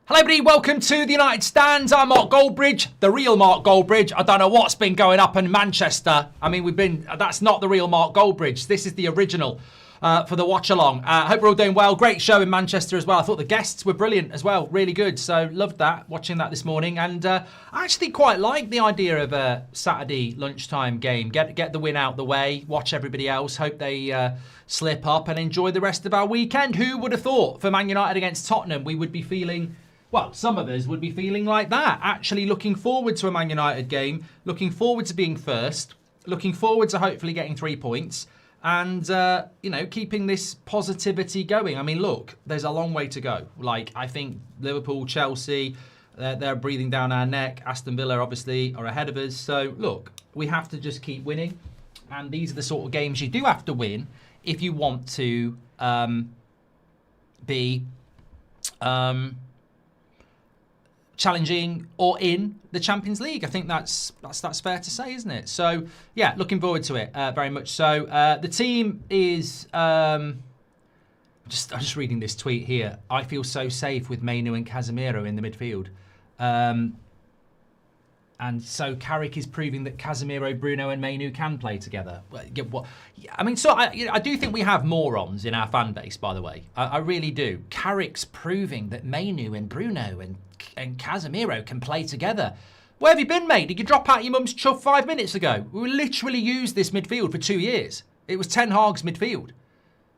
Hello everybody, welcome to the United Stands. I'm Mark Goldbridge, the real Mark Goldbridge. I don't know what's been going up in Manchester. I mean, that's not the real Mark Goldbridge. This is the original for the Watchalong. Hope we're all doing well. Great show in Manchester as well. I thought the guests were brilliant as well. Really good. So loved that, watching that this morning. And I actually quite like the idea of a Saturday lunchtime game. Get the win out the way, watch everybody else. Hope they slip up and enjoy the rest of our weekend. Who would have thought for Man United against Tottenham we would be feeling... Well, some of us would be feeling like that. Actually looking forward to a Man United game, looking forward to being first, looking forward to hopefully getting 3 points and, keeping this positivity going. I mean, look, there's a long way to go. Like, I think Liverpool, Chelsea, they're breathing down our neck. Aston Villa, obviously, are ahead of us. So, look, we have to just keep winning. And these are the sort of games you do have to win if you want to be... challenging or in the Champions League. I think that's fair to say, isn't it? So, yeah, looking forward to it very much so. The team is... I'm just reading this tweet here. I feel so safe with Mainu and Casemiro in the midfield. And so Carrick is proving that Casemiro, Bruno and Mainu can play together. I mean, so I do think we have morons in our fan base, by the way. I really do. Carrick's proving that Mainu and Bruno and Casemiro can play together. Where have you been, mate? Did you drop out your mum's chuff 5 minutes ago? We literally used this midfield for 2 years. It was Ten Hag's midfield.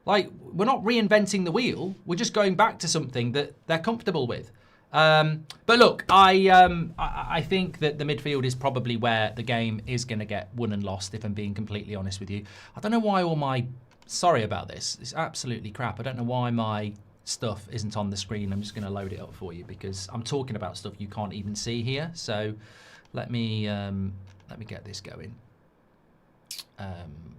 Like, we're not reinventing the wheel. We're just going back to something that they're comfortable with. But look, I think that the midfield is probably where the game is going to get won and lost, if I'm being completely honest with you. I don't know why all my... Sorry about this. It's absolutely crap. I don't know why my stuff isn't on the screen. I'm just going to load it up for you because I'm talking about stuff you can't even see here. So let me get this going.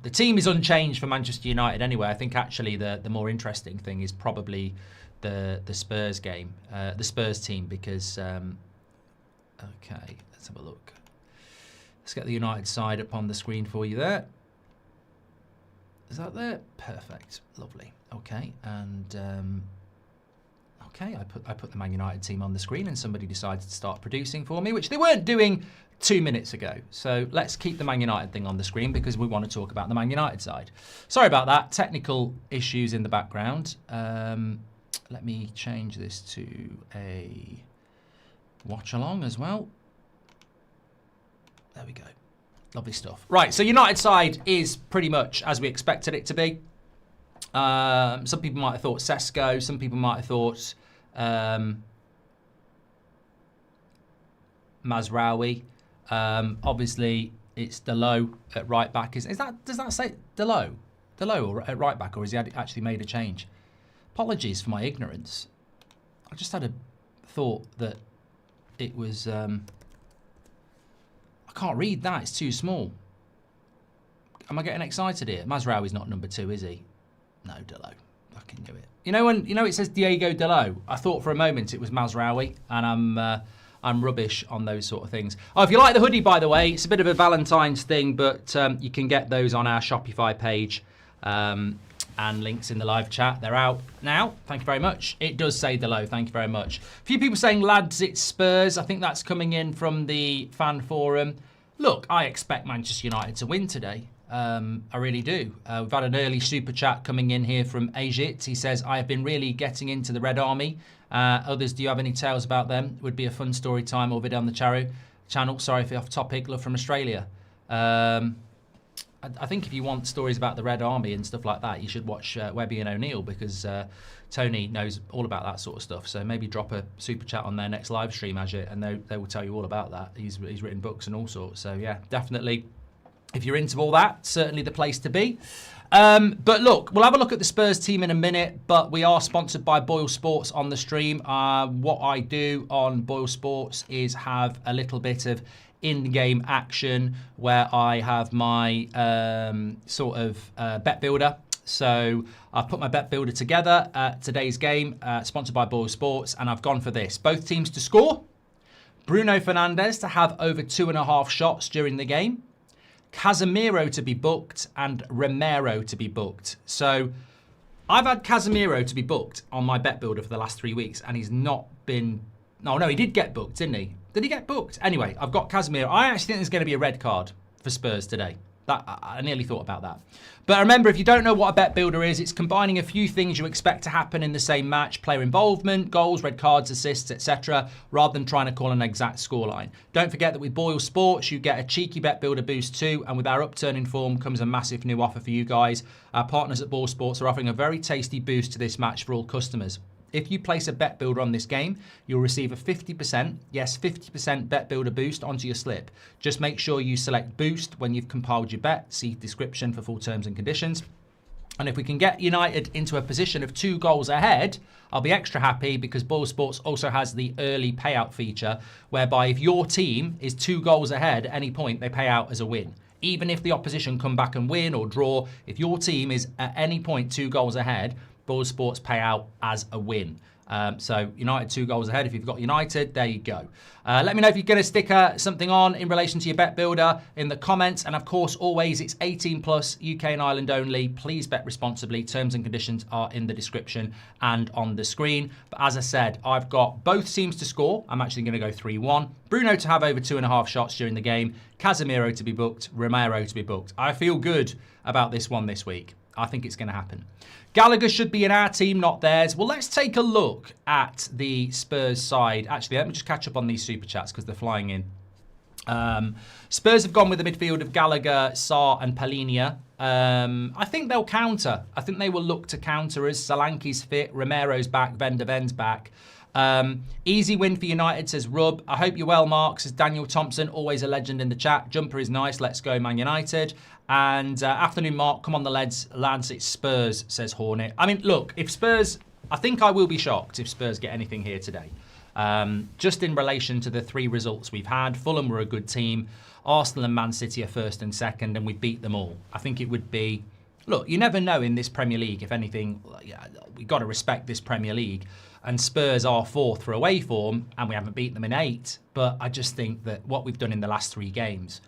The team is unchanged for Manchester United anyway. I think actually the more interesting thing is probably the Spurs game, the Spurs team, because okay, let's have a look. Let's get the United side up on the screen for you there. Is that there? Perfect, lovely. Okay, and okay, I put the Man United team on the screen, and somebody decided to start producing for me, which they weren't doing 2 minutes ago. So let's keep the Man United thing on the screen because we want to talk about the Man United side. Sorry about that, technical issues in the background. Let me change this to a watch along as well. There we go. Lovely stuff. Right, so United side is pretty much as we expected it to be. Some people might have thought Sesko. Some people might have thought Mazraoui. Obviously, it's Delo at right back. Does that say Delo or at right back, or has he actually made a change? Apologies for my ignorance. I just had a thought that it was... I can't read that. It's too small. Am I getting excited here? Mazraoui's not number 2, is he? No, Delo. Fucking knew it. You know when it says Diego Delo? I thought for a moment it was Mazraoui, and I'm rubbish on those sort of things. Oh, if you like the hoodie, by the way, it's a bit of a Valentine's thing, but you can get those on our Shopify page. And links in the live chat. They're out now. Thank you very much. It does say Delo. Thank you very much. A few people saying, lads, it's Spurs. I think that's coming in from the fan forum. Look, I expect Manchester United to win today. I really do. We've had an early super chat coming in here from Ajit. He says, I have been really getting into the Red Army. Others, do you have any tales about them? Would be a fun story time or video on the channel. Sorry for off topic. Love from Australia. I think if you want stories about the Red Army and stuff like that, you should watch Webby and O'Neill because Tony knows all about that sort of stuff. So maybe drop a super chat on their next live stream, Ajit, and they will tell you all about that. He's written books and all sorts. So yeah, definitely, if you're into all that, certainly the place to be. But look, we'll have a look at the Spurs team in a minute, but we are sponsored by Boyle Sports on the stream. What I do on Boyle Sports is have a little bit of in-game action where I have my sort of bet builder. So I've put my bet builder together at today's game, sponsored by Boyle Sports, and I've gone for this. Both teams to score, Bruno Fernandes to have over 2.5 shots during the game, Casemiro to be booked, and Romero to be booked. So I've had Casemiro to be booked on my bet builder for the last 3 weeks, and he's not been No, he did get booked, didn't he? Did he get booked? Anyway, I've got Casemiro. I actually think there's going to be a red card for Spurs today. I nearly thought about that. But remember, if you don't know what a bet builder is, it's combining a few things you expect to happen in the same match: player involvement, goals, red cards, assists, etc., rather than trying to call an exact scoreline. Don't forget that with Boyle Sports, you get a cheeky bet builder boost too, and with our upturn in form comes a massive new offer for you guys. Our partners at Boyle Sports are offering a very tasty boost to this match for all customers. If you place a bet builder on this game, you'll receive a 50%, yes, 50% bet builder boost onto your slip. Just make sure you select boost when you've compiled your bet. See description for full terms and conditions. And if we can get United into a position of 2 goals ahead, I'll be extra happy, because Boyle Sports also has the early payout feature, whereby if your team is 2 goals ahead at any point, they pay out as a win. Even if the opposition come back and win or draw, if your team is at any point 2 goals ahead, Boyle Sports pay out as a win. So United 2 goals ahead. If you've got United, there you go. Let me know if you're going to stick something on in relation to your bet builder in the comments. And of course, always, it's 18 plus, UK and Ireland only. Please bet responsibly. Terms and conditions are in the description and on the screen. But as I said, I've got both teams to score. I'm actually going to go 3-1. Bruno to have over 2.5 shots during the game. Casemiro to be booked. Romero to be booked. I feel good about this one this week. I think it's going to happen. Gallagher should be in our team, not theirs. Well, let's take a look at the Spurs side. Actually, let me just catch up on these super chats because they're flying in. Spurs have gone with the midfield of Gallagher, Sarr and Palhinha. I think they'll counter. I think they will look to counter us. Solanke's fit, Romero's back, Van der Ven's back. Easy win for United, says Rub. I hope you're well, Mark, says Daniel Thompson. Always a legend in the chat. Jumper is nice. Let's go, Man United. And afternoon, Mark. Come on, the lads. It's Spurs, says Hornet. I mean, look, if Spurs... I think I will be shocked if Spurs get anything here today. Just in relation to the 3 results we've had. Fulham were a good team. Arsenal and Man City are first and second, and we beat them all. I think it would be... Look, you never know in this Premier League. If anything, we've got to respect this Premier League. And Spurs are 4th for away form, and we haven't beaten them in 8. But I just think that what we've done in the last 3 games,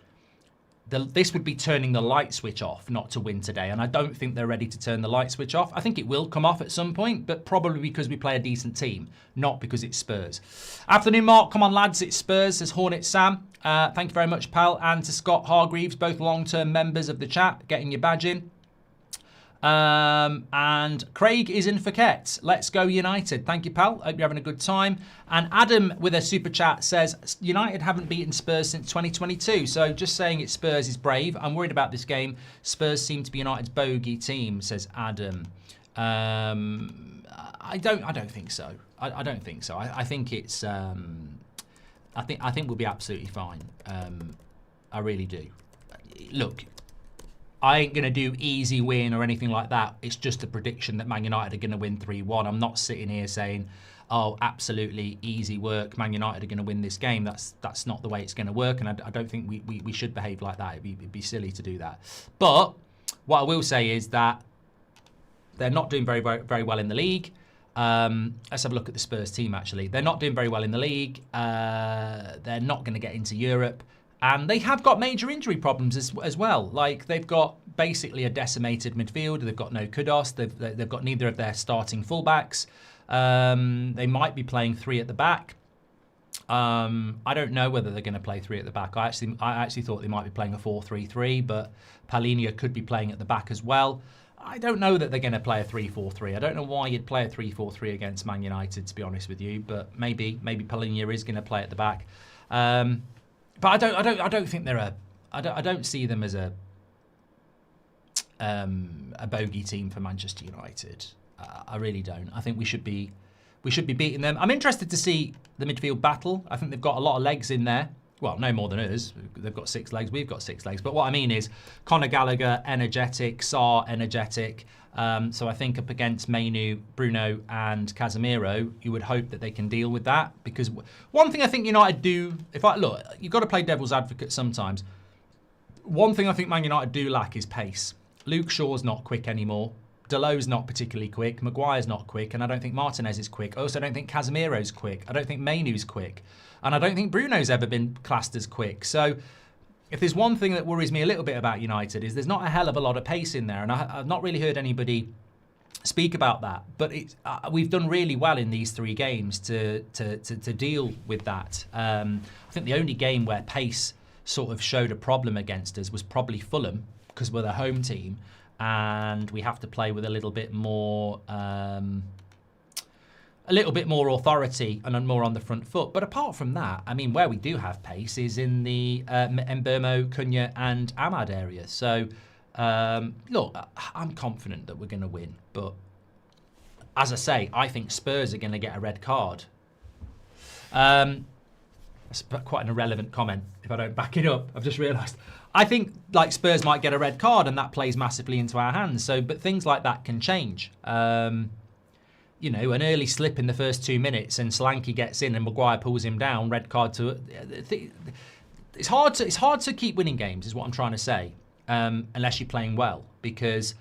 this would be turning the light switch off not to win today. And I don't think they're ready to turn the light switch off. I think it will come off at some point, but probably because we play a decent team, not because it's Spurs. Afternoon, Mark. Come on, lads. It's Spurs, says Hornet Sam. Thank you very much, pal. And to Scott Hargreaves, both long-term members of the chat, getting your badge in. And Craig is in for Kets. Let's go United. Thank you, pal. Hope you're having a good time. And Adam with a super chat says, United haven't beaten Spurs since 2022. So just saying it's Spurs is brave. I'm worried about this game. Spurs seem to be United's bogey team, says Adam. I don't think so. I don't think so. I think it's I think we'll be absolutely fine. I really do. Look, I ain't going to do easy win or anything like that. It's just a prediction that Man United are going to win 3-1. I'm not sitting here saying, oh, absolutely easy work. Man United are going to win this game. That's not the way it's going to work. And I don't think we should behave like that. It'd be silly to do that. But what I will say is that they're not doing very, very, very well in the league. Let's have a look at the Spurs team, actually. They're not doing very well in the league. They're not going to get into Europe. And they have got major injury problems as well. Like, they've got basically a decimated midfield. They've got no Kudos. They've got neither of their starting fullbacks. They might be playing 3 at the back. I don't know whether they're going to play 3 at the back. I actually thought they might be playing a 4-3-3, but Palhinha could be playing at the back as well. I don't know that they're going to play a 3-4-3. I don't know why you'd play a 3-4-3 against Man United, to be honest with you. But maybe Palhinha is going to play at the back. But I don't think they're I don't see them as a bogey team for Manchester United. I really don't. I think we should be beating them. I'm interested to see the midfield battle. I think they've got a lot of legs in there. Well, no more than us. They've got 6 legs. We've got 6 legs. But what I mean is Conor Gallagher, energetic. Sarr, energetic. So I think up against Mainu, Bruno and Casemiro, you would hope that they can deal with that. Because one thing I think United do, look, you've got to play devil's advocate sometimes. One thing I think Man United do lack is pace. Luke Shaw's not quick anymore. Delo's not particularly quick. Maguire's not quick. And I don't think Martinez is quick. I also don't think Casemiro's quick. I don't think Mainu's quick. And I don't think Bruno's ever been classed as quick. So if there's one thing that worries me a little bit about United is there's not a hell of a lot of pace in there. And I've not really heard anybody speak about that. But it's we've done really well in these 3 games to deal with that. I think the only game where pace sort of showed a problem against us was probably Fulham, because we're the home team and we have to play with a little bit more authority and more on the front foot. But apart from that, I mean, where we do have pace is in the Mbeumo, Cunha and Ahmad area. So look, I'm confident that we're going to win, but as I say, I think Spurs are going to get a red card. That's quite an irrelevant comment if I don't back it up. I've just realised. I think like Spurs might get a red card, and that plays massively into our hands. So, but things like that can change. You know, an early slip in the first 2 minutes, and Solanke gets in, and Maguire pulls him down. Red card to. It's hard to keep winning games, is what I'm trying to say. Unless you're playing well, because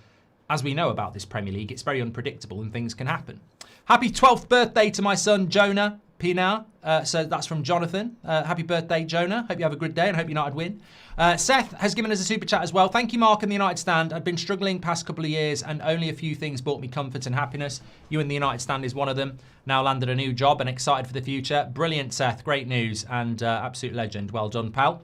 as we know about this Premier League, it's very unpredictable and things can happen. Happy 12th birthday to my son Jonah Pina. So that's from Jonathan. Happy birthday, Jonah. Hope you have a good day and hope United win. Seth has given us a super chat as well. Thank you, Mark and the United Stand. I've been struggling past couple of years and only a few things brought me comfort and happiness. You and the United Stand is one of them. Now landed a new job and excited for the future. Brilliant, Seth. Great news and absolute legend. Well done, pal.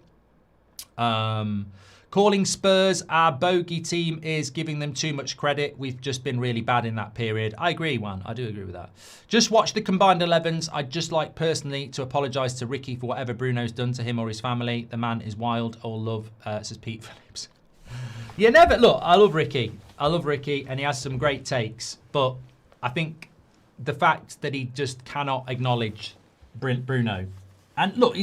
Calling Spurs our bogey team is giving them too much credit. We've just been really bad in that period. I agree, Juan. I do agree with that. Just watch the combined 11s. I'd just like personally to apologise to Ricky for whatever Bruno's done to him or his family. The man is wild. All love, says Pete Phillips. You never... Look, I love Ricky. I love Ricky and he has some great takes. But I think the fact that he just cannot acknowledge Bruno. And look,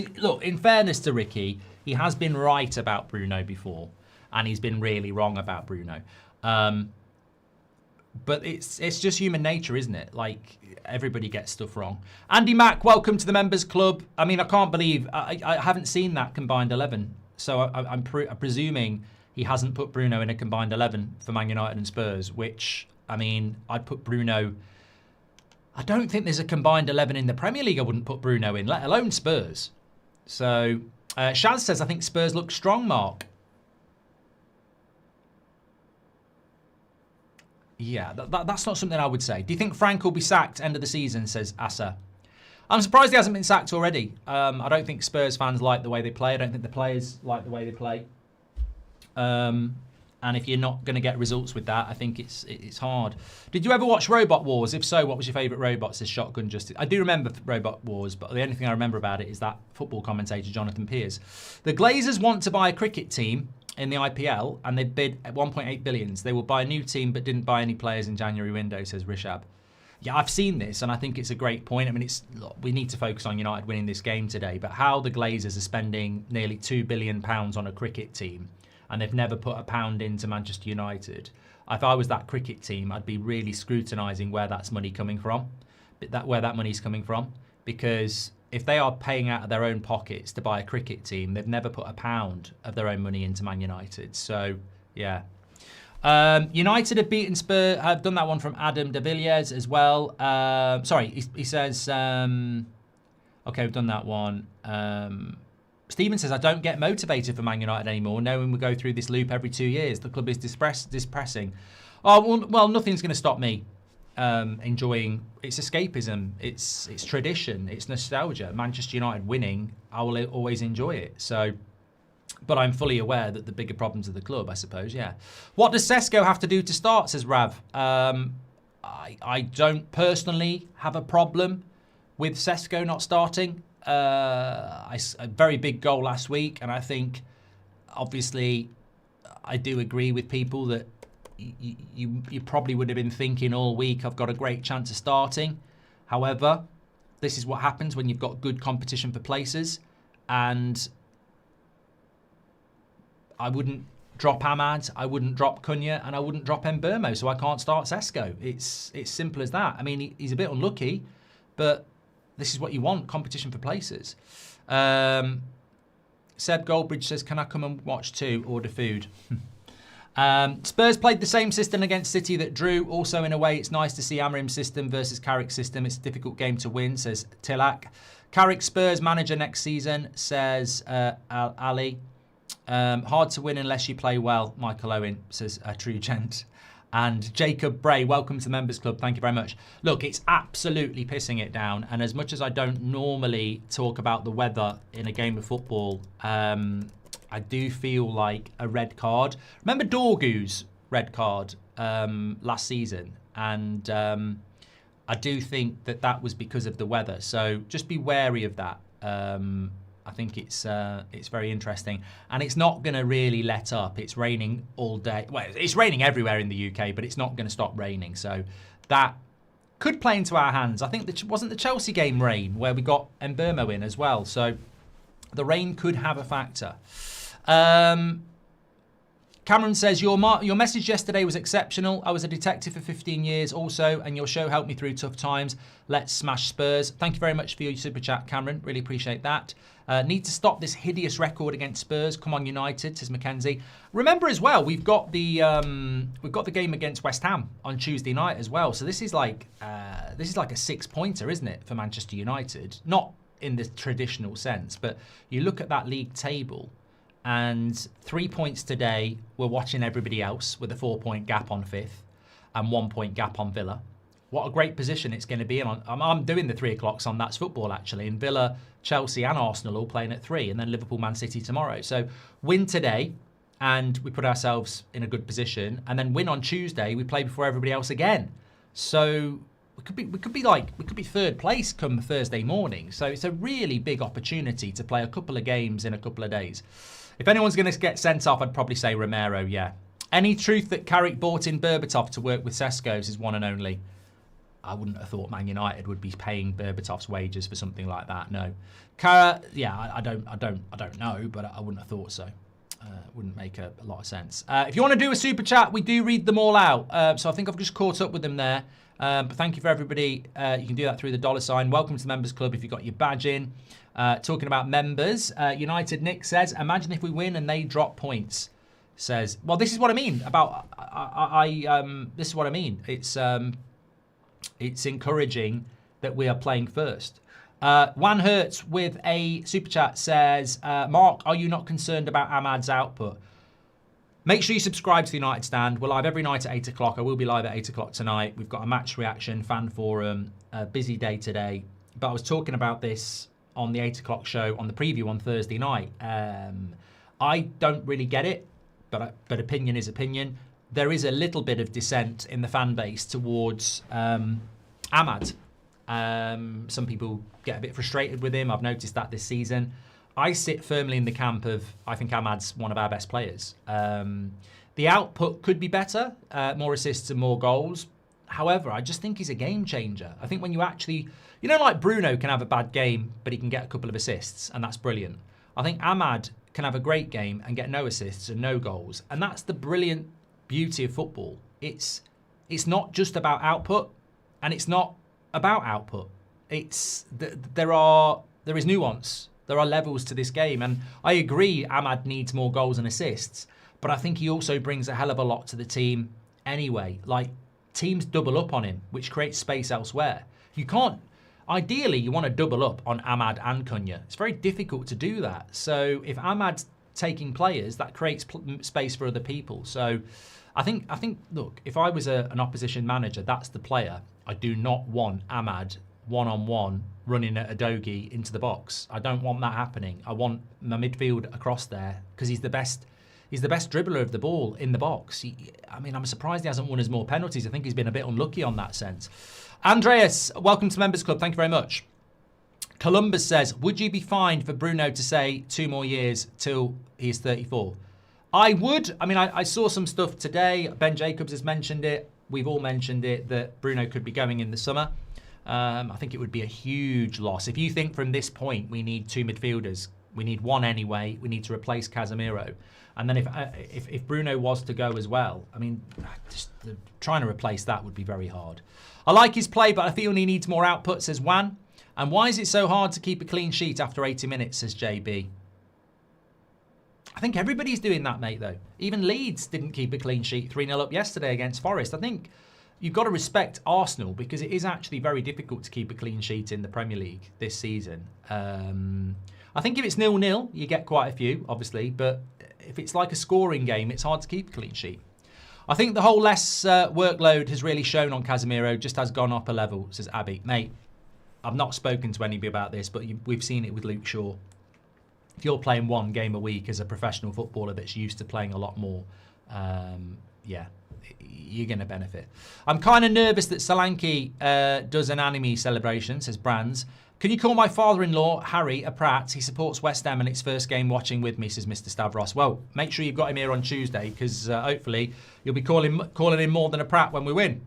in fairness to Ricky... He has been right about Bruno before, and he's been really wrong about Bruno. But it's just human nature, isn't it? Like, everybody gets stuff wrong. Andy Mack, welcome to the Members Club. I mean, I can't believe... I haven't seen that combined 11. So I'm presuming he hasn't put Bruno in a combined 11 for Man United and Spurs, which, I mean, I'd put Bruno... I don't think there's a combined 11 in the Premier League I wouldn't put Bruno in, let alone Spurs. So... Shaz says, I think Spurs look strong, Mark. Yeah, that's not something I would say. Do you think Frank will be sacked end of the season, says Asa. I'm surprised he hasn't been sacked already. I don't think Spurs fans like the way they play. I don't think the players like the way they play. And if you're not going to get results with that, I think it's hard. Did you ever watch Robot Wars? If so, what was your favourite robot? Says Shotgun Justice. I do remember Robot Wars, but the only thing I remember about it is that football commentator, Jonathan Pearce. The Glazers want to buy a cricket team in the IPL, and they bid at 1.8 billion. They will buy a new team, but didn't buy any players in January window, says Rishab. Yeah, I've seen this, and I think it's a great point. I mean, look, we need to focus on United winning this game today, but how the Glazers are spending nearly £2 billion on a cricket team, and they've never put a pound into Manchester United. If I was that cricket team, I'd be really scrutinising where that's money coming from, where that money's coming from, because if they are paying out of their own pockets to buy a cricket team, they've never put a pound of their own money into Man United. So, yeah. United have beaten Spurs. I've done that one from Adam de Villiers as well. Sorry, he says... okay, we've done that one. Stephen says, I don't get motivated for Man United anymore, knowing we go through this loop every 2 years. The club is depressing. Oh, well, nothing's going to stop me enjoying. It's escapism. It's tradition. It's nostalgia. Manchester United winning, I will always enjoy it. So, but I'm fully aware that the bigger problems of the club, I suppose, yeah. What does Sesko have to do to start, says Rav? I don't personally have a problem with Sesko not starting. A very big goal last week, and I think obviously I do agree with people that you probably would have been thinking all week, I've got a great chance of starting. However, this is what happens when you've got good competition for places, and I wouldn't drop Ahmad, I wouldn't drop Cunha, and I wouldn't drop Mbeumo, so I can't start Sesko. It's simple as that. I mean, he's a bit unlucky, but this is what you want, competition for places. Seb Goldbridge says, can I come and watch too? Order food. Spurs played the same system against City that drew. Also, in a way, it's nice to see Amorim's system versus Carrick's system. It's a difficult game to win, says Tilak. Carrick Spurs manager next season, says Ali. Hard to win unless you play well, Michael Owen, says a true gent. And Jacob Bray, welcome to the Members Club. Thank you very much. Look, it's absolutely pissing it down. And as much as I don't normally talk about the weather in a game of football, I do feel like a red card. Remember Dorgu's red card last season? And I do think that was because of the weather. So just be wary of that. I think it's very interesting, and it's not going to really let up. It's raining all day. Well, it's raining everywhere in the UK, but it's not going to stop raining. So that could play into our hands. I think that wasn't the Chelsea game rain where we got Mbermo in as well. So the rain could have a factor. Cameron says, your message yesterday was exceptional. I was a detective for 15 years also, and your show helped me through tough times. Let's smash Spurs. Thank you very much for your super chat, Cameron. Really appreciate that. Need to stop this hideous record against Spurs. Come on, United, says Mackenzie. Remember as well, we've got the game against West Ham on Tuesday night as well. So this is like a 6-pointer, isn't it, for Manchester United? Not in the traditional sense, but you look at that league table. And 3 points today, we're watching everybody else with a 4-point gap on 5th and 1-point gap on Villa. What a great position it's going to be in. I'm doing the 3 o'clocks on That's Football, actually. And Villa, Chelsea and Arsenal all playing at 3. And then Liverpool, Man City tomorrow. So win today and we put ourselves in a good position. And then win on Tuesday, we play before everybody else again. So we could be third place come Thursday morning. So it's a really big opportunity to play a couple of games in a couple of days. If anyone's going to get sent off, I'd probably say Romero, yeah. Any truth that Carrick bought in Berbatov to work with Sesko's is one and only? I wouldn't have thought Man United would be paying Berbatov's wages for something like that, no. Yeah, I don't know, but I wouldn't have thought so. Wouldn't make a lot of sense. If you want to do a super chat, we do read them all out. So I think I've just caught up with them there. But thank you for everybody. You can do that through the $sign. Welcome to the Members Club if you've got your badge in. Talking about members, United Nick says, imagine if we win and they drop points. Says, well, this is what I mean about this is what I mean. It's encouraging that we are playing first. Juan Hertz with a super chat says, Mark, are you not concerned about Ahmad's output? Make sure you subscribe to the United Stand. We're live every night at 8 o'clock. I will be live at 8 o'clock tonight. We've got a match reaction, fan forum, a busy day today. But I was talking about this on the 8 o'clock show on the preview on Thursday night. I don't really get it, but opinion is opinion. There is a little bit of dissent in the fan base towards Ahmad. Some people get a bit frustrated with him. I've noticed that this season. I sit firmly in the camp of, I think Ahmad's one of our best players. The output could be better, more assists and more goals. However, I just think he's a game changer. I think when you actually, like Bruno can have a bad game, but he can get a couple of assists, and that's brilliant. I think Ahmad can have a great game and get no assists and no goals. And that's the brilliant beauty of football. It's not just about output, and it's not about output. There is nuance. There are levels to this game, and I agree Ahmad needs more goals and assists, but I think he also brings a hell of a lot to the team anyway. Like, teams double up on him, which creates space elsewhere. Ideally, you want to double up on Ahmad and Cunha. It's very difficult to do that. So if Ahmad's taking players, that creates space for other people. So I think. Look, if I was an opposition manager, that's the player. I do not want Ahmad one-on-one running at Adogi into the box. I don't want that happening. I want my midfield across there because he's the best dribbler of the ball in the box. I'm surprised he hasn't won us more penalties. I think he's been a bit unlucky on that sense. Andreas, welcome to Members Club. Thank you very much. Columbus says, would you be fine for Bruno to say 2 more years till he is 34? I would. I saw some stuff today. Ben Jacobs has mentioned it. We've all mentioned it, that Bruno could be going in the summer. I think it would be a huge loss. If you think from this point we need 2 midfielders, we need one anyway. We need to replace Casemiro. And then if Bruno was to go as well, just trying to replace that would be very hard. I like his play, but I feel he needs more output, says Juan. And why is it so hard to keep a clean sheet after 80 minutes, says JB. I think everybody's doing that, mate, though. Even Leeds didn't keep a clean sheet 3-0 up yesterday against Forest. I think you've got to respect Arsenal because it is actually very difficult to keep a clean sheet in the Premier League this season. I think if it's 0-0, you get quite a few, obviously. But if it's like a scoring game, it's hard to keep a clean sheet. I think the whole less workload has really shown on Casemiro, just has gone up a level, says Abby. Mate, I've not spoken to anybody about this, but we've seen it with Luke Shaw. If you're playing one game a week as a professional footballer that's used to playing a lot more, yeah, you're going to benefit. I'm kind of nervous that Solanke does an anime celebration, says Brands. Can you call my father-in-law, Harry, a prat? He supports West Ham and it's first game watching with me, says Mr. Stavros. Well, make sure you've got him here on Tuesday because hopefully you'll be calling him more than a prat when we win.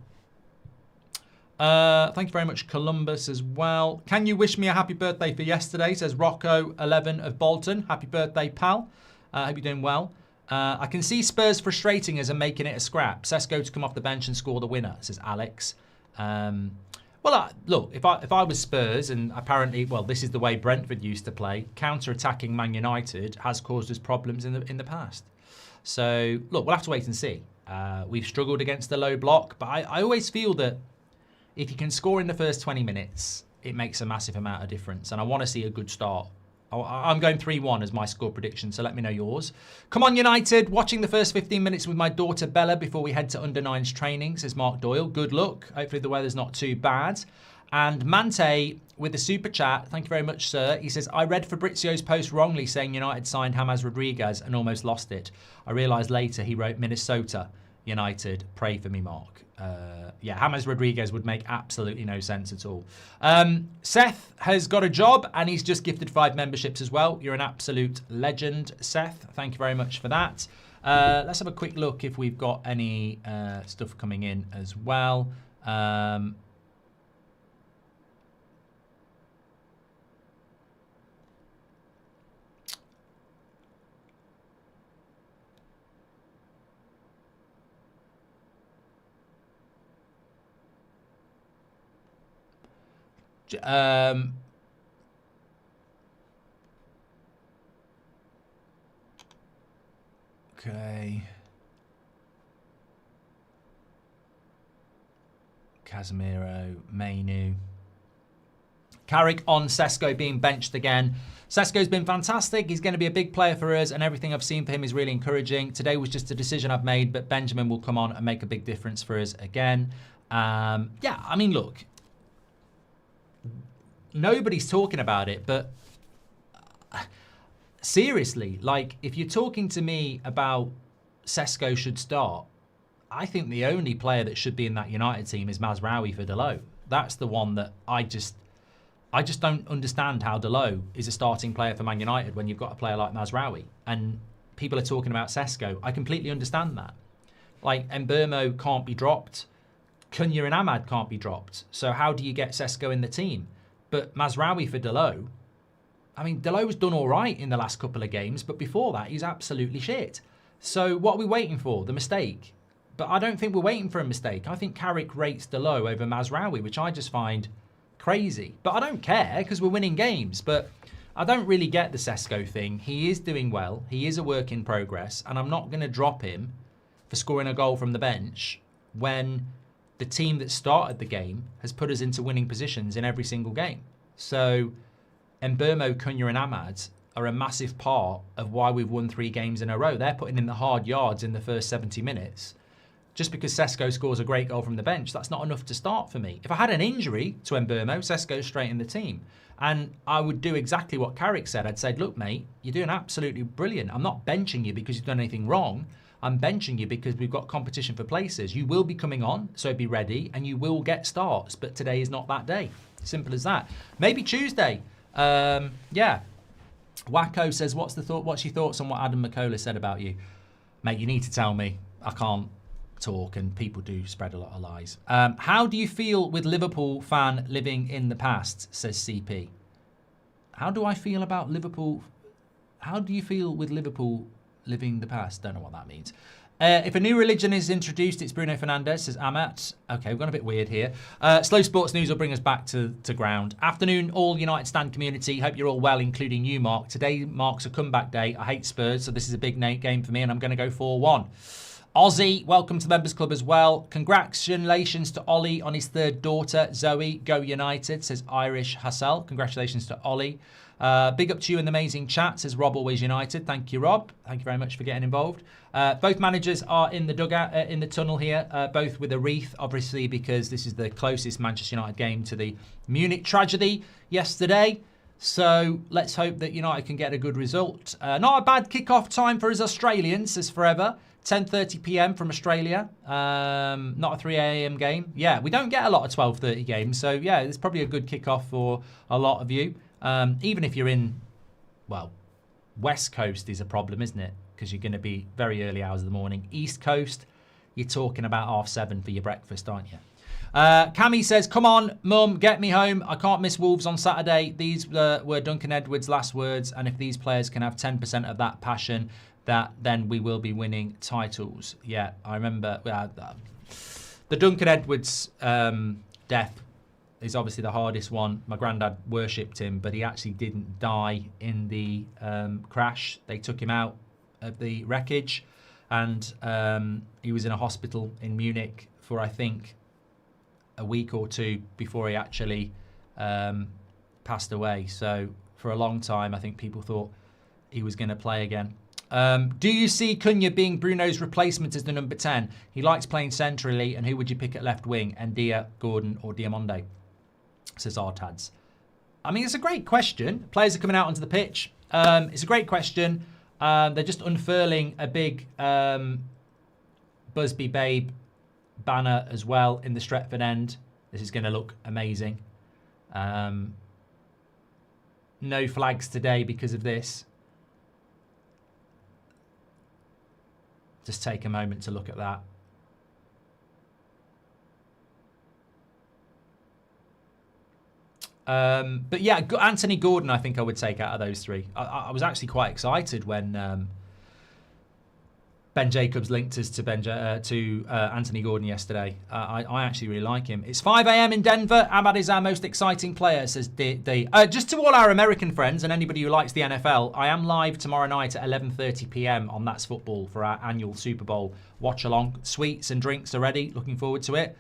Thank you very much, Columbus, as well. Can you wish me a happy birthday for yesterday, says Rocco11 of Bolton. Happy birthday, pal. Hope you're doing well. I can see Spurs frustrating us and making it a scrap. Sesko to come off the bench and score the winner, says Alex. Well, look, if I was Spurs, and apparently, well, this is the way Brentford used to play, counter-attacking Man United has caused us problems in the past. So, look, we'll have to wait and see. We've struggled against the low block, but I always feel that if you can score in the first 20 minutes, it makes a massive amount of difference, and I want to see a good start. I'm going 3-1 as my score prediction, so let me know yours. Come on, United. Watching the first 15 minutes with my daughter Bella before we head to under-9s training, says Mark Doyle. Good luck. Hopefully the weather's not too bad. And Mante with the super chat. Thank you very much, sir. He says, I read Fabrizio's post wrongly saying United signed James Rodriguez and almost lost it. I realised later he wrote Minnesota United. Pray for me, Mark. Yeah, James Rodriguez would make absolutely no sense at all. Seth has got a job and he's just gifted 5 memberships as well. You're an absolute legend, Seth. Thank you very much for that. Let's have a quick look if we've got any stuff coming in as well. Okay. Casemiro, Mainu. Carrick on Sesko being benched again. Sesko's been fantastic. He's going to be a big player for us, and everything I've seen for him is really encouraging. Today was just a decision I've made, but Benjamin will come on and make a big difference for us again. Yeah, I mean, look. Nobody's talking about it, but seriously, like, if you're talking to me about Sesko should start, I think the only player that should be in that United team is Mazraoui for Delo. That's the one that I just don't understand how Delo is a starting player for Man United when you've got a player like Mazraoui. And people are talking about Sesko. I completely understand that. Like, Mbeumo can't be dropped. Cunha and Ahmad can't be dropped. So how do you get Sesko in the team? But Mazraoui for Delo, I mean, Delo's done all right in the last couple of games, but before that, he's absolutely shit. So what are we waiting for? The mistake? But I don't think we're waiting for a mistake. I think Carrick rates Delo over Mazraoui, which I just find crazy. But I don't care because we're winning games. But I don't really get the Sesko thing. He is doing well. He is a work in progress. And I'm not going to drop him for scoring a goal from the bench when the team that started the game has put us into winning positions in every single game. So Mbeumo, Cunha and Ahmad are a massive part of why we've won 3 games in a row. They're putting in the hard yards in the first 70 minutes. Just because Sesko scores a great goal from the bench, that's not enough to start for me. If I had an injury to Mbeumo, Sesko's straight in the team. And I would do exactly what Carrick said. I'd say, look, mate, you're doing absolutely brilliant. I'm not benching you because you've done anything wrong. I'm benching you because we've got competition for places. You will be coming on, so be ready, and you will get starts. But today is not that day. Simple as that. Maybe Tuesday. Yeah. Wacko says, what's your thoughts on what Adam McCullough said about you? Mate, you need to tell me. I can't talk, and people do spread a lot of lies. How do you feel with Liverpool fan living in the past, says CP. How do I feel about Liverpool? How do you feel with Liverpool living the past? Don't know what that means. If a new religion is introduced, it's Bruno Fernandes, says Amat. Okay, we've gone a bit weird here. Slow Sports News will bring us back to ground. Afternoon, all United Stand community. Hope you're all well, including you, Mark. Today marks a comeback day. I hate Spurs, so this is a big game for me, and I'm going to go 4-1. Ozzy, welcome to the Members Club as well. Congratulations to Ollie on his third daughter, Zoe. Go United, says Irish Hassel. Congratulations to Ollie. Big up to you in the amazing chat, says Rob Always United. Thank you, Rob. Thank you very much for getting involved. Both managers are in the dugout, in the tunnel here, both with a wreath, obviously, because this is the closest Manchester United game to the Munich tragedy yesterday. So let's hope that United can get a good result. Not a bad kickoff time for us Australians, says Forever. 10:30 p.m. from Australia. Not a 3 a.m. game. Yeah, we don't get a lot of 12:30 games. So, yeah, it's probably a good kickoff for a lot of you. Even if you're in, well, West Coast is a problem, isn't it? Because you're going to be very early hours of the morning. East Coast, you're talking about 7:30 for your breakfast, aren't you? Cammy says, come on, Mum, get me home. I can't miss Wolves on Saturday. These were Duncan Edwards' last words. And if these players can have 10% of that passion, then we will be winning titles. Yeah, I remember the Duncan Edwards death is obviously the hardest one. My granddad worshipped him, but he actually didn't die in the crash. They took him out of the wreckage, and he was in a hospital in Munich for, I think, a week or two before he actually passed away. So for a long time, I think people thought he was going to play again. Do you see Cunha being Bruno's replacement as the number 10? He likes playing centrally, and who would you pick at left wing? Ndia, Gordon or Diamonde? Says Artads. I mean, it's a great question. Players are coming out onto the pitch. It's a great question. They're just unfurling a big Busby Babe banner as well in the Stretford end. This is going to look amazing. No flags today because of this. Just take a moment to look at that. But yeah, Anthony Gordon, I think I would take out of those three. I was actually quite excited when Ben Jacobs linked us to Anthony Gordon yesterday. I actually really like him. It's 5 a.m. in Denver. Ahmad is our most exciting player, says D. Just to all our American friends and anybody who likes the NFL, I am live tomorrow night at 11:30 p.m. on That's Football for our annual Super Bowl watch-along. Sweets and drinks are ready. Looking forward to it.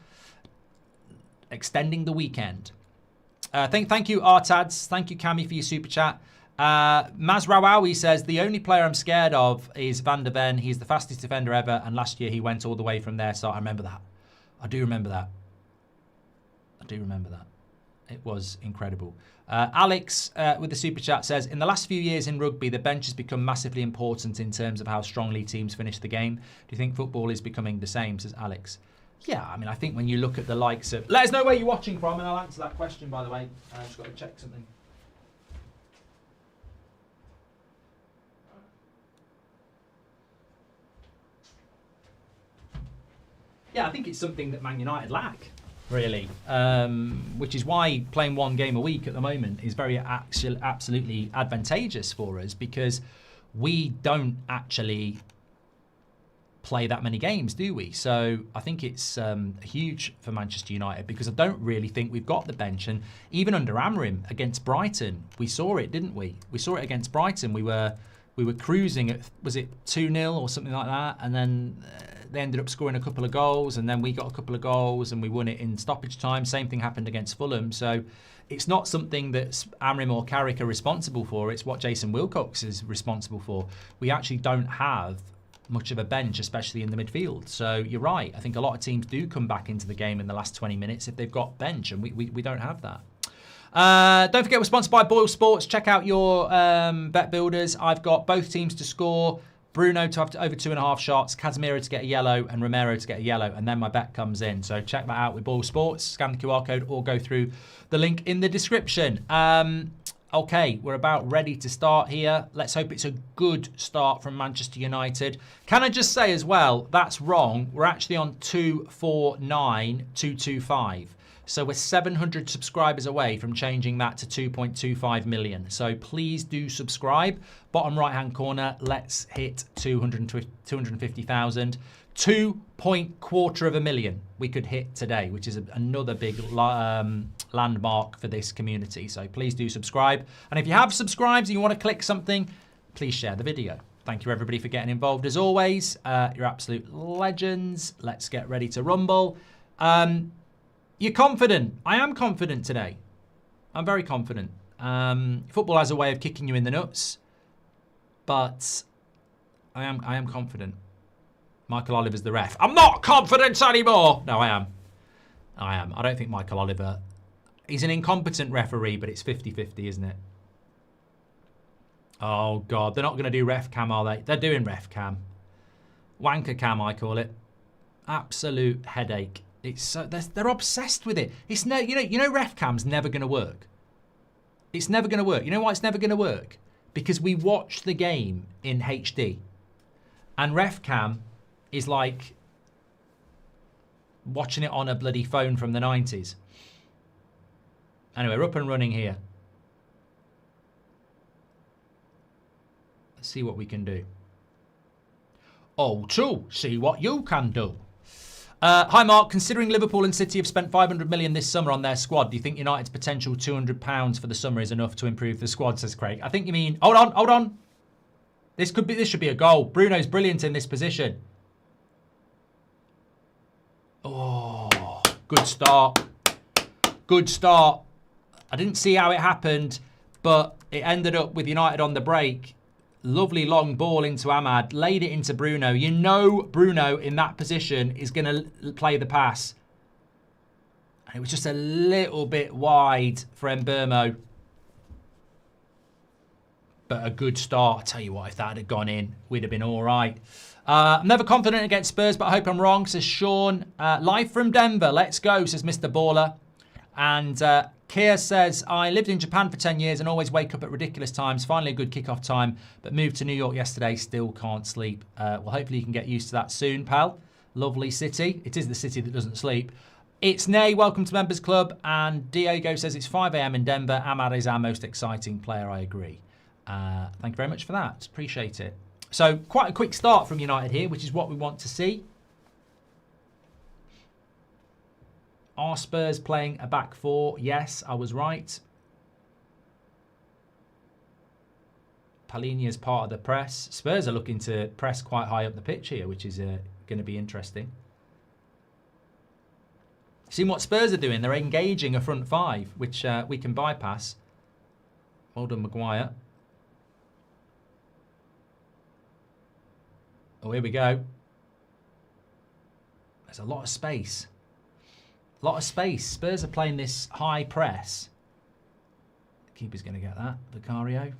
Extending the weekend. Thank you, Artads. Thank you, Cammy, for your super chat. Mazraoui says, the only player I'm scared of is Van der Ven. He's the fastest defender ever, and last year he went all the way from there, so I remember that. I do remember that. It was incredible. Alex, with the super chat, says, in the last few years in rugby, the bench has become massively important in terms of how strongly teams finish the game. Do you think football is becoming the same, says Alex? Yeah, I mean, I think when you look at the likes of... Let us know where you're watching from, and I'll answer that question, by the way. I've just got to check something. Yeah, I think it's something that Man United lack, really, which is why playing one game a week at the moment is very absolutely advantageous for us, because we don't actually play that many games, do we? So I think it's huge for Manchester United, because I don't really think we've got the bench. And even under Amorim against Brighton, we saw it, didn't we? We saw it against Brighton. We were cruising at, was it 2-0 or something like that? And then they ended up scoring a couple of goals, and then we got a couple of goals and we won it in stoppage time. Same thing happened against Fulham. So it's not something that Amorim or Carrick are responsible for. It's what Jason Wilcox is responsible for. We actually don't have much of a bench, especially in the midfield. So you're right. I think a lot of teams do come back into the game in the last 20 minutes if they've got bench, and we don't have that. Don't forget, we're sponsored by Boyle Sports. Check out your bet builders. I've got both teams to score. Bruno to have over 2.5 shots, Casemiro to get a yellow, and Romero to get a yellow, and then my bet comes in. So check that out with Boyle Sports. Scan the QR code or go through the link in the description. Okay, we're about ready to start here. Let's hope it's a good start from Manchester United. Can I just say as well, that's wrong. We're actually on 249,225. So we're 700 subscribers away from changing that to 2.25 million. So please do subscribe. Bottom right-hand corner, let's hit 250,000. 2.25 we could hit today, which is another big landmark for this community. So please do subscribe. And if you have subscribed and you want to click something, please share the video. Thank you, everybody, for getting involved, as always. You're absolute legends. Let's get ready to rumble. You're confident. I am confident today. I'm very confident. Football has a way of kicking you in the nuts, but I am confident. Michael Oliver's the ref. I'm not confident anymore. No, I am. I don't think Michael Oliver... He's an incompetent referee, but it's 50-50, isn't it? Oh, God. They're not going to do ref cam, are they? They're doing ref cam. Wanker cam, I call it. Absolute headache. It's so, they're obsessed with it. It's no, you know, ref cam's never going to work. It's never going to work. You know why it's never going to work? Because we watch the game in HD. And ref cam is like watching it on a bloody phone from the 90s. Anyway, we're up and running here. Let's see what we can do. Oh, true. See what you can do. Hi, Mark. Considering Liverpool and City have spent 500 million this summer on their squad, do you think United's potential £200 for the summer is enough to improve the squad, says Craig? I think you mean... Hold on. This should be a goal. Bruno's brilliant in this position. Oh, good start. Good start. I didn't see how it happened, but it ended up with United on the break. Lovely long ball into Ahmad. Laid it into Bruno. You know Bruno in that position is going to play the pass. And it was just a little bit wide for Mbeumo. But a good start. I tell you what, if that had gone in, we'd have been all right. I'm never confident against Spurs, but I hope I'm wrong, says Sean. Live from Denver. Let's go, says Mr. Baller. And Keir says, I lived in Japan for 10 years and always wake up at ridiculous times. Finally a good kickoff time, but moved to New York yesterday. Still can't sleep. Well, hopefully you can get used to that soon, pal. Lovely city. It is the city that doesn't sleep. It's Nay. Welcome to Members Club. And Diego says it's 5 a.m. in Denver. Ahmad is our most exciting player. I agree. Thank you very much for that. Appreciate it. So quite a quick start from United here, which is what we want to see. Are Spurs playing a back four? Yes, I was right. Palhinha's part of the press. Spurs are looking to press quite high up the pitch here, which is going to be interesting. See what Spurs are doing? They're engaging a front five, which we can bypass. Well done, Maguire. Oh, here we go. There's a lot of space. A lot of space. Spurs are playing this high press. The keeper's going to get that. Vicario.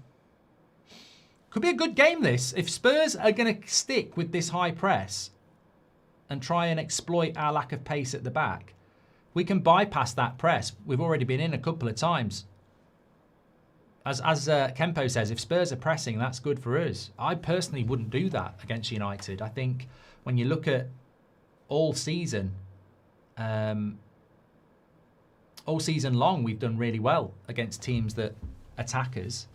Could be a good game, this. If Spurs are going to stick with this high press and try and exploit our lack of pace at the back, we can bypass that press. We've already been in a couple of times. As Kempo says, if Spurs are pressing, that's good for us. I personally wouldn't do that against United. I think when you look at all season long, we've done really well against teams that attack us.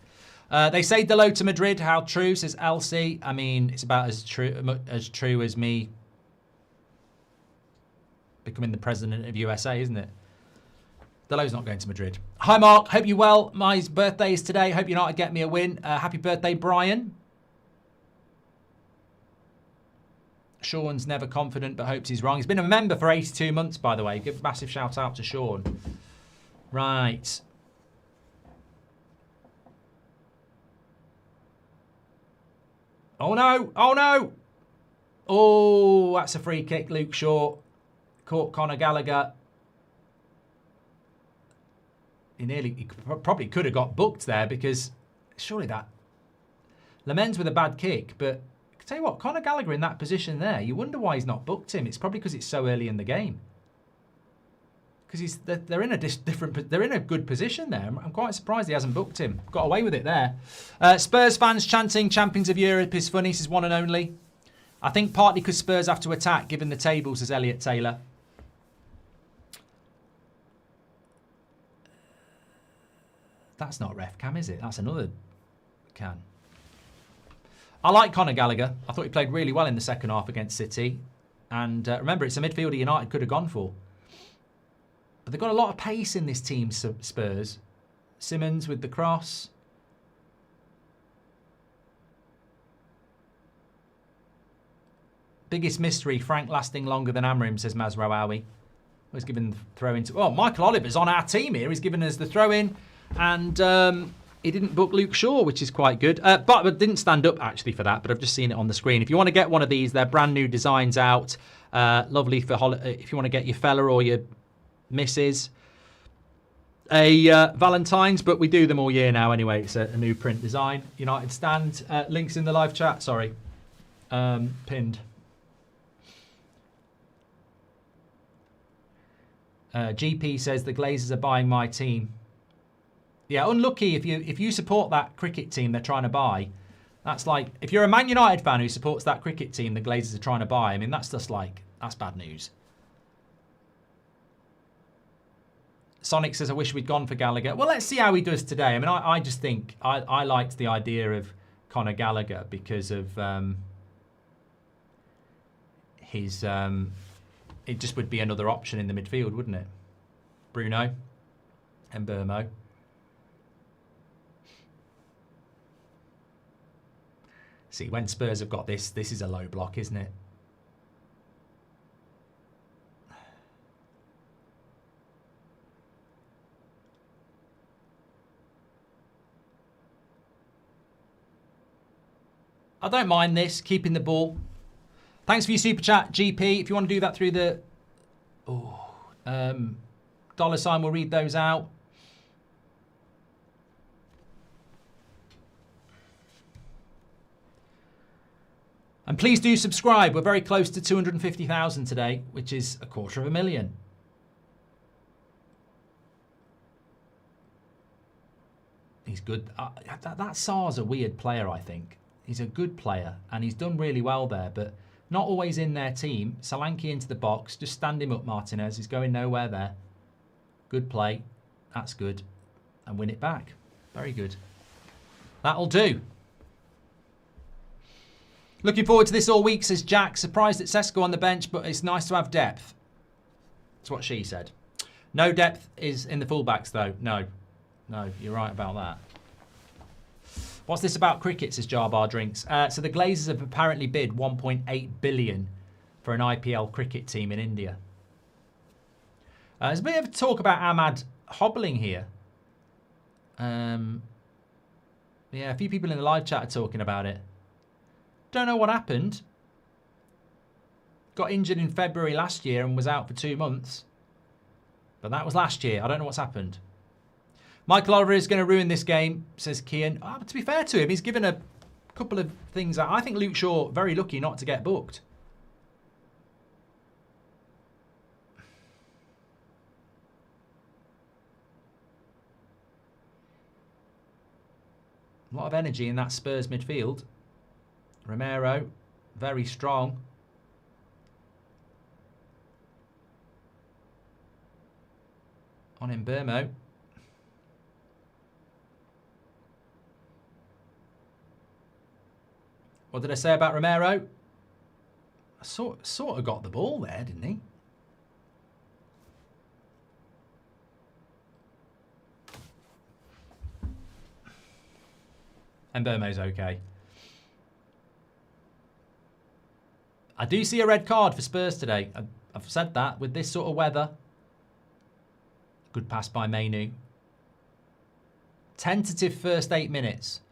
They say hello to Madrid. How true, says Elsie. I mean, it's about as true as me becoming the president of USA, isn't it? Delo's not going to Madrid. Hi, Mark. Hope you're well. My birthday is today. Hope United get me a win. Happy birthday, Brian. Sean's never confident, but hopes he's wrong. He's been a member for 82 months, by the way. Give a massive shout out to Sean. Right. Oh, no. Oh, no. Oh, that's a free kick. Luke Shaw caught Conor Gallagher. He probably could have got booked there because surely that... Lamens with a bad kick, but I tell you what, Conor Gallagher in that position there, you wonder why he's not booked him. It's probably because it's so early in the game. Because they're in a good position there. I'm quite surprised he hasn't booked him. Got away with it there. Spurs fans chanting Champions of Europe is funny, says one and only. I think partly because Spurs have to attack given the table, says Elliot Taylor. That's not ref cam, is it? That's another can. I like Conor Gallagher. I thought he played really well in the second half against City. And remember, it's a midfielder United could have gone for. But they've got a lot of pace in this team, Spurs. Simmons with the cross. Biggest mystery, Frank lasting longer than Amrim, says Mazraoui. He's given the throw in. Oh, Michael Oliver's on our team here. He's given us the throw in. And he didn't book Luke Shaw, which is quite good. But didn't stand up, actually, for that. But I've just seen it on the screen. If you want to get one of these, they're brand new designs out. Lovely for if you want to get your fella or your missus a Valentine's. But we do them all year now anyway. It's a new print design. United stand. Links in the live chat. Sorry. Pinned. GP says the Glazers are buying my team. Yeah, unlucky if you support that cricket team they're trying to buy. That's like, if you're a Man United fan who supports that cricket team the Glazers are trying to buy, I mean, that's just like, that's bad news. Sonic says, I wish we'd gone for Gallagher. Well, let's see how he does today. I mean, I just think I liked the idea of Conor Gallagher because of his... it just would be another option in the midfield, wouldn't it? Bruno and Burmo. See, when Spurs have got this is a low block, isn't it? I don't mind this, keeping the ball. Thanks for your super chat, GP. If you want to do that through the dollar sign, we'll read those out. And please do subscribe. We're very close to 250,000 today, which is 250,000. He's good. That Sarr's a weird player, I think. He's a good player, and he's done really well there, but not always in their team. Solanke into the box. Just stand him up, Martinez. He's going nowhere there. Good play. That's good. And win it back. Very good. That'll do. Looking forward to this all week, says Jack. Surprised at Sesko on the bench, but it's nice to have depth. That's what she said. No depth is in the fullbacks, though. No. No, you're right about that. What's this about cricket, says Jarbar Drinks. So the Glazers have apparently bid 1.8 billion for an IPL cricket team in India. There's a bit of talk about Ahmad hobbling here. Yeah, a few people in the live chat are talking about it. Don't know what happened. Got injured in February last year and was out for 2 months. But that was last year. I don't know what's happened. Michael Oliver is going to ruin this game, says Kian. To be fair to him, he's given a couple of things. I think Luke Shaw, very lucky not to get booked. A lot of energy in that Spurs midfield. Romero, very strong. On in Burmo. What did I say about Romero? Sort of got the ball there, didn't he? And Burmo's okay. I do see a red card for Spurs today. I've said that with this sort of weather. Good pass by Mainu. Tentative first 8 minutes.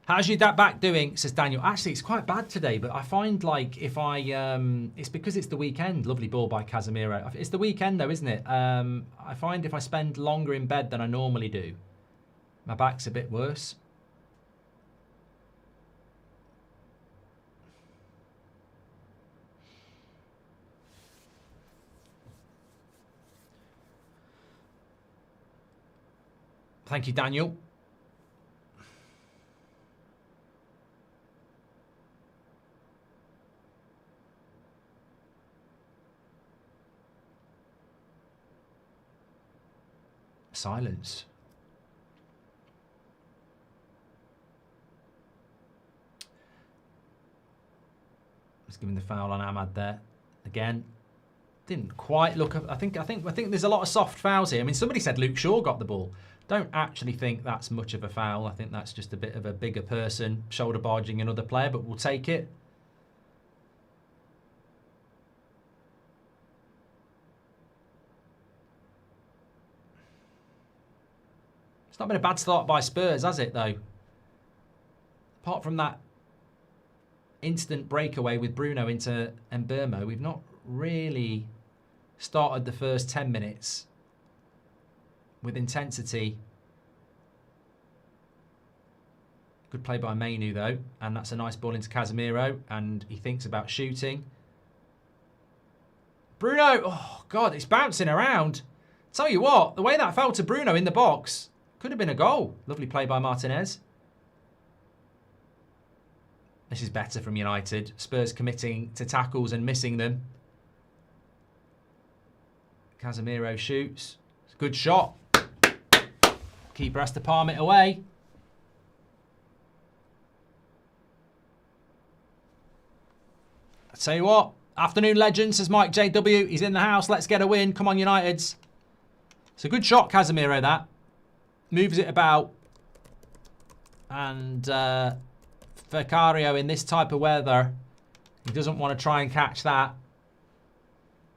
How's your back doing, says Daniel. Actually, it's quite bad today, but I find like if I... it's because it's the weekend. Lovely ball by Casemiro. It's the weekend though, isn't it? I find if I spend longer in bed than I normally do, my back's a bit worse. Thank you, Daniel. Silence. Just giving the foul on Ahmad there. Again, didn't quite look up. I think there's a lot of soft fouls here. I mean, somebody said Luke Shaw got the ball. Don't actually think that's much of a foul. I think that's just a bit of a bigger person shoulder barging another player, but we'll take it. It's not been a bad start by Spurs, has it, though? Apart from that instant breakaway with Bruno into Mbeumo, we've not really started the first 10 minutes with intensity. Good play by Mainu, though, and that's a nice ball into Casemiro, and he thinks about shooting. Bruno, oh, God, it's bouncing around. Tell you what, the way that fell to Bruno in the box could have been a goal. Lovely play by Martinez. This is better from United. Spurs committing to tackles and missing them. Casemiro shoots. It's a good shot. Keeper has to palm it away. I tell you what, afternoon legend, says Mike JW. He's in the house. Let's get a win. Come on, Uniteds. It's a good shot, Casemiro, that. Moves it about. And Vicario, in this type of weather, he doesn't want to try and catch that.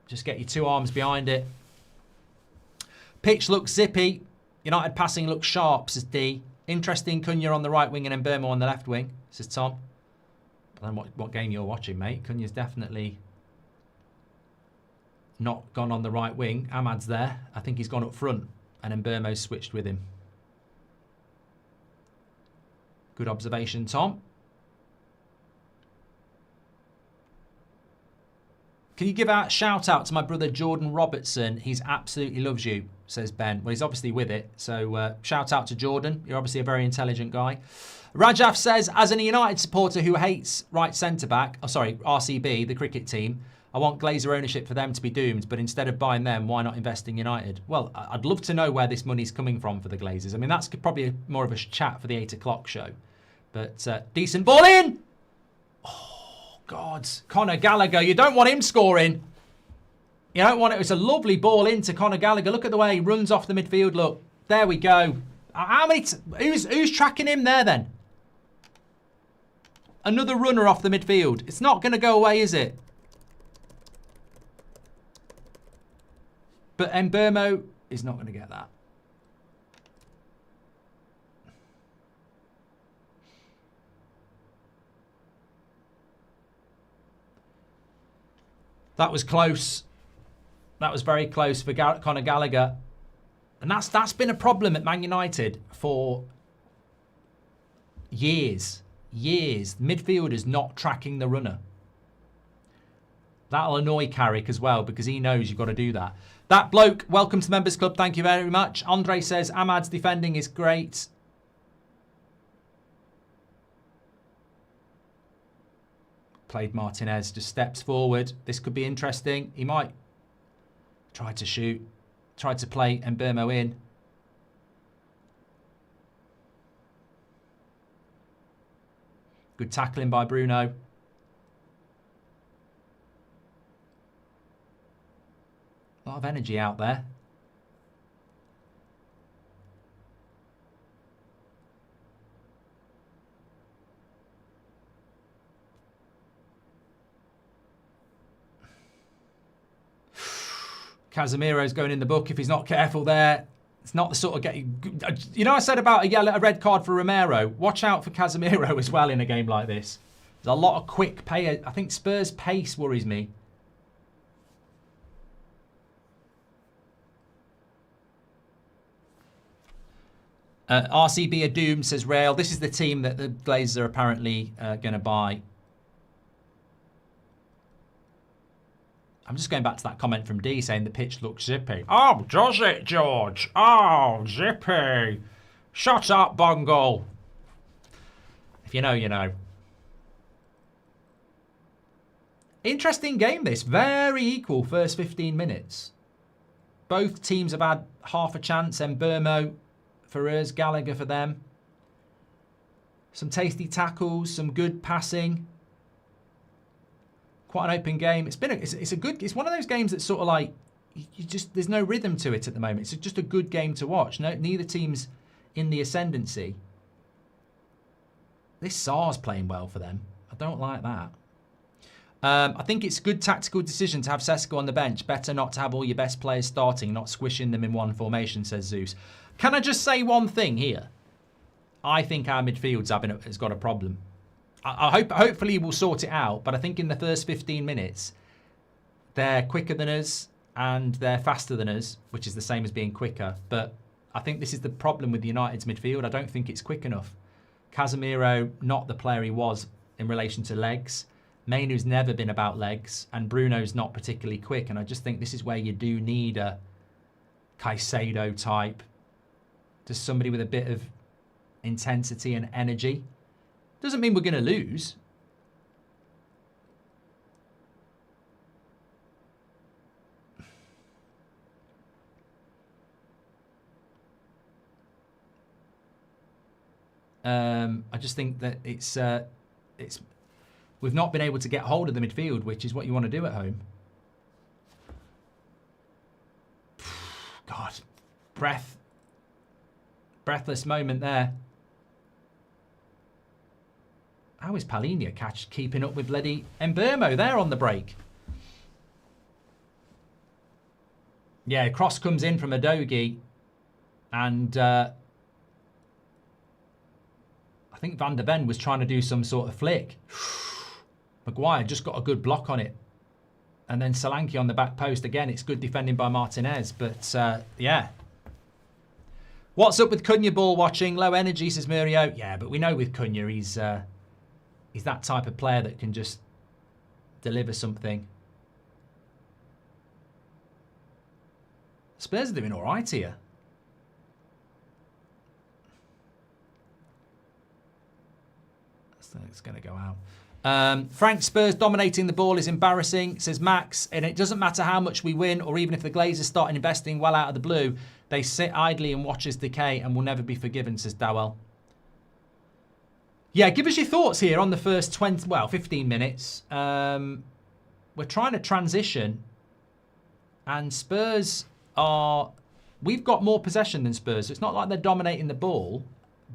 Just get your 2 arms behind it. Pitch looks zippy. United passing looks sharp, says D. Interesting, Cunha on the right wing and Mbeumo on the left wing, says Tom. I don't know what game you're watching, mate. Cunha's definitely not gone on the right wing. Ahmad's there. I think he's gone up front. And Mbeumo's switched with him. Good observation, Tom. Can you give a shout out to my brother Jordan Robertson? He's absolutely loves you, says Ben. Well, he's obviously with it. So shout out to Jordan. You're obviously a very intelligent guy. Rajaf says, as a United supporter who hates right centre-back, RCB, the cricket team, I want Glazer ownership for them to be doomed, but instead of buying them, why not invest in United? Well, I'd love to know where this money's coming from for the Glazers. I mean, that's probably more of a chat for the 8 o'clock show. But decent ball in! Oh, God. Conor Gallagher, you don't want him scoring. You don't want it. It's a lovely ball into Conor Gallagher. Look at the way he runs off the midfield. Look, there we go. How many? Who's tracking him there then? Another runner off the midfield. It's not going to go away, is it? But Mbeumo is not going to get that. That was close. That was very close for Conor Gallagher. And that's been a problem at Man United for years. Years. Midfielders not tracking the runner. That'll annoy Carrick as well because he knows you've got to do that. That bloke, welcome to the Members Club. Thank you very much. Andre says, Ahmad's defending is great. Played Martinez, just steps forward. This could be interesting. He might try to shoot. Try to play Mbeumo in. Good tackling by Bruno. A lot of energy out there. Casemiro's going in the book if he's not careful there. It's not the sort of game. You know, I said about a red card for Romero. Watch out for Casemiro as well in a game like this. There's a lot of quick pay. I think Spurs' pace worries me. RCB are doomed, says Rail. This is the team that the Glazers are apparently going to buy. I'm just going back to that comment from D saying the pitch looks zippy. Oh, does it, George? Oh, zippy. Shut up, Bungle. If you know, you know. Interesting game, this. Very equal first 15 minutes. Both teams have had half a chance. Mbeumo for us, Gallagher for them. Some tasty tackles, some good passing. Quite an open game. It's one of those games that's sort of like there's no rhythm to it at the moment. It's just a good game to watch. Neither team's in the ascendancy. This Sarr's playing well for them. I don't like that. I think it's a good tactical decision to have Sesko on the bench. Better not to have all your best players starting, not squishing them in one formation, says Zeus. Can I just say one thing here? I think our midfield's has got a problem. Hopefully we'll sort it out, but I think in the first 15 minutes, they're quicker than us and they're faster than us, which is the same as being quicker. But I think this is the problem with United's midfield. I don't think it's quick enough. Casemiro, not the player he was in relation to legs. Mainoo's never been about legs, and Bruno's not particularly quick. And I just think this is where you do need a Caicedo type, just somebody with a bit of intensity and energy. Doesn't mean we're going to lose. I just think that it's we've not been able to get hold of the midfield, which is what you want to do at home. God, breathless moment there. How is Palhinha keeping up with bloody Mbeumo there on the break? Yeah, cross comes in from Udogie, and I think Van der Ven was trying to do some sort of flick. Maguire just got a good block on it. And then Solanke on the back post. Again, it's good defending by Martinez. But, yeah. What's up with Cunha ball watching? Low energy, says Murio. Yeah, but we know with Cunha, he's that type of player that can just deliver something. Spurs are doing all right here. It's going to go out. Frank, Spurs dominating the ball is embarrassing, says Max. And it doesn't matter how much we win, or even if the Glazers start investing well out of the blue, they sit idly and watch us decay and will never be forgiven, says Dowell. Yeah, give us your thoughts here on the first 15 minutes. We're trying to transition, and Spurs we've got more possession than Spurs. So it's not like they're dominating the ball,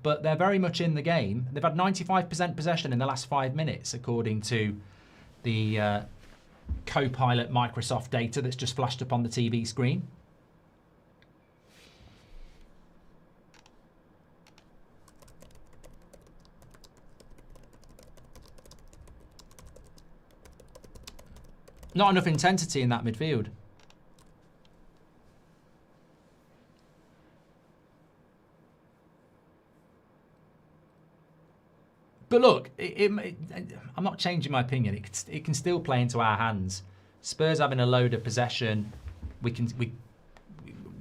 but they're very much in the game. They've had 95% possession in the last 5 minutes, according to the Copilot Microsoft data that's just flashed up on the TV screen. Not enough intensity in that midfield. But look, I'm not changing my opinion. It can still play into our hands. Spurs having a load of possession, we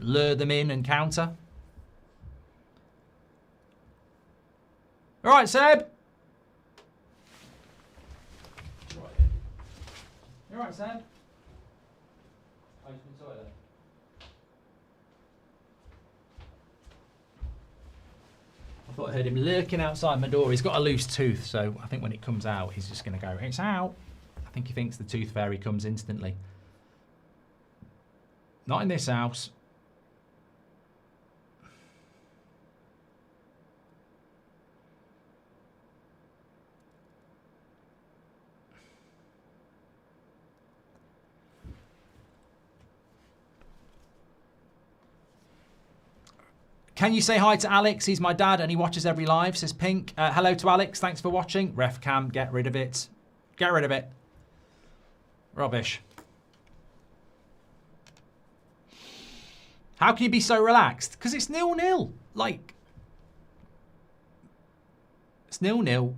lure them in and counter. All right, Seb. You all right, Seb? I used the toilet. I thought I heard him lurking outside my door. He's got a loose tooth, so I think when it comes out, he's just going to go, it's out. I think he thinks the tooth fairy comes instantly. Not in this house. Can you say hi to Alex? He's my dad and he watches every live, says Pink. Hello to Alex. Thanks for watching. Ref cam, get rid of it. Get rid of it. Rubbish. How can you be so relaxed? Because it's 0-0. Like, it's 0-0.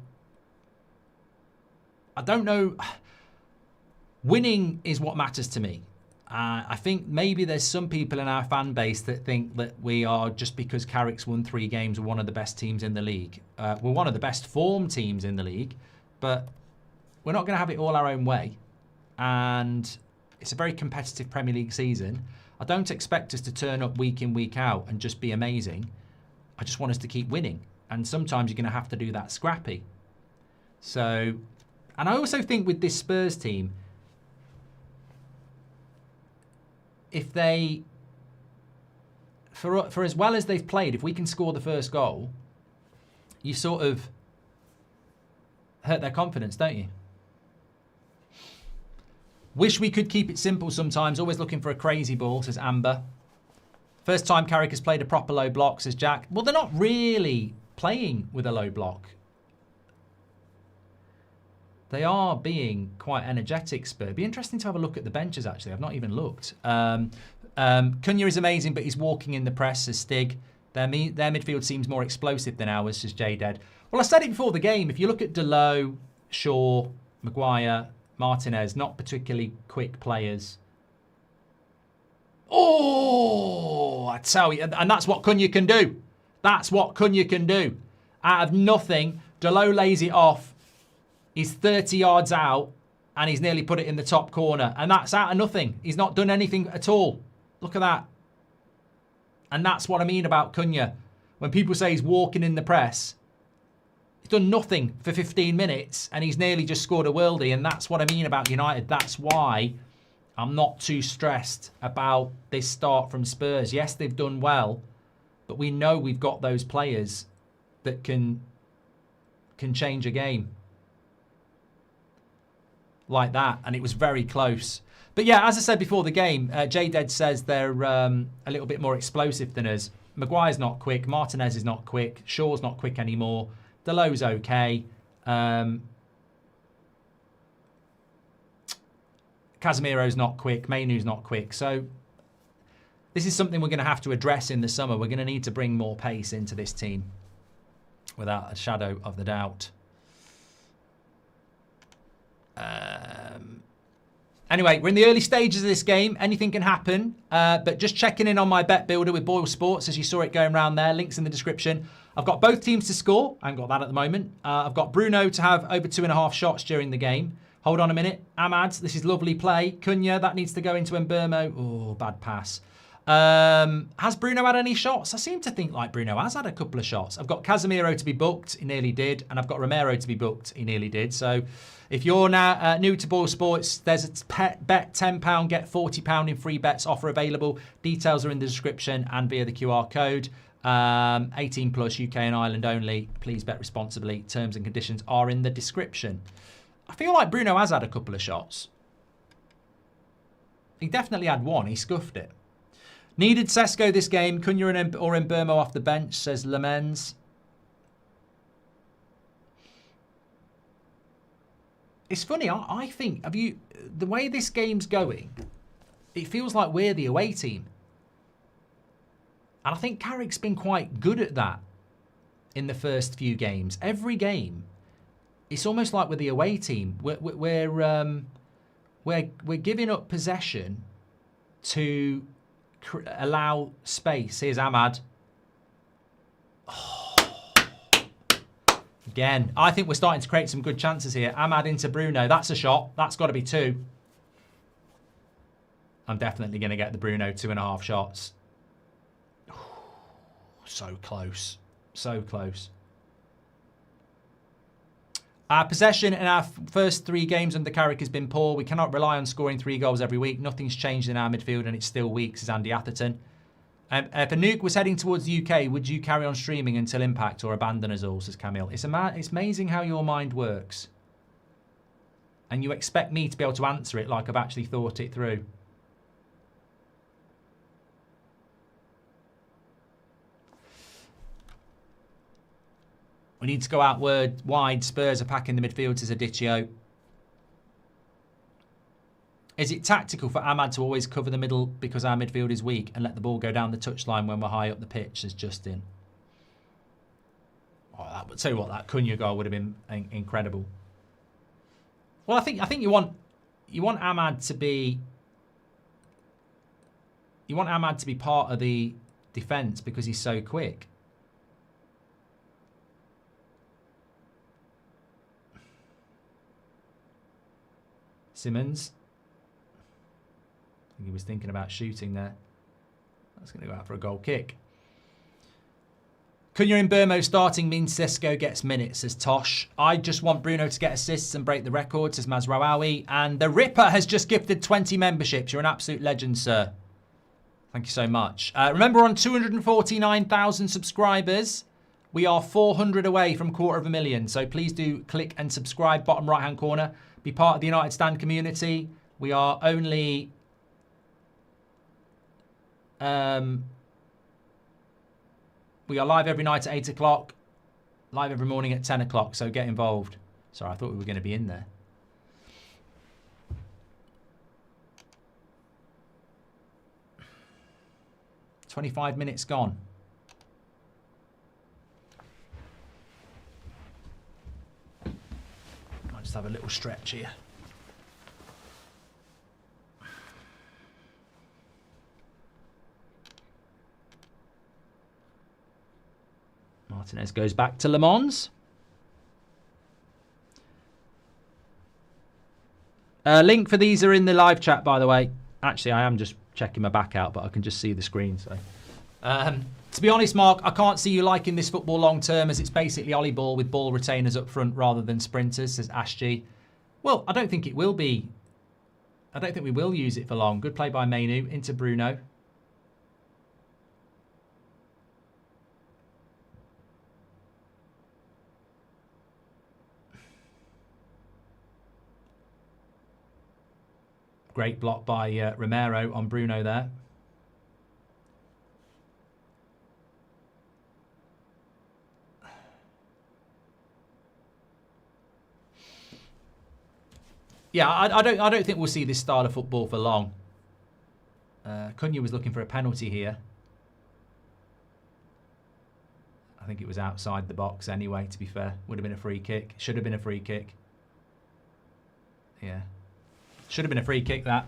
I don't know. Winning is what matters to me. I think maybe there's some people in our fan base that think that we are, just because Carrick's won 3 games, we're one of the best teams in the league. We're one of the best formed teams in the league, but we're not going to have it all our own way. And it's a very competitive Premier League season. I don't expect us to turn up week in, week out and just be amazing. I just want us to keep winning. And sometimes you're going to have to do that scrappy. So, and I also think with this Spurs team, if they, for as well as they've played, if we can score the first goal, you sort of hurt their confidence, don't you? Wish we could keep it simple sometimes. Always looking for a crazy ball, says Amber. First time Carrick has played a proper low block, says Jack. Well, they're not really playing with a low block. They are being quite energetic, Spurs. It'd be interesting to have a look at the benches, actually. I've not even looked. Cunha is amazing, but he's walking in the press, says Stig. Their midfield seems more explosive than ours, says J-Dead. Well, I said it before the game. If you look at Delo, Shaw, Maguire, Martinez, not particularly quick players. Oh, I tell you. And that's what Cunha can do. That's what Cunha can do. Out of nothing, Delo lays it off. He's 30 yards out, and he's nearly put it in the top corner. And that's out of nothing. He's not done anything at all. Look at that. And that's what I mean about Cunha. When people say he's walking in the press, he's done nothing for 15 minutes, and he's nearly just scored a worldie. And that's what I mean about United. That's why I'm not too stressed about this start from Spurs. Yes, they've done well, but we know we've got those players that can change a game like that, and it was very close. But yeah, as I said before the game, J-Dead says they're a little bit more explosive than us. Maguire's not quick, Martinez is not quick, Shaw's not quick anymore, Delo's okay. Casemiro's not quick, Mainoo's not quick. So this is something we're going to have to address in the summer. We're going to need to bring more pace into this team, without a shadow of the doubt. Anyway, we're in the early stages of this game. Anything can happen. But just checking in on my bet builder with Boyle Sports, as you saw it going around there. Links in the description. I've got both teams to score. I haven't got that at the moment. I've got Bruno to have over 2.5 shots during the game. Hold on a minute. Ahmad, this is lovely play. Cunha, that needs to go into Mbermo. Oh, bad pass. Has Bruno had any shots? I seem to think like Bruno has had a couple of shots. I've got Casemiro to be booked. He nearly did. And I've got Romero to be booked. He nearly did. So if you're now new to Boyle Sports, there's a bet £10, get £40 in free bets offer available. Details are in the description and via the QR code. 18 plus, UK and Ireland only. Please bet responsibly. Terms and conditions are in the description. I feel like Bruno has had a couple of shots. He definitely had one. He scuffed it. Needed Sesko this game. Cunha or Mbermo off the bench, says Lamens. It's funny. I think, the way this game's going, it feels like we're the away team. And I think Carrick's been quite good at that in the first few games. Every game, it's almost like we're the away team. We're giving up possession to allow space. Here's Ahmad. Oh. Again, I think we're starting to create some good chances here. Ahmad into Bruno. That's a shot. That's got to be 2. I'm definitely going to get the Bruno 2.5 shots. So close. So close. Our possession in our first 3 games under Carrick has been poor. We cannot rely on scoring 3 goals every week. Nothing's changed in our midfield and it's still weak, says Andy Atherton. If a nuke was heading towards the UK, would you carry on streaming until impact or abandon us all, says Camille. It's amazing how your mind works. And you expect me to be able to answer it like I've actually thought it through. We need to go out wide. Spurs are packing the midfield, says Aditio. Is it tactical for Ahmad to always cover the middle because our midfield is weak and let the ball go down the touchline when we're high up the pitch, says Justin. Oh, that would tell you what, that Cunha goal would have been incredible. Well, I think you want Ahmad to be part of the defence because he's so quick. Simmons. I think he was thinking about shooting there. That's going to go out for a goal kick. Cunha and Mbermo starting means Sesko gets minutes, says Tosh. I just want Bruno to get assists and break the record, says Mazraoui. And the Ripper has just gifted 20 memberships. You're an absolute legend, sir. Thank you so much. Remember, on 249,000 subscribers, we are 400 away from 250,000. So please do click and subscribe, bottom right-hand corner. Be part of the United Stand community. We are only We are live every night at 8 o'clock. Live every morning at 10 o'clock, so get involved. Sorry, I thought we were going to be in there. "25 minutes gone." I'll just have a little stretch here. Martinez goes back to Le Mans. Link for these are in the live chat, by the way. Actually, I am just checking my back out, but I can just see the screen. So, to be honest, Mark, I can't see you liking this football long term, as it's basically ollie ball with ball retainers up front rather than sprinters, says Ashg. Well, I don't think it will be. I don't think we will use it for long. Good play by Mainu into Bruno. Great block by Romero on Bruno there. Yeah, I don't think we'll see this style of football for long. Cunha was looking for a penalty here. I think it was outside the box anyway, to be fair. Would have been a free kick. Should have been a free kick. Yeah. Should have been a free kick, that.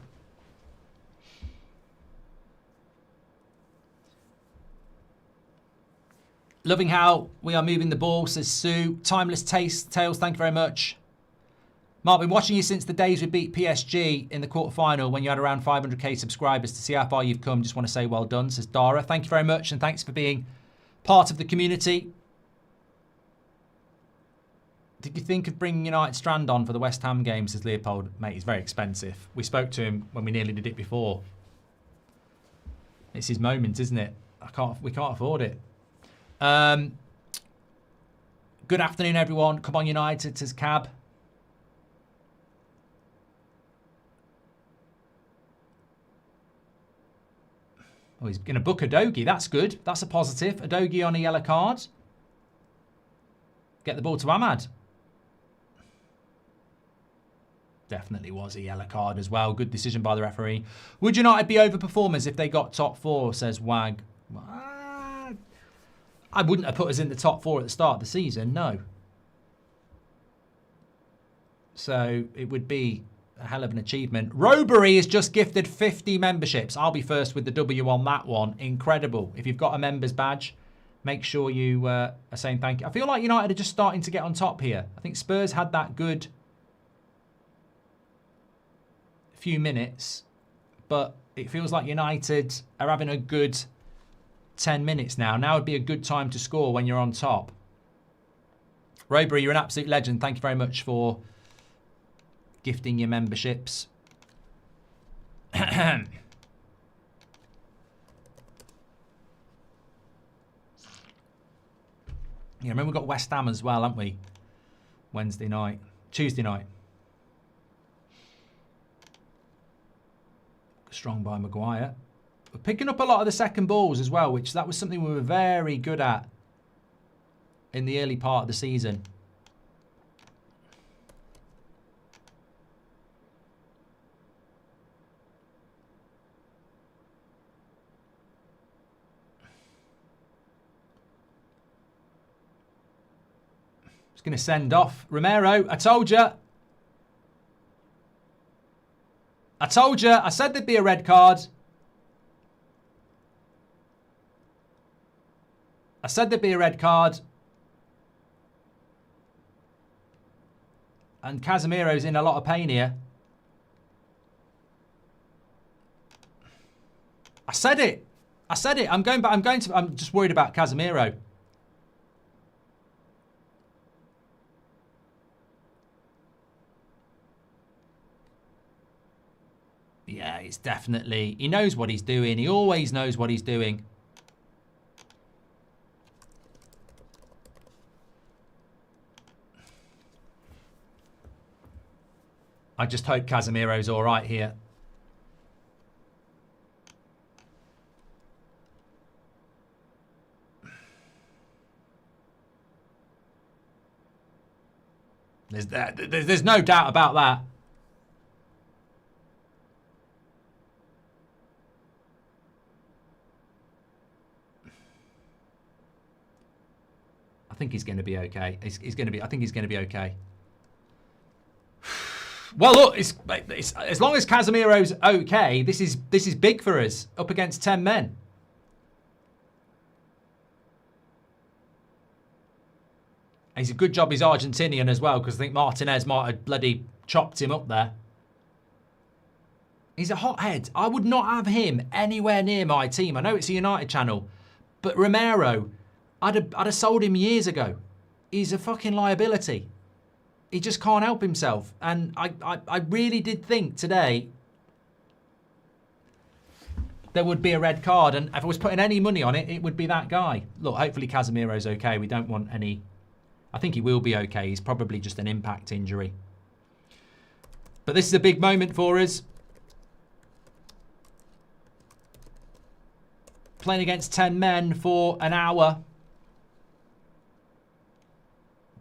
Loving how we are moving the ball, says Sue. Timeless Tales, thank you very much. Mark, been watching you since the days we beat PSG in the quarterfinal when you had around 500k subscribers. To see how far you've come, just want to say well done, says Dara. Thank you very much, and thanks for being part of the community. Did you think of bringing United Strand on for the West Ham game, says Leopold? Mate, he's very expensive. We spoke to him when we nearly did it before. It's his moment, isn't it? We can't afford it. Good afternoon, everyone. Come on, United, says Cab. Oh, he's going to book Udogie. That's good. That's a positive. Udogie on a yellow card. Get the ball to Ahmad. Definitely was a yellow card as well. Good decision by the referee. Would United be overperformers if they got top four, says Wag. I wouldn't have put us in the top four at the start of the season, no. So it would be a hell of an achievement. Robury is just gifted 50 memberships. I'll be first with the W on that one. Incredible. If you've got a member's badge, make sure you are saying thank you. I feel like United are just starting to get on top here. I think Spurs had that good few minutes, but it feels like United are having a good 10 minutes now. Now would be a good time to score when you're on top. Robury, you're an absolute legend. Thank you very much for gifting your memberships. Yeah, remember we've got West Ham as well, haven't we? Tuesday night. Strong by Maguire. We're picking up a lot of the second balls as well, which that was something we were very good at in the early part of the season. Just going to send off Romero. I told you. I said there'd be a red card. I said there'd be a red card. And Casemiro's in a lot of pain here. I said it. I'm just worried about Casemiro. Yeah, it's definitely... He knows what he's doing. He always knows what he's doing. I just hope Casemiro's all right here. There's no doubt about that. I think he's going to be okay. I think he's going to be okay. Well, look, it's as long as Casemiro's okay, this is big for us up against 10 men. He's a good job he's Argentinian as well, because I think Martinez might have bloody chopped him up there. He's a hothead. I would not have him anywhere near my team. I know it's a United channel, but Romero, I'd have sold him years ago. He's a fucking liability. He just can't help himself. And I really did think today there would be a red card. And if I was putting any money on it, it would be that guy. Look, hopefully Casemiro's okay. We don't want any... I think he will be okay. He's probably just an impact injury. But this is a big moment for us. Playing against 10 men for an hour.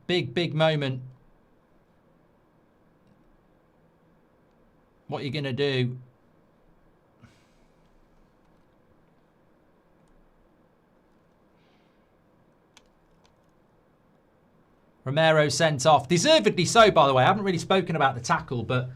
Big moment. What are you going to do? Romero sent off. Deservedly so, by the way. I haven't really spoken about the tackle, but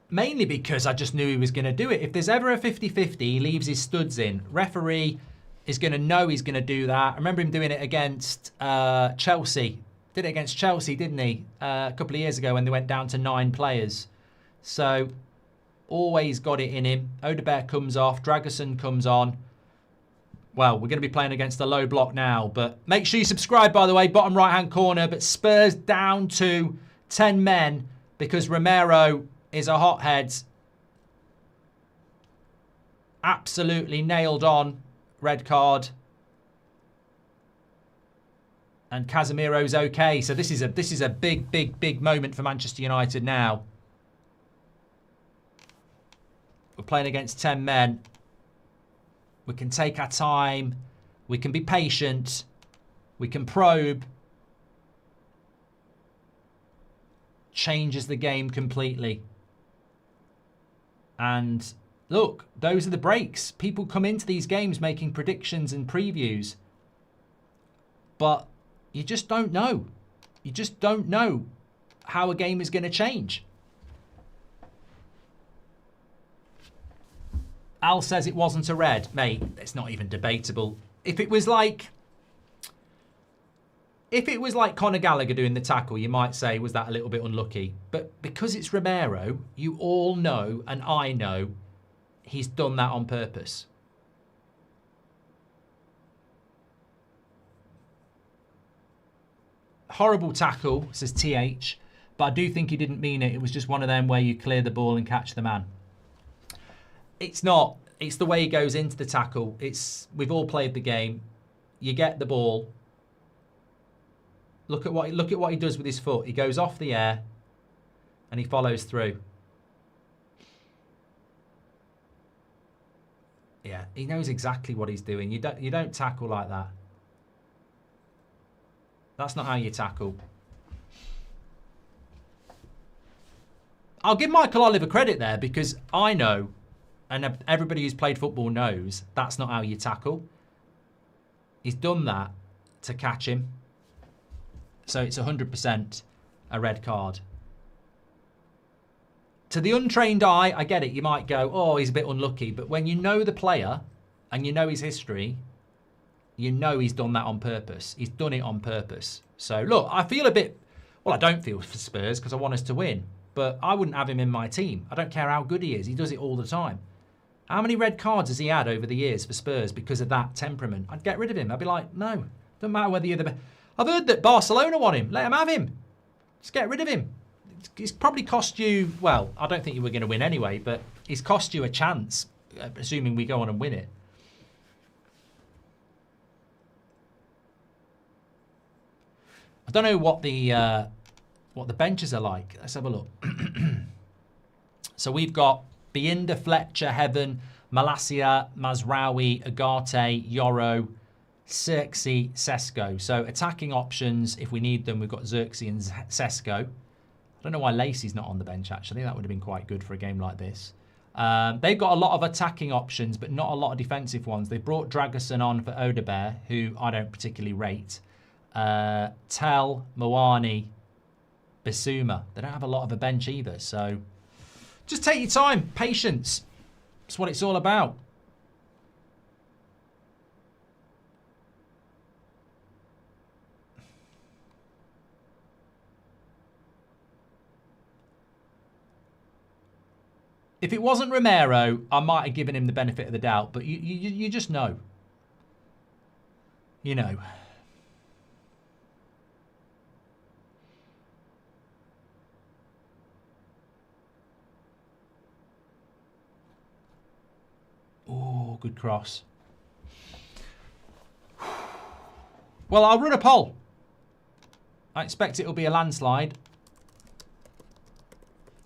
mainly because I just knew he was going to do it. If there's ever a 50-50, he leaves his studs in. Referee is going to know he's going to do that. I remember him doing it against Chelsea. Did it against Chelsea, didn't he? A couple of years ago when they went down to 9 players. So, always got it in him. Odegaard comes off. Dragusin comes on. Well, we're going to be playing against a low block now, but make sure you subscribe, by the way, bottom right-hand corner. But Spurs down to 10 men because Romero is a hothead. Absolutely nailed on. Red card. And Casemiro's okay. So this is a big moment for Manchester United now. We're playing against 10 men. We can take our time. We can be patient. We can probe. Changes the game completely. And look, those are the breaks. People come into these games making predictions and previews. But you just don't know. You just don't know how a game is going to change. Al says it wasn't a red. Mate, it's not even debatable. If it was like Conor Gallagher doing the tackle, you might say, was that a little bit unlucky? But because it's Romero, you all know, and I know, he's done that on purpose. Horrible tackle, says TH, but I do think he didn't mean it. It was just one of them where you clear the ball and catch the man. It's not. It's the way he goes into the tackle. We've all played the game. You get the ball. Look at what he does with his foot. He goes off the air and he follows through. Yeah, he knows exactly what he's doing. You don't tackle like that. That's not how you tackle. I'll give Michael Oliver credit there because I know, and everybody who's played football knows, that's not how you tackle. He's done that to catch him. So it's 100% a red card. To the untrained eye, I get it. You might go, oh, he's a bit unlucky. But when you know the player and you know his history, you know he's done that on purpose. He's done it on purpose. So, look, I feel a bit... Well, I don't feel for Spurs because I want us to win. But I wouldn't have him in my team. I don't care how good he is. He does it all the time. How many red cards has he had over the years for Spurs because of that temperament? I'd get rid of him. I'd be like, no, doesn't matter whether you're the best. I've heard that Barcelona want him. Let him have him. Just get rid of him. It's probably cost you, well, I don't think you were going to win anyway, but it's cost you a chance, assuming we go on and win it. I don't know what the benches are like. Let's have a look. So we've got Biinda, Fletcher, Heaven, Malacia, Mazraoui, Agate, Yoro, Xerxes, Sesko. So attacking options, if we need them, we've got Xerxes and Sesko. I don't know why Lacey's not on the bench, actually. That would have been quite good for a game like this. They've got a lot of attacking options, but not a lot of defensive ones. They brought Dragerson on for Odebear, who I don't particularly rate. Tell, Moani, Bissouma. They don't have a lot of a bench either, so just take your time. Patience. That's what it's all about. If it wasn't Romero, I might have given him the benefit of the doubt, but you just know. You know. Oh, good cross. Well, I'll run a poll. I expect it'll be a landslide.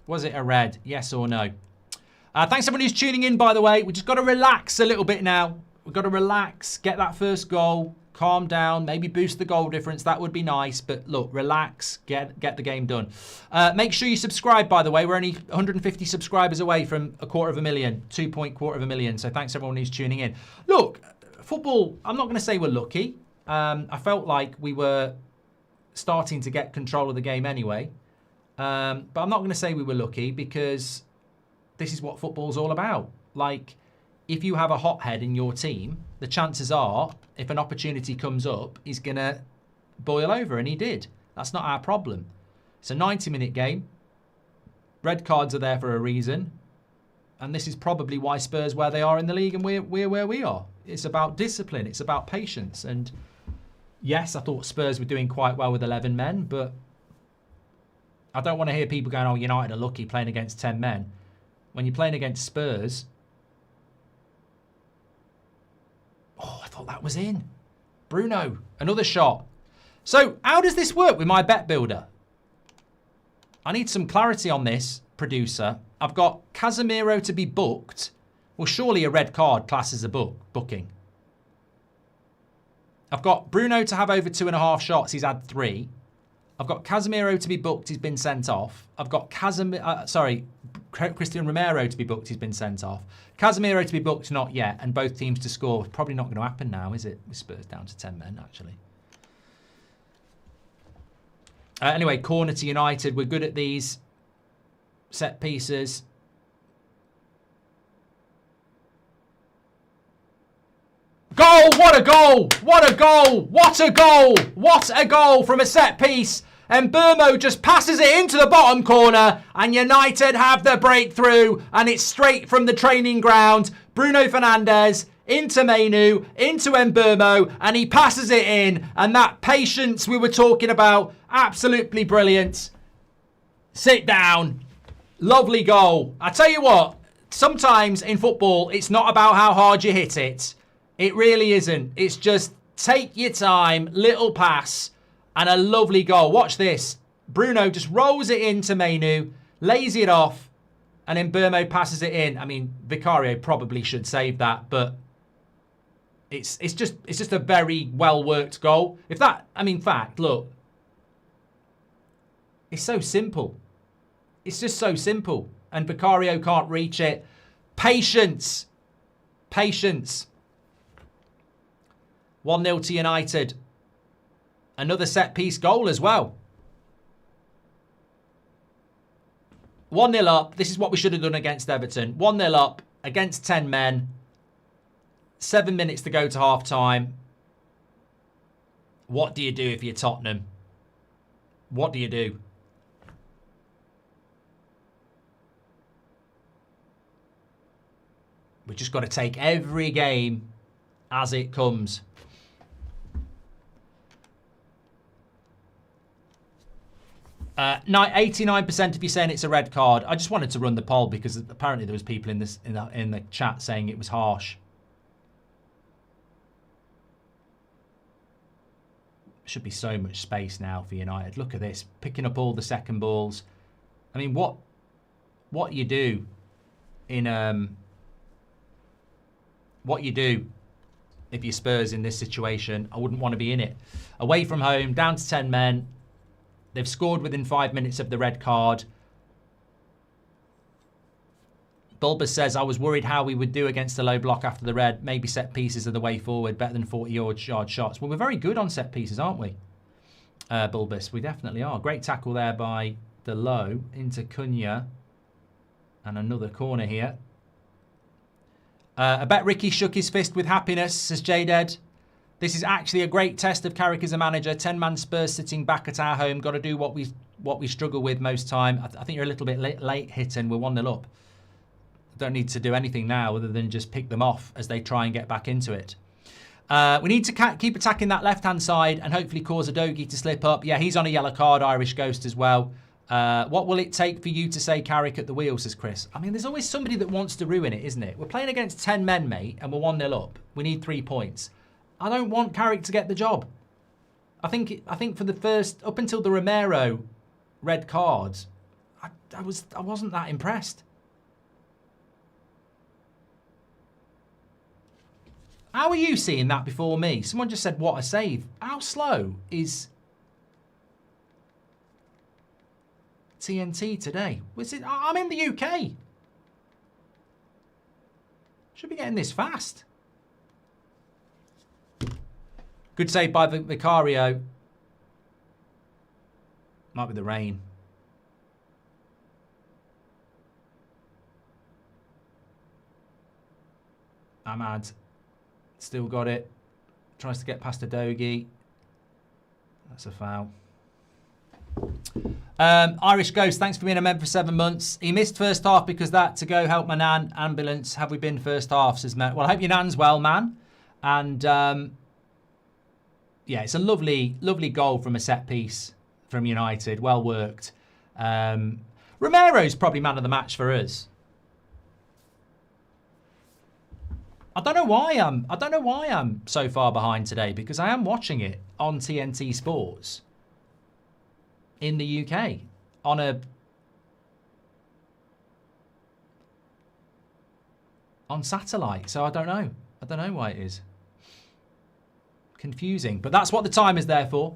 Was it a red? Yes or no? Thanks everyone who's tuning in, by the way. We just got to relax a little bit now. We've got to relax, get that first goal, calm down, maybe boost the goal difference. That would be nice. But look, relax, get the game done. Make sure you subscribe, by the way. We're only 150 subscribers away from 250,000, 2.25 So thanks everyone who's tuning in. Look, football, I'm not going to say we're lucky. I felt like we were starting to get control of the game anyway. But I'm not going to say we were lucky because this is what football's all about. Like, if you have a hothead in your team, the chances are, if an opportunity comes up, he's going to boil over, and he did. That's not our problem. It's a 90-minute game. Red cards are there for a reason. And this is probably why Spurs where they are in the league and we're where we are. It's about discipline. It's about patience. And yes, I thought Spurs were doing quite well with 11 men, but I don't want to hear people going, oh, United are lucky playing against 10 men. When you're playing against Spurs... Oh, I thought that was in. Bruno, another shot. So, how does this work with my bet builder? I need some clarity on this, producer. I've got Casemiro to be booked. Well, surely a red card classes a booking. I've got Bruno to have over 2.5 shots. He's had 3. I've got Casemiro to be booked. He's been sent off. I've got Christian Romero to be booked. He's been sent off. Casemiro to be booked, not yet. And both teams to score. Probably not going to happen now, is it? With Spurs down to 10 men, actually. Anyway, corner to United. We're good at these set pieces. Goal! What a goal! What a goal! What a goal! What a goal from a set piece. And Burmo just passes it into the bottom corner and United have the breakthrough and it's straight from the training ground. Bruno Fernandes into Mainu, into Mbeumo, and he passes it in. And that patience we were talking about, absolutely brilliant. Sit down. Lovely goal. I tell you what, sometimes in football, it's not about how hard you hit it. It really isn't. It's just take your time, little pass, and a lovely goal. Watch this. Bruno just rolls it into Mainu, lays it off, and then Mbeumo passes it in. I mean, Vicario probably should save that, but it's just a very well-worked goal. If that, I mean, fact, look. It's so simple. It's just so simple. And Vicario can't reach it. Patience. Patience. 1-0 to United. Another set-piece goal as well. 1-0 up. This is what we should have done against Everton. 1-0 up against 10 men. 7 minutes to go to half-time. What do you do if you're Tottenham? What do you do? We've just got to take every game as it comes. Now, 89% of you saying it's a red card. I just wanted to run the poll because apparently there was people in the chat saying it was harsh. Should be so much space now for United. Look at this, picking up all the second balls. I mean, what you do in what you do if you're Spurs in this situation, I wouldn't want to be in it. Away from home, down to 10 men. They've scored within 5 minutes of the red card. Bulbous says, I was worried how we would do against the low block after the red. Maybe set pieces are the way forward, better than 40-yard shots. Well, we're very good on set pieces, aren't we? Bulbous, we definitely are. Great tackle there by the low into Cunha. And another corner here. I bet Ricky shook his fist with happiness, says Jaded. This is actually a great test of Carrick as a manager. 10-man Spurs sitting back at our home. Got to do what we struggle with most time. I think you're a little bit late hitting. We're 1-0 up. Don't need to do anything now other than just pick them off as they try and get back into it. We need to keep attacking that left-hand side and hopefully cause Udogie to slip up. Yeah, he's on a yellow card, Irish Ghost as well. What will it take for you to say Carrick at the wheel, says Chris? I mean, there's always somebody that wants to ruin it, isn't it? We're playing against 10 men, mate, and we're 1-0 up. We need 3 points. I don't want Carrick to get the job. I think for the first, up until the Romero red card, I wasn't that impressed. How are you seeing that before me? Someone just said, what a save. How slow is TNT today? I'm in the UK. Should be getting this fast. Good save by Vicario. Might be the rain. Ahmad. Still got it. Tries to get past Udogie. That's a foul. Irish Ghost, thanks for being a member for 7 months. He missed first half because that to go help my nan. Ambulance. Have we been first half, says Matt. Well, I hope your nan's well, man. And yeah, it's a lovely, lovely goal from a set piece from United. Well worked. Romero's probably man of the match for us. I don't know why I'm so far behind today, because I am watching it on TNT Sports in the UK on satellite. So I don't know why it is. Confusing, but that's what the time is there for.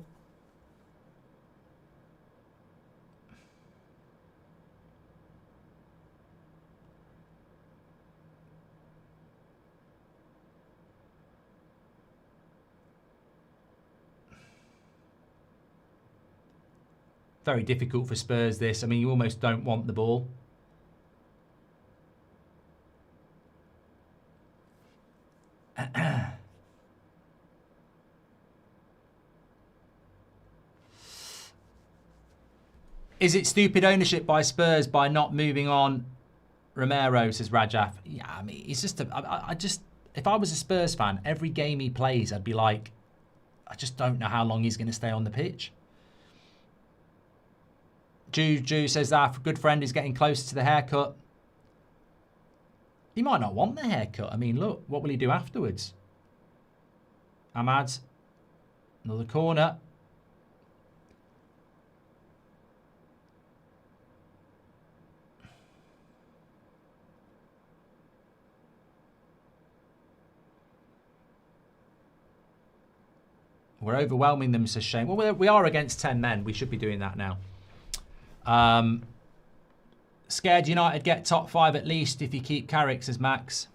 Very difficult for Spurs, this. I mean, you almost don't want the ball. Is it stupid ownership by Spurs by not moving on Romero, says Rajaf? Yeah, I mean, it's just, if I was a Spurs fan, every game he plays, I'd be like, I just don't know how long he's going to stay on the pitch. Jew says that a good friend is getting closer to the haircut. He might not want the haircut. I mean, look, what will he do afterwards? Ahmad. Another corner. We're overwhelming them, says Shane. Well, we are against 10 men. We should be doing that now. Scared United get top 5 at least if you keep Carrick, says Max.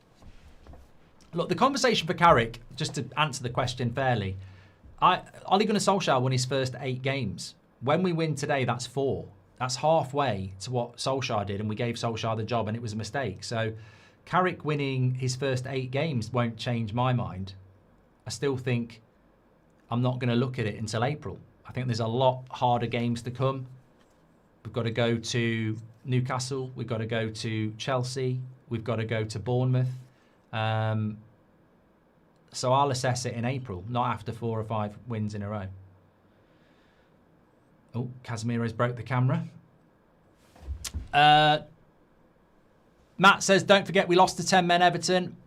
Look, the conversation for Carrick, just to answer the question fairly, Ole Gunnar Solskjaer won his first 8 games. When we win today, that's 4. That's halfway to what Solskjaer did, and we gave Solskjaer the job, and it was a mistake. So Carrick winning his first 8 games won't change my mind. I still think I'm not going to look at it until April. I think there's a lot harder games to come. We've got to go to Newcastle. We've got to go to Chelsea. We've got to go to Bournemouth. So I'll assess it in April, not after 4 or 5 wins in a row. Oh, Casemiro's broke the camera. Matt says, don't forget we lost to 10 men Everton.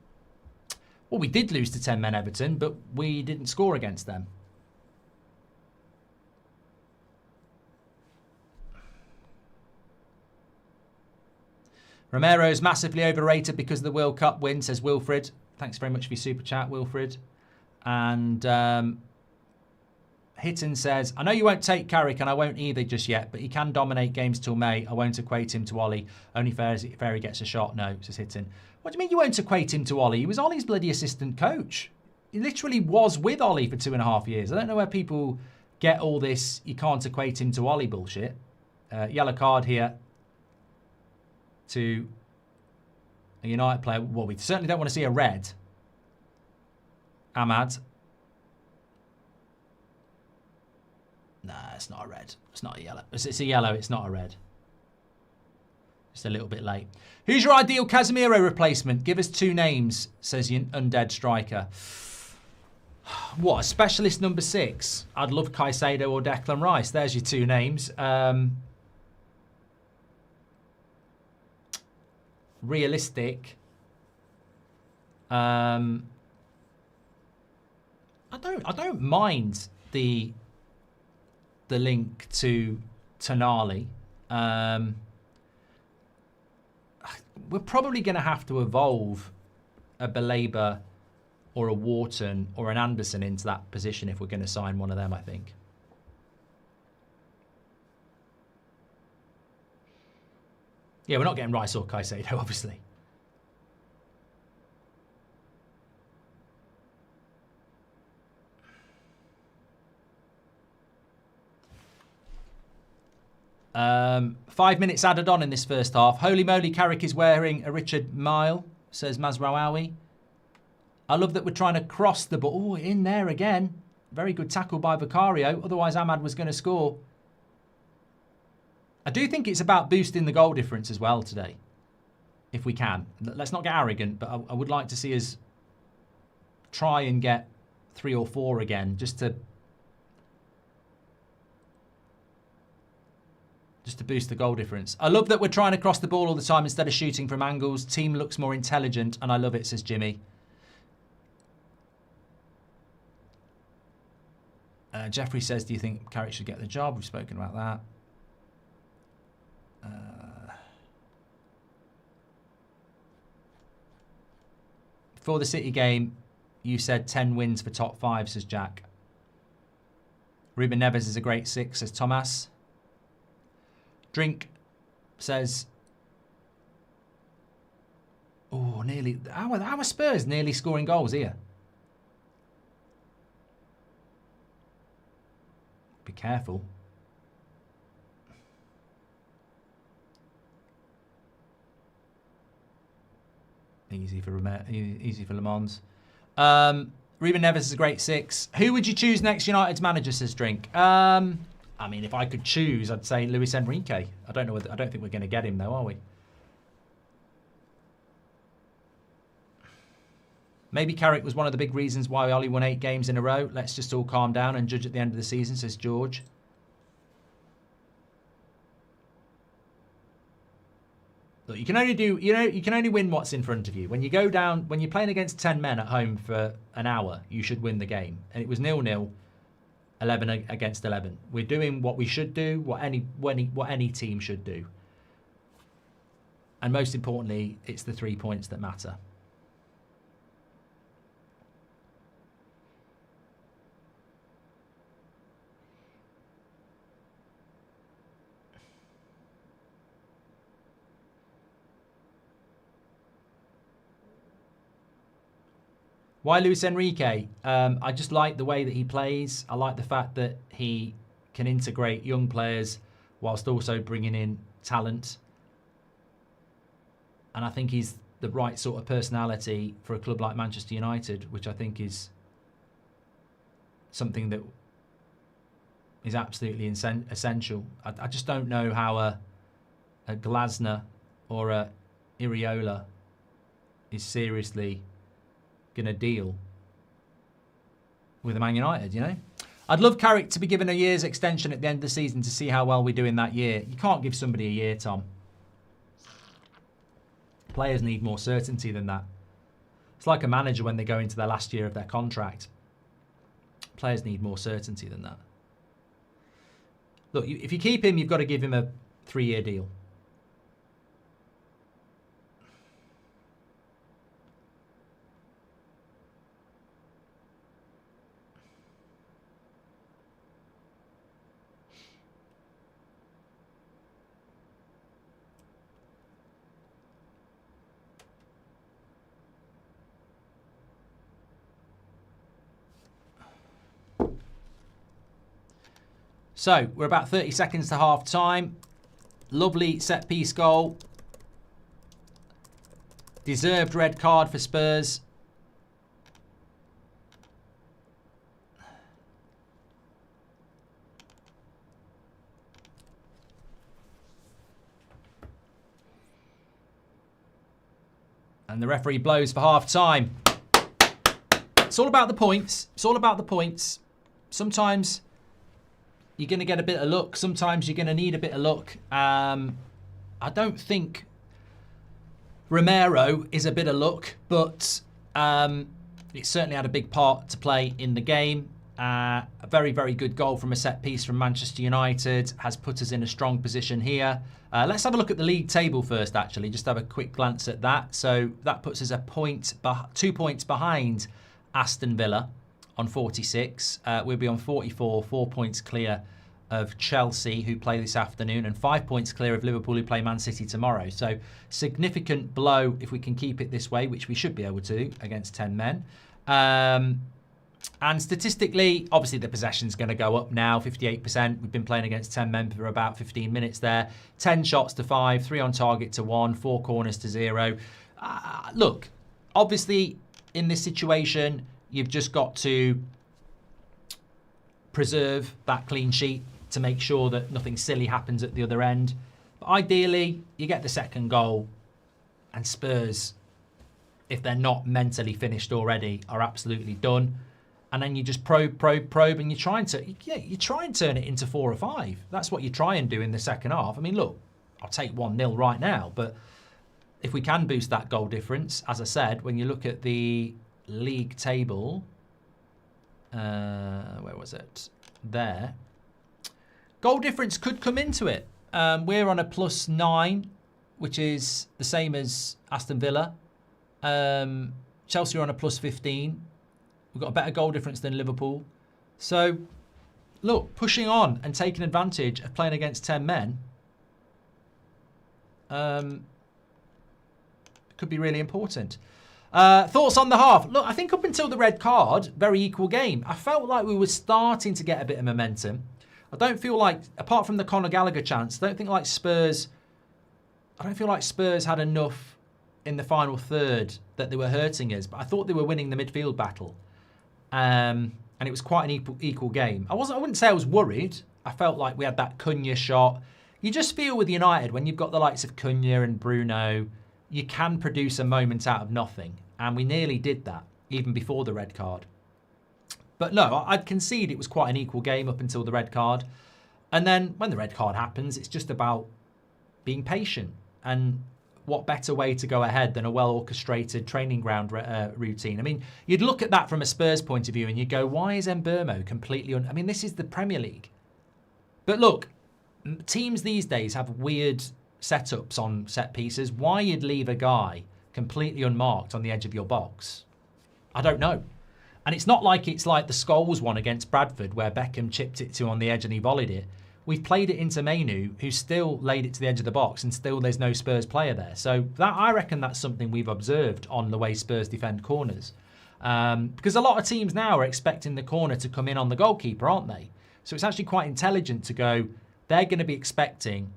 Well, we did lose to 10 men Everton, but we didn't score against them. Romero's massively overrated because of the World Cup win, says Wilfred. Thanks very much for your super chat, Wilfred. And Hitton says, I know you won't take Carrick and I won't either just yet, but he can dominate games till May. I won't equate him to Ollie. Only fair he gets a shot. No, says Hitton. What do you mean you won't equate him to Ollie? He was Ollie's bloody assistant coach. He literally was with Ollie for 2.5 years. I don't know where people get all this you can't equate him to Ollie bullshit. Yellow card here to a United player. Well, we certainly don't want to see a red. Ahmad. Nah, it's not a red. It's not a yellow. It's a yellow. It's not a red. Just a little bit late. Who's your ideal Casemiro replacement? Give us 2 names, says your undead striker. What, a specialist number 6? I'd love Caicedo or Declan Rice. There's your 2 names. Realistic. I don't mind the link to Tonali. We're probably going to have to evolve a Belabor or a Wharton or an Anderson into that position if we're going to sign one of them, I think. Yeah, we're not getting Rice or Caicedo, obviously. Um, 5 minutes added on in this first half. Holy moly, Carrick is wearing a Richard Mile, says Mazraoui. I love that we're trying to cross the ball. Oh, in there again. Very good tackle by Vicario. Otherwise, Ahmad was going to score. I do think it's about boosting the goal difference as well today, if we can. Let's not get arrogant, but I would like to see us try and get 3 or 4 again, just to boost the goal difference. I love that we're trying to cross the ball all the time instead of shooting from angles. Team looks more intelligent, and I love it, says Jimmy. Jeffrey says, do you think Carrick should get the job? We've spoken about that. Before the City game, you said 10 wins for top 5, says Jack. Ruben Neves is a great 6, says Thomas. Drink says, oh, nearly, our Spurs nearly scoring goals here. Be careful. Easy for Le Mans. Ruben Neves is a great 6. Who would you choose next United's manager, says Drink? I mean, if I could choose, I'd say Luis Enrique. I don't think we're going to get him though, are we? Maybe Carrick was one of the big reasons why Ollie won 8 games in a row. Let's just all calm down and judge at the end of the season, says George. Look, you can only win what's in front of you. When you go down, when you're playing against 10 men at home for an hour, you should win the game. And it was 0-0, 11 against 11. We're doing what we should do, what any team should do. And most importantly, it's the 3 points that matter. Why Luis Enrique? I just like the way that he plays. I like the fact that he can integrate young players whilst also bringing in talent. And I think he's the right sort of personality for a club like Manchester United, which I think is something that is absolutely essential. I just don't know how a Glasner or a Iriola is seriously going to deal with a Man United, you know? I'd love Carrick to be given a year's extension at the end of the season to see how well we do in that year. You can't give somebody a year, Tom. Players need more certainty than that. It's like a manager when they go into their last year of their contract. Players need more certainty than that. Look, if you keep him, you've got to give him a 3-year deal. So we're about 30 seconds to half time. Lovely set piece goal. Deserved red card for Spurs. And the referee blows for half time. It's all about the points. It's all about the points. Sometimes you're going to get a bit of luck. Sometimes you're going to need a bit of luck. I don't think Romero is a bit of luck, but it certainly had a big part to play in the game. A very, very good goal from a set piece from Manchester United has put us in a strong position here. Let's have a look at the league table first, actually. Just have a quick glance at that. So that puts us 2 points behind Aston Villa on 46. We'll be on 44, 4 points clear of Chelsea, who play this afternoon, and 5 points clear of Liverpool, who play Man City tomorrow. So significant blow if we can keep it this way, which we should be able to against 10 men. And statistically, obviously the possession's going to go up now, 58%. We've been playing against 10 men for about 15 minutes there. 10 shots to 5, 3 on target to 1, 4 corners to 0. Look, obviously in this situation, you've just got to preserve that clean sheet to make sure that nothing silly happens at the other end. But ideally, you get the second goal, and Spurs, if they're not mentally finished already, are absolutely done. And then you just probe, and you try and turn it into 4 or 5. That's what you try and do in the second half. I mean, look, I'll take 1-0 right now, but if we can boost that goal difference, as I said, when you look at the league table, where was it? There. Goal difference could come into it. We're on a +9, which is the same as Aston Villa. Chelsea are on a +15. We've got a better goal difference than Liverpool. So, look, pushing on and taking advantage of playing against 10 men could be really important. Thoughts on the half? Look, I think up until the red card, very equal game. I felt like we were starting to get a bit of momentum. I don't feel like, apart from the Conor Gallagher chance, I don't feel like Spurs had enough in the final third that they were hurting us. But I thought they were winning the midfield battle. And it was quite an equal game. I wouldn't say I was worried. I felt like we had that Cunha shot. You just feel with United, when you've got the likes of Cunha and Bruno, you can produce a moment out of nothing. And we nearly did that, even before the red card. But no, I'd concede it was quite an equal game up until the red card. And then when the red card happens, it's just about being patient. And what better way to go ahead than a well-orchestrated training ground routine? I mean, you'd look at that from a Spurs point of view and you'd go, why is Mbeumo completely... I mean, this is the Premier League. But look, teams these days have weird setups on set pieces. Why you'd leave a guy completely unmarked on the edge of your box, I don't know. And it's not like it's like the Scholes one against Bradford where Beckham chipped it to on the edge and he volleyed it. We've played it into Mainu, who still laid it to the edge of the box, and still there's no Spurs player there. So that, I reckon that's something we've observed on the way Spurs defend corners. Because a lot of teams now are expecting the corner to come in on the goalkeeper, aren't they? So it's actually quite intelligent to go, they're going to be expecting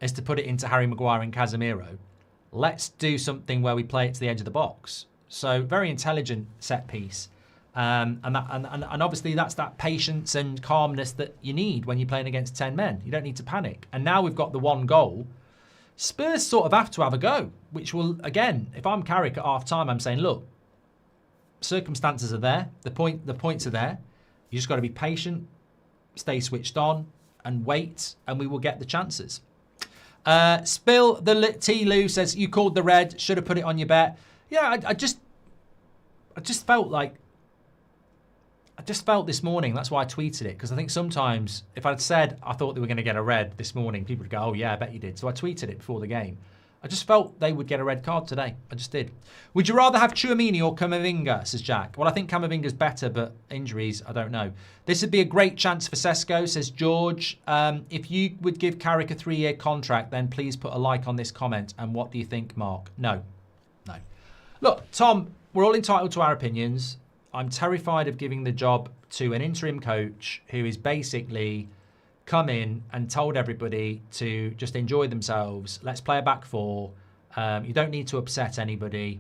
us to put it into Harry Maguire and Casemiro. Let's do something where we play it to the edge of the box. So very intelligent set piece. And obviously that's that patience and calmness that you need when you're playing against 10 men. You don't need to panic. And now we've got the one goal. Spurs sort of have to have a go, which will, again, if I'm Carrick at half time, I'm saying, look, circumstances are there. The points are there. You just got to be patient, stay switched on, and wait, and we will get the chances. Spill the T. Lou says, you called the red, should have put it on your bet. Yeah, I just felt this morning, that's why I tweeted it, because I think sometimes if I'd said I thought they were going to get a red this morning, people would go, oh yeah, I bet you did. So I tweeted it before the game. I just felt they would get a red card today. I just did. Would you rather have Tchouaméni or Camavinga, says Jack? Well, I think Camavinga's better, but injuries, I don't know. This would be a great chance for Sesko, says George. If you would give Carrick a 3-year contract, then please put a like on this comment. And what do you think, Mark? No. Look, Tom, we're all entitled to our opinions. I'm terrified of giving the job to an interim coach who is basically come in and told everybody to just enjoy themselves. Let's play a back four. You don't need to upset anybody.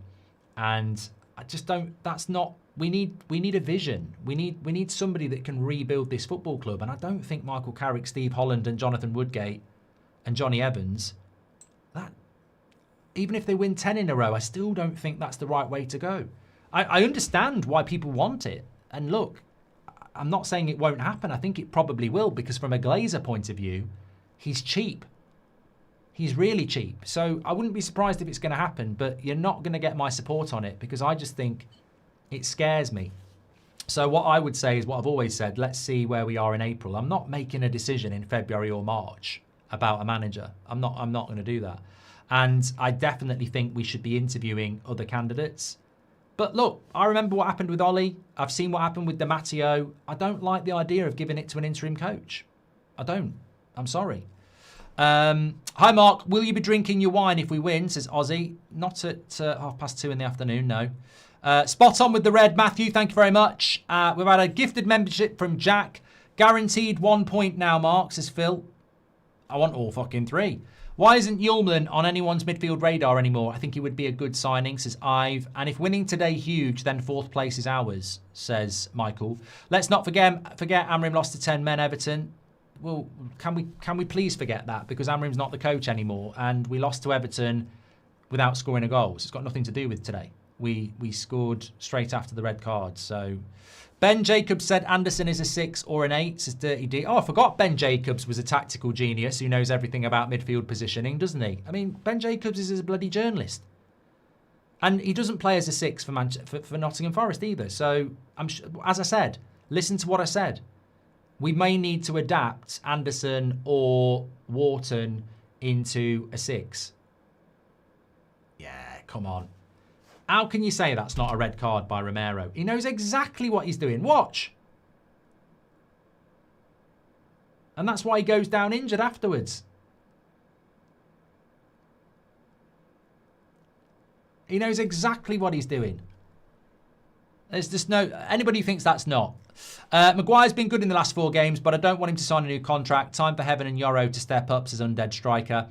And I just don't, that's not, we need a vision. We need somebody that can rebuild this football club. And I don't think Michael Carrick, Steve Holland and Jonathan Woodgate and Johnny Evans, that even if they win 10 in a row, I still don't think that's the right way to go. I understand why people want it. And look, I'm not saying it won't happen. I think it probably will, because from a Glazer point of view, he's cheap. He's really cheap. So I wouldn't be surprised if it's going to happen, but you're not going to get my support on it, because I just think it scares me. So what I would say is what I've always said, let's see where we are in April. I'm not making a decision in February or March about a manager. I'm not going to do that. And I definitely think we should be interviewing other candidates. But look, I remember what happened with Ollie. I've seen what happened with Di Matteo. I don't like the idea of giving it to an interim coach. I don't. I'm sorry. Hi, Mark. Will you be drinking your wine if we win, says Ozzy. Not at 2:30 in the afternoon, no. Spot on with the red, Matthew. Thank you very much. We've had a gifted membership from Jack. Guaranteed 1 point now, Mark, says Phil. I want all fucking 3. Why isn't Yulman on anyone's midfield radar anymore? I think he would be a good signing, says Ive. And if winning today huge, then 4th place is ours, says Michael. Let's not forget Amrim lost to 10 men, Everton. Well, can we please forget that? Because Amrim's not the coach anymore, and we lost to Everton without scoring a goal. So it's got nothing to do with today. We scored straight after the red card. So Ben Jacobs said Anderson is a 6 or an 8, says Dirty D. Oh, I forgot Ben Jacobs was a tactical genius who knows everything about midfield positioning, doesn't he? I mean, Ben Jacobs is a bloody journalist. And he doesn't play as a 6 for Nottingham Forest either. So, as I said, listen to what I said. We may need to adapt Anderson or Wharton into a 6. Yeah, come on. How can you say that's not a red card by Romero? He knows exactly what he's doing. Watch. And that's why he goes down injured afterwards. He knows exactly what he's doing. There's just no... Anybody who thinks that's not. Maguire's been good in the last 4 games, but I don't want him to sign a new contract. Time for Heaven and Yoro to step up, says Undead Striker.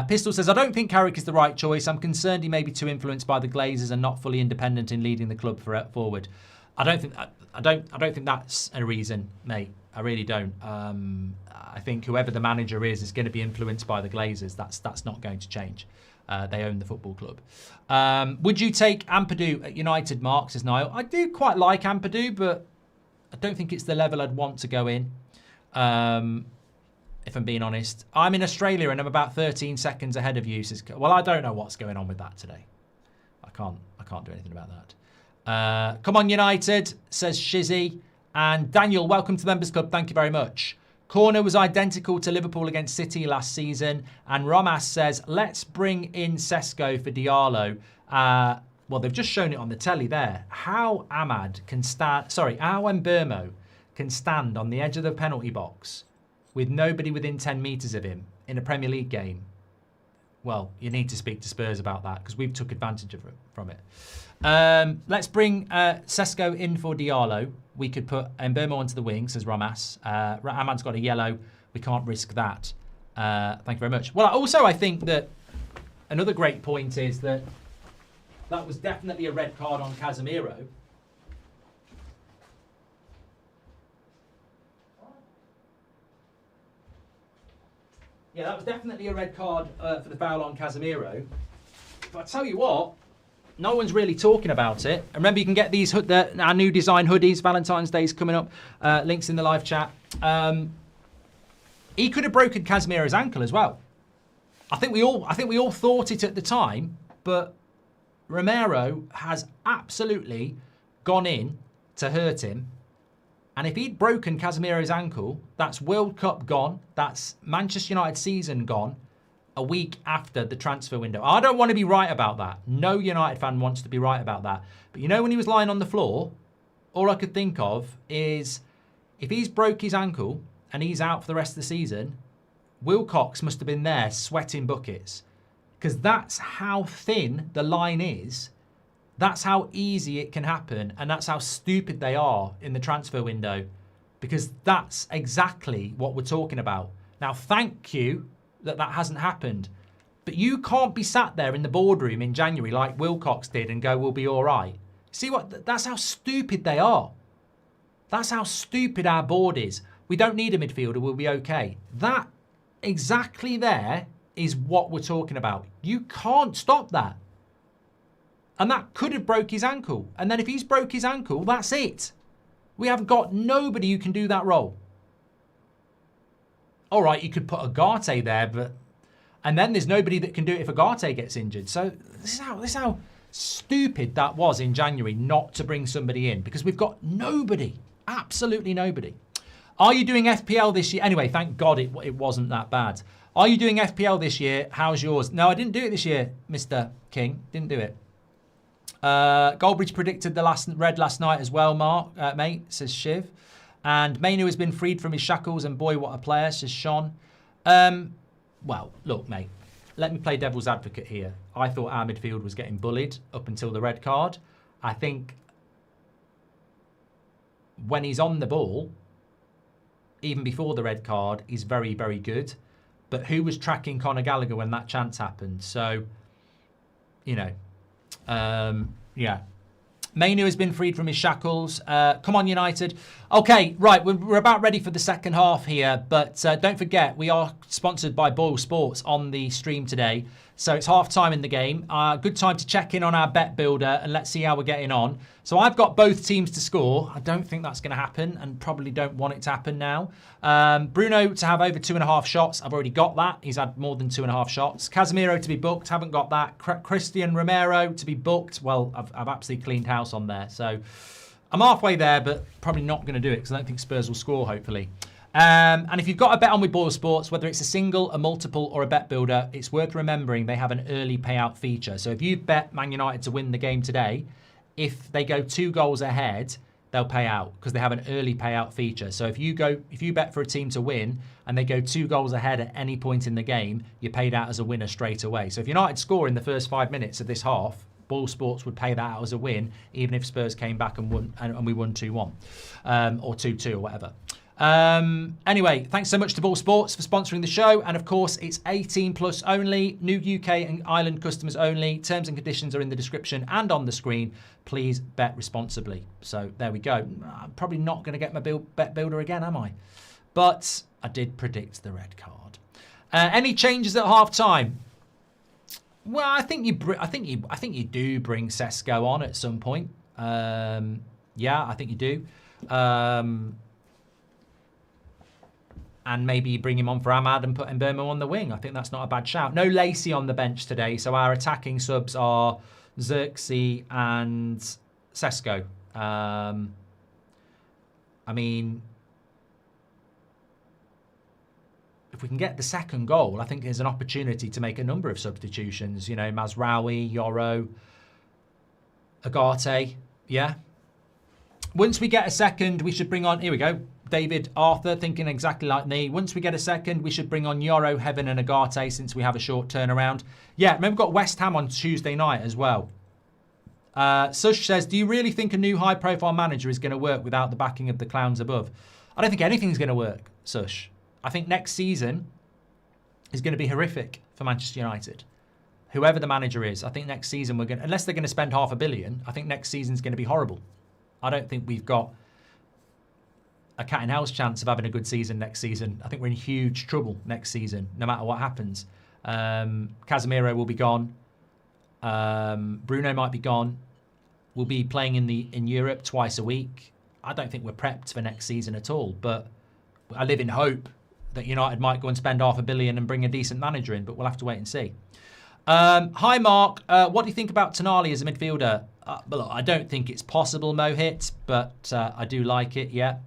Pistol says, I don't think Carrick is the right choice. I'm concerned he may be too influenced by the Glazers and not fully independent in leading the club forward. I don't think that's a reason, mate. I really don't. I think whoever the manager is going to be influenced by the Glazers. That's not going to change. They own the football club. Would you take Ampadu at United, Mark, says Niall? I do quite like Ampadu, but I don't think it's the level I'd want to go in. If I'm being honest. I'm in Australia and I'm about 13 seconds ahead of you. Says, well, I don't know what's going on with that today. I can't do anything about that. Come on, United, says Shizzy. And Daniel, welcome to the Members Club. Thank you very much. Corner was identical to Liverpool against City last season. And Romas says, let's bring in Sesko for Diallo. Well, they've just shown it on the telly there. How Ahmad can stand... Sorry, how Mbermo can stand on the edge of the penalty box with nobody within 10 metres of him in a Premier League game. Well, you need to speak to Spurs about that because we've took advantage of it, from it. Let's bring Sesko in for Diallo. We could put Mbermo onto the wing, says Ramas. Ahmad's got a yellow. We can't risk that. Thank you very much. Well, also, I think that another great point is that was definitely a red card on Casemiro. Yeah, that was definitely a red card for the foul on Casemiro. But I tell you what, no one's really talking about it. And remember, you can get these our new design hoodies. Valentine's Day's coming up. Links in the live chat. He could have broken Casemiro's ankle as well. I think we all thought it at the time, but Romero has absolutely gone in to hurt him. And if he'd broken Casemiro's ankle, that's World Cup gone. That's Manchester United season gone a week after the transfer window. I don't want to be right about that. No United fan wants to be right about that. But you know, when he was lying on the floor, all I could think of is if he's broke his ankle and he's out for the rest of the season, Wilcox must have been there sweating buckets. Because that's how thin the line is. That's how easy it can happen, and that's how stupid they are in the transfer window. because that's exactly what we're talking about. Now, thank you that hasn't happened. But you can't be sat there in the boardroom in January like Wilcox did and go, we'll be all right. See what? That's how stupid they are. That's how stupid our board is. We don't need a midfielder, we'll be okay. That exactly there is what we're talking about. You can't stop that. And that could have broke his ankle. And then if he's broke his ankle, that's it. We have got nobody who can do that role. All right, you could put Agate there, but... And then there's nobody that can do it if Agate gets injured. So this is how stupid that was in January not to bring somebody in, because we've got nobody. Absolutely nobody. Are you doing FPL this year? Anyway, thank God it wasn't that bad. Are you doing FPL this year? How's yours? No, I didn't do it this year, Mr. King. Didn't do it. Goldbridge predicted the red last night as well, Mark, mate, says Shiv. And Mainu has been freed from his shackles, and boy, what a player, says Sean. Well, look, mate, let me play devil's advocate here. I thought our midfield was getting bullied up until the red card. I think when he's on the ball, even before the red card, he's very, very good. But who was tracking Conor Gallagher when that chance happened? So, you know, yeah. Mainu has been freed from his shackles. Come on, United. Okay, right, we're about ready for the second half here, but don't forget, we are sponsored by Boyle Sports on the stream today. So it's half time in the game. Good time to check in on our bet builder and let's see how we're getting on. So I've got both teams to score. I don't think that's going to happen and probably don't want it to happen now. Bruno to have over 2.5 shots. I've already got that. He's had more than 2.5 shots. Casemiro to be booked. Haven't got that. Christian Romero to be booked. Well, I've absolutely cleaned house on there. So I'm halfway there, but probably not going to do it because I don't think Spurs will score, hopefully. And if you've got a bet on with Boyle Sports, whether it's a single, a multiple, or a bet builder, it's worth remembering they have an early payout feature. So if you bet Man United to win the game today, if they go 2 goals ahead, they'll pay out because they have an early payout feature. So if you bet for a team to win and they go 2 goals ahead at any point in the game, you're paid out as a winner straight away. So if United score in the first 5 minutes of this half, Boyle Sports would pay that out as a win, even if Spurs came back and won, and we won 2-1 or 2-2 or whatever. Anyway, thanks so much to Boyle Sports for sponsoring the show. And of course, it's 18 plus only, new UK and Ireland customers only. Terms and conditions are in the description and on the screen. Please bet responsibly. So there we go. I'm probably not going to get my bet builder again, am I? But I did predict the red card. Any changes at half time? Well, I think you do bring Sesko on at some point. Yeah, I think you do. And maybe you bring him on for Ahmad and put Mbeumo on the wing. I think that's not a bad shout. No Lacey on the bench today, so our attacking subs are Xerxes and Sesko. I mean, if we can get the second goal, I think there's an opportunity to make a number of substitutions. You know, Mazraoui, Yoro, Agate. Yeah. Once we get a second, we should bring on... Here we go. David Arthur thinking exactly like me. Once we get a second, we should bring on Yoro, Heaven and Agate since we have a short turnaround. Yeah, remember we've got West Ham on Tuesday night as well. Sush says, do you really think a new high-profile manager is going to work without the backing of the clowns above? I don't think anything's going to work, Sush. I think next season is going to be horrific for Manchester United. Whoever the manager is, I think next season we're going to... Unless they're going to spend $500 million, I think next season's going to be horrible. I don't think we've got a cat and house chance of having a good season next season. I think we're in huge trouble next season, no matter what happens. Casemiro will be gone. Bruno might be gone. We'll be playing in Europe twice a week. I don't think we're prepped for next season at all, but I live in hope that United might go and spend $500 million and bring a decent manager in, but we'll have to wait and see. Hi, Mark. What do you think about Tonali as a midfielder? Look, I don't think it's possible, Mohit, but I do like it, yeah.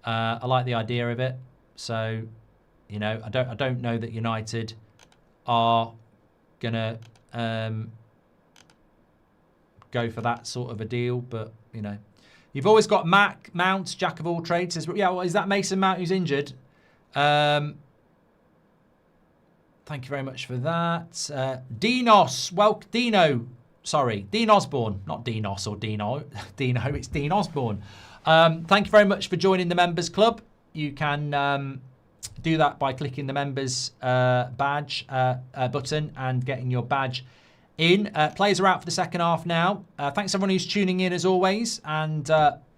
I like the idea of it. So, you know, I don't know that United are gonna go for that sort of a deal, but you know, you've always got Mac Mount, jack of all trades. Says, yeah, well, is that Mason Mount who's injured? Thank you very much for that. Dinos, Dino, Sorry, Dean Osborne. Not Dinos or Dino. Dino, it's Dean Osborne. Thank you very much for joining the Members Club. You can do that by clicking the Members badge button and getting your badge in. Players are out for the second half now. Thanks everyone who's tuning in as always. And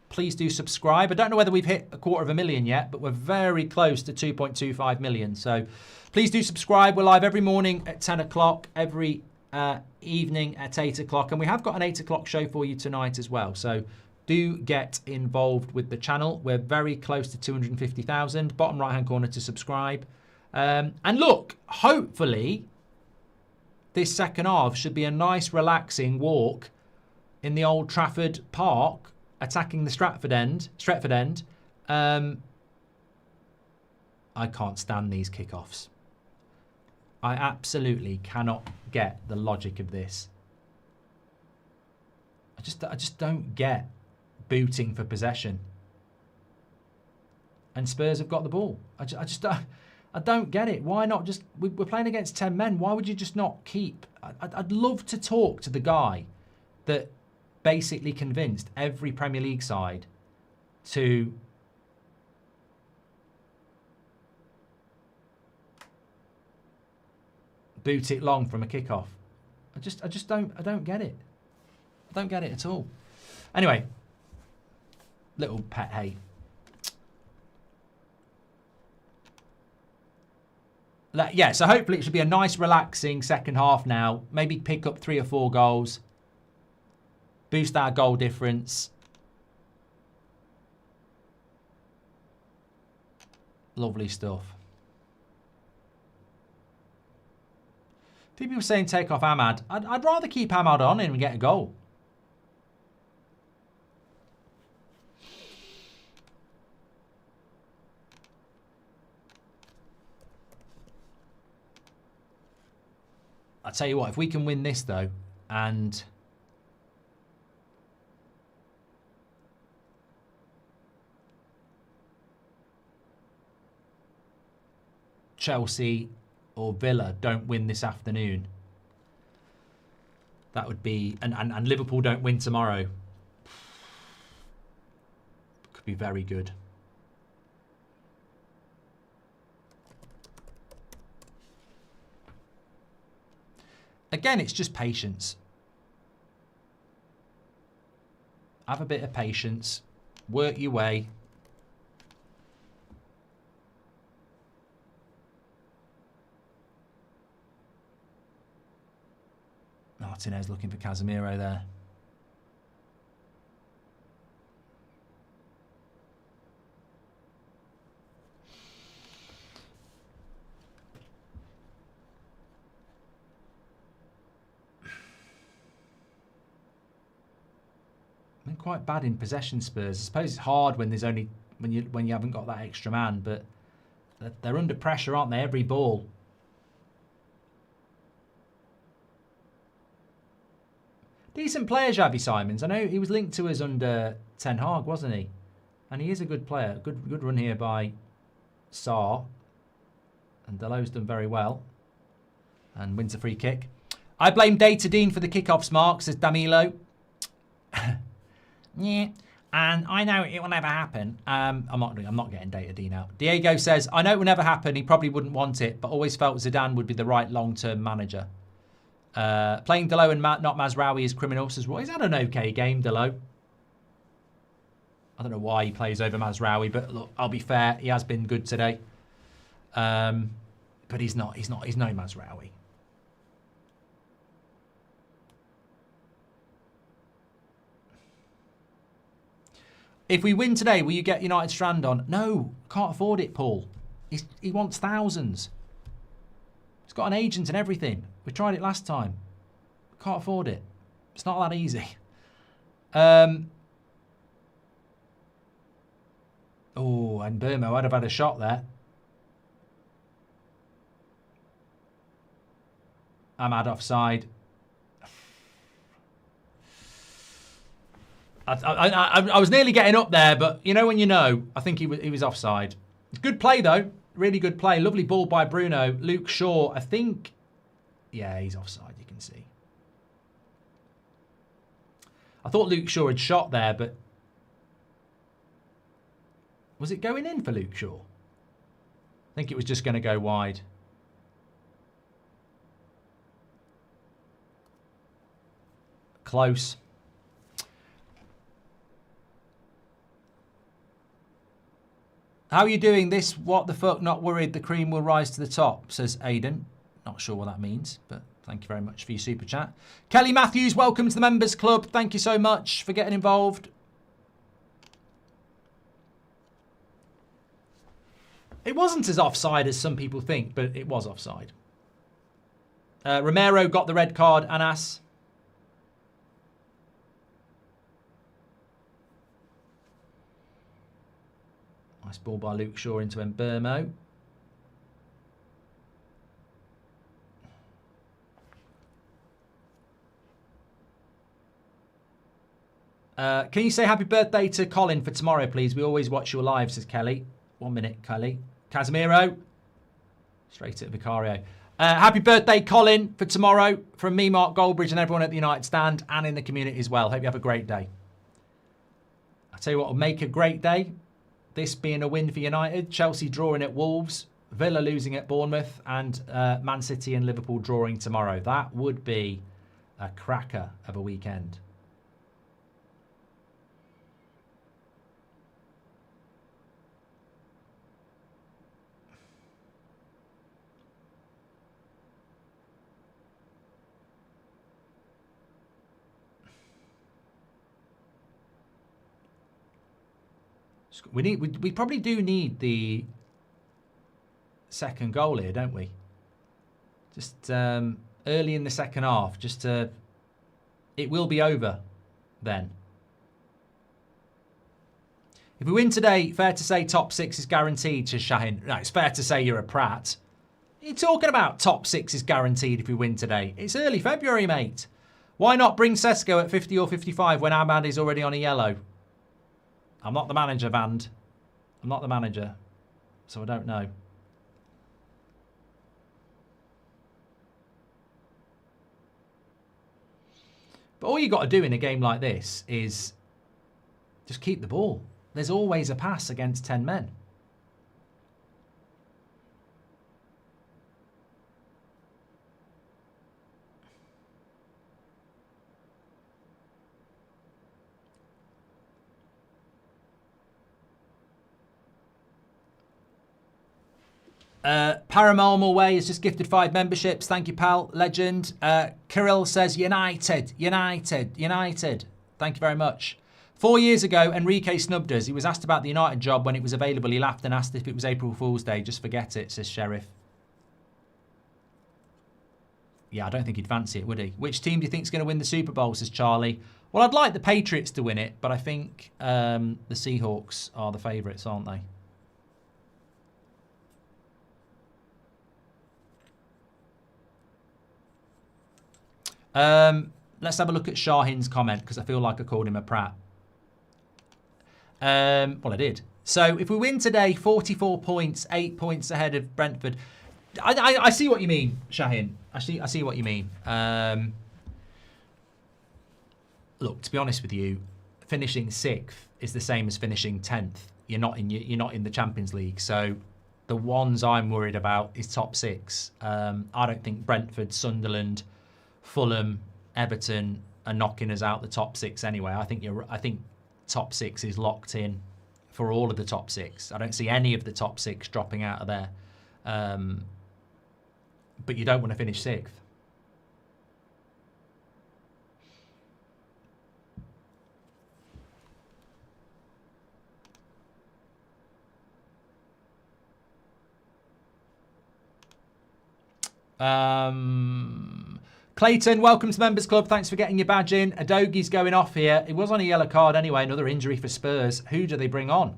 please do subscribe. I don't know whether we've hit 250,000 yet, but we're very close to 2.25 million. So please do subscribe. We're live every morning at 10 o'clock, every evening at 8 o'clock. And we have got an 8 o'clock show for you tonight as well. So do get involved with the channel. We're very close to 250,000. Bottom right-hand corner to subscribe. And look, hopefully this second half should be a nice, relaxing walk in the Old Trafford Park, attacking the Stretford end. I can't stand these kickoffs. I absolutely cannot get the logic of this. I just don't get booting for possession. And Spurs have got the ball. I don't get it. Why not just... We're playing against 10 men. Why would you just not keep... I'd love to talk to the guy that basically convinced every Premier League side to... boot it long from a kickoff. I don't get it. I don't get it at all. Anyway, little pet hate. Yeah, so hopefully it should be a nice, relaxing second half now. Maybe pick up 3 or 4 goals. Boost our goal difference. Lovely stuff. People saying take off Ahmad. I'd rather keep Ahmad on and get a goal. I'll tell you what, if we can win this though, and Chelsea or Villa don't win this afternoon, that would be, and Liverpool don't win tomorrow, could be very good. Again, it's just patience. Have a bit of patience. Work your way. Martinez looking for Casemiro there. Been quite bad in possession, Spurs. I suppose it's hard when there's only when you haven't got that extra man, but they're under pressure, aren't they? Every ball. Decent player, Xavi Simons. I know he was linked to us under Ten Hag, wasn't he? And he is a good player. Good run here by Sarr. And Delo's done very well. And wins a free kick. I blame Data Dean for the kickoffs, Mark, says Damilo. Yeah. And I know it will never happen. I'm not getting Data Dean out. Diego says, I know it will never happen. He probably wouldn't want it, but always felt Zidane would be the right long-term manager. Playing Delo and not Mazraoui is criminal, says well. He's had an okay game, Delo. I don't know why he plays over Mazraoui, but look, I'll be fair, he has been good today. But he's no Mazraoui. If we win today, will you get United Strand on? No, can't afford it, Paul. He wants thousands. He's got an agent and everything. We tried it last time. Can't afford it. It's not that easy. Oh, and Burmo, I'd have had a shot there. Ahmad offside. I was nearly getting up there, but you know when you know, I think he was offside. Good play though. Really good play. Lovely ball by Bruno. Luke Shaw, I think... Yeah, he's offside, you can see. I thought Luke Shaw had shot there, but was it going in for Luke Shaw? I think it was just going to go wide. Close. How are you doing this? What the fuck? Not worried the cream will rise to the top, says Aidan. Not sure what that means, but thank you very much for your super chat. Kelly Matthews, welcome to the Members Club. Thank you so much for getting involved. It wasn't as offside as some people think, but it was offside. Romero got the red card, Anas. Nice ball by Luke Shaw into Mbermo. Can you say happy birthday to Colin for tomorrow, please? We always watch your live, says Kelly. 1 minute, Kelly. Casemiro. Straight at Vicario. Happy birthday, Colin, for tomorrow from me, Mark Goldbridge, and everyone at the United Stand and in the community as well. Hope you have a great day. I'll tell you what will make a great day. This being a win for United, Chelsea drawing at Wolves, Villa losing at Bournemouth, and Man City and Liverpool drawing tomorrow. That would be a cracker of a weekend. We probably do need the second goal here, don't we? Just early in the second half, just to... It will be over then. If we win today, fair to say top 6 is guaranteed, to Shahin. No, it's fair to say you're a prat. What are you talking about top 6 is guaranteed if we win today? It's early February, mate. Why not bring Sesko at 50 or 55 when Ahmad is already on a yellow? I'm not the manager, Vand. I'm not the manager, so I don't know. But all you got to do in a game like this is just keep the ball. There's always a pass against 10 men. Paramalmal Way has just gifted 5 memberships. Thank you, pal. Legend. Kirill says United. Thank you very much. 4 years ago, Enrique snubbed us. He was asked about the United job when it was available. He laughed and asked if it was April Fool's Day. Just forget it, says Sheriff. Yeah, I don't think he'd fancy it, would he? Which team do you think is going to win the Super Bowl, says Charlie. Well, I'd like the Patriots to win it, but I think the Seahawks are the favourites, aren't they? Let's have a look at Shahin's comment, because I feel like I called him a prat. Well, I did. So if we win today, 44 points, 8 points ahead of Brentford. I see what you mean, Shahin. I see what you mean. Look, to be honest with you, finishing 6th is the same as finishing 10th. You're not in the Champions League, so the ones I'm worried about is top 6. I don't think Brentford, Sunderland, Fulham, Everton are knocking us out the top 6 anyway. I think top 6 is locked in for all of the top 6. I don't see any of the top 6 dropping out of there. But you don't want to finish 6th. Clayton, welcome to the Members Club. Thanks for getting your badge in. Adogi's going off here. It was on a yellow card anyway. Another injury for Spurs. Who do they bring on?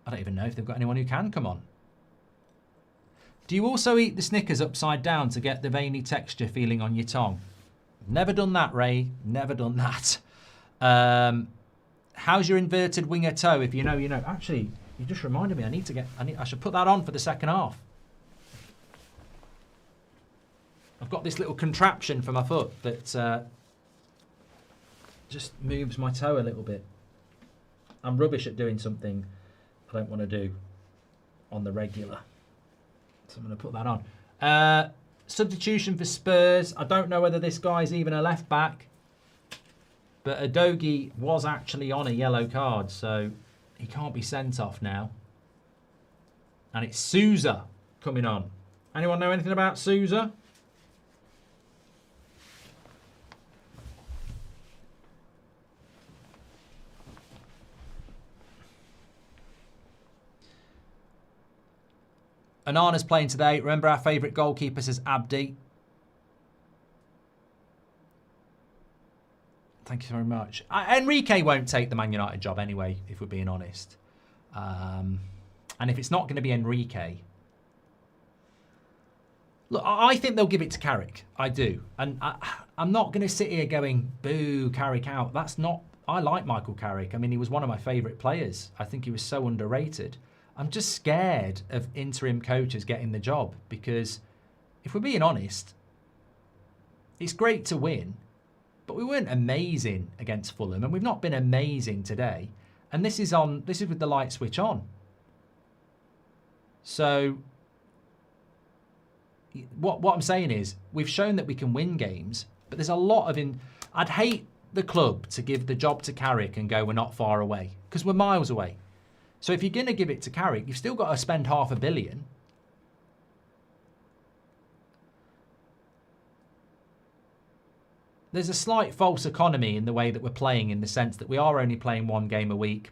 I don't even know if they've got anyone who can come on. Do you also eat the Snickers upside down to get the veiny texture feeling on your tongue? Never done that, Ray. Never done that. How's your inverted winger toe? If you know, you know. Actually, you just reminded me. I should put that on for the second half. I've got this little contraption for my foot that just moves my toe a little bit. I'm rubbish at doing something I don't want to do on the regular. So I'm going to put that on. Substitution for Spurs. I don't know whether this guy's even a left back. But Udogie was actually on a yellow card, so he can't be sent off now. And it's Sousa coming on. Anyone know anything about Sousa? Anana's playing today. Remember our favourite goalkeeper, says Abdi. Thank you very much. Enrique won't take the Man United job anyway, if we're being honest. And if it's not going to be Enrique... Look, I think they'll give it to Carrick. I do. And I'm not going to sit here going, boo, Carrick out. That's not... I like Michael Carrick. I mean, he was one of my favourite players. I think he was so underrated. I'm just scared of interim coaches getting the job because, if we're being honest, it's great to win, but we weren't amazing against Fulham, and we've not been amazing today. And this is with the light switch on. So, what I'm saying is, we've shown that we can win games, but there's a lot of I'd hate the club to give the job to Carrick and go, we're not far away, because we're miles away. So if you're going to give it to Carrick, you've still got to spend £500 million. There's a slight false economy in the way that we're playing, in the sense that we are only playing one game a week.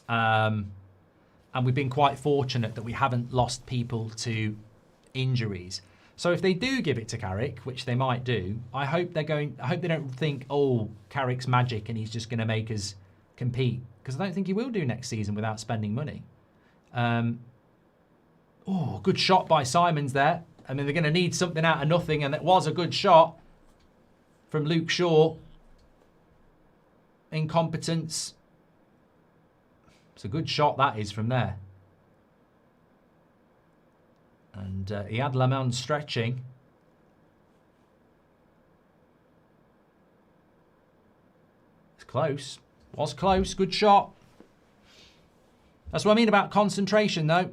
And we've been quite fortunate that we haven't lost people to injuries. So if they do give it to Carrick, which they might do, I hope they don't think, oh, Carrick's magic and he's just going to make us compete. Because I don't think he will do next season without spending money. Oh, good shot by Simons there. I mean, they're going to need something out of nothing, and it was a good shot from Luke Shaw. Incompetence. It's a good shot, that is, from there. And he had Lamont stretching. It's close. Was close. Good shot. That's what I mean about concentration, though.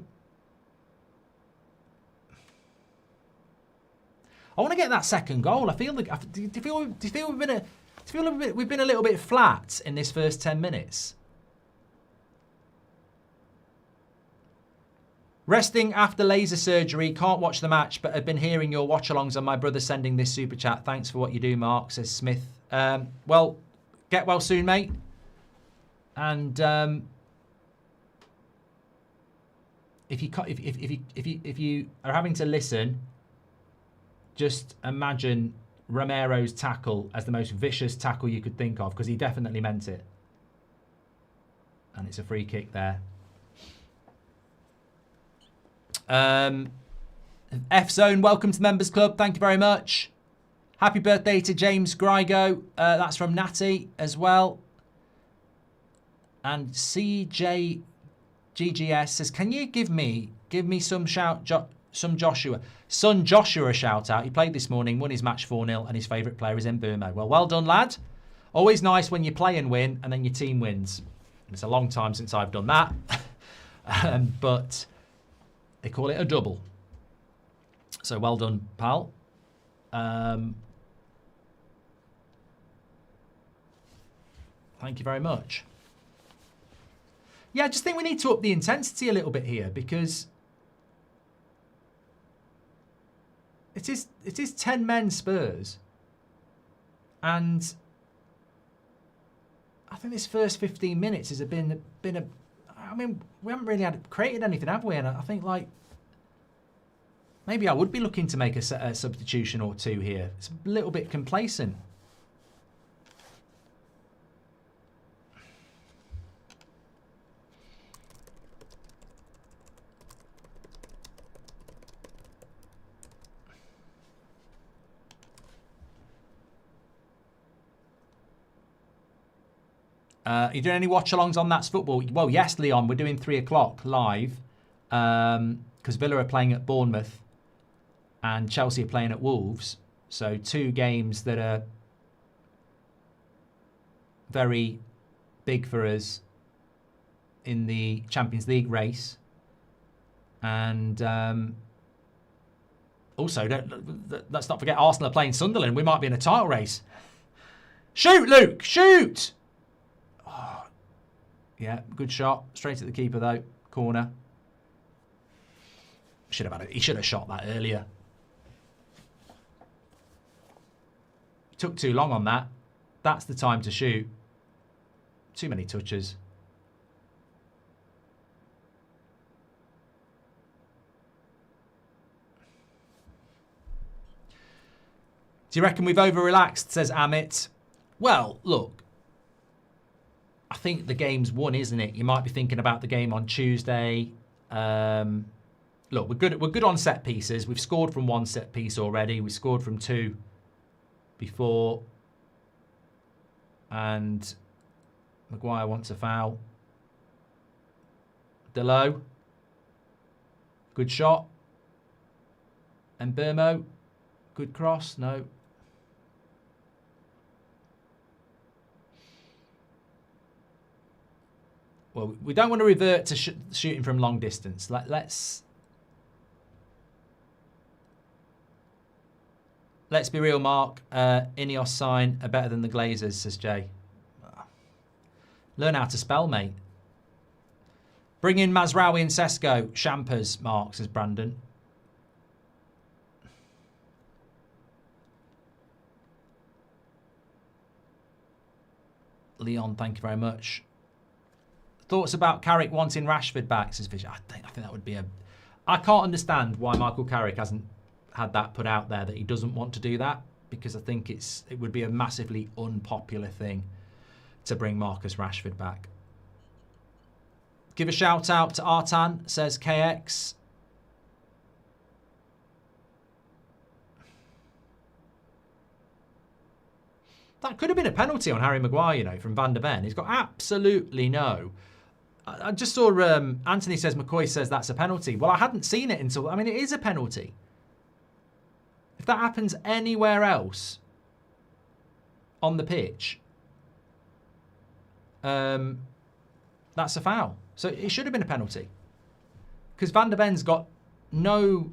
I want to get that second goal. I feel like. Do you feel we've been a little bit flat in this first 10 minutes? Resting after laser surgery. Can't watch the match, but I've been hearing your watch-alongs and my brother sending this super chat. Thanks for what you do, Mark, says Smith. Well, get well soon, mate. And if you are having to listen, just imagine Romero's tackle as the most vicious tackle you could think of, because he definitely meant it. And it's a free kick there. F Zone, welcome to the Members Club. Thank you very much. Happy birthday to James Grigo. That's from Natty as well. And CJ GGS says, can you give me some Joshua shout out? He played this morning, won his match 4-0, and his favourite player is Mbeumo. Well done, lad. Always nice when you play and win, and then your team wins. It's a long time since I've done that. But they call it a double. So well done, pal. Thank you very much. Yeah, I just think we need to up the intensity a little bit here, because it is 10 men Spurs, and I think this first 15 minutes has been a. I mean, we haven't really created anything, have we? And I think, like, maybe I would be looking to make a substitution or two here. It's a little bit complacent. Are you doing any watch-alongs on That's Football? Well, yes, Leon. We're doing 3 o'clock live because Villa are playing at Bournemouth. and Chelsea are playing at Wolves. So 2 games that are very big for us in the Champions League race. And also, let's not forget Arsenal are playing Sunderland. We might be in a title race. Shoot, Luke! Shoot! Oh, yeah, good shot. Straight at the keeper, though. Corner. Should have had it. He should have shot that earlier. Took too long on that. That's the time to shoot. Too many touches. Do you reckon we've over-relaxed, says Amit? Well, look. I think the game's won, isn't it? You might be thinking about the game on Tuesday. Look, we're good on set pieces. We've scored from 1 set piece already. We scored from 2 before. And Maguire wants a foul. Delo. Good shot. And Burmo. Good cross. No. Well, we don't want to revert to shooting from long distance. Let's be real, Mark. Ineos sign are better than the Glazers, says Jay. Learn how to spell, mate. Bring in Mazraoui and Sesko. Champers, Mark, says Brandon. Leon, thank you very much. Thoughts about Carrick wanting Rashford back, says Vision. I think that would be a... I can't understand why Michael Carrick hasn't had that put out there, that he doesn't want to do that, because I think it would be a massively unpopular thing to bring Marcus Rashford back. Give a shout out to Artan, says KX. That could have been a penalty on Harry Maguire, you know, from Van der Ven. He's got absolutely no... I just saw Anthony says, McCoy says that's a penalty. Well, I hadn't seen it until... I mean, it is a penalty. If that happens anywhere else on the pitch, that's a foul. So it should have been a penalty. Because Van der Ven's got no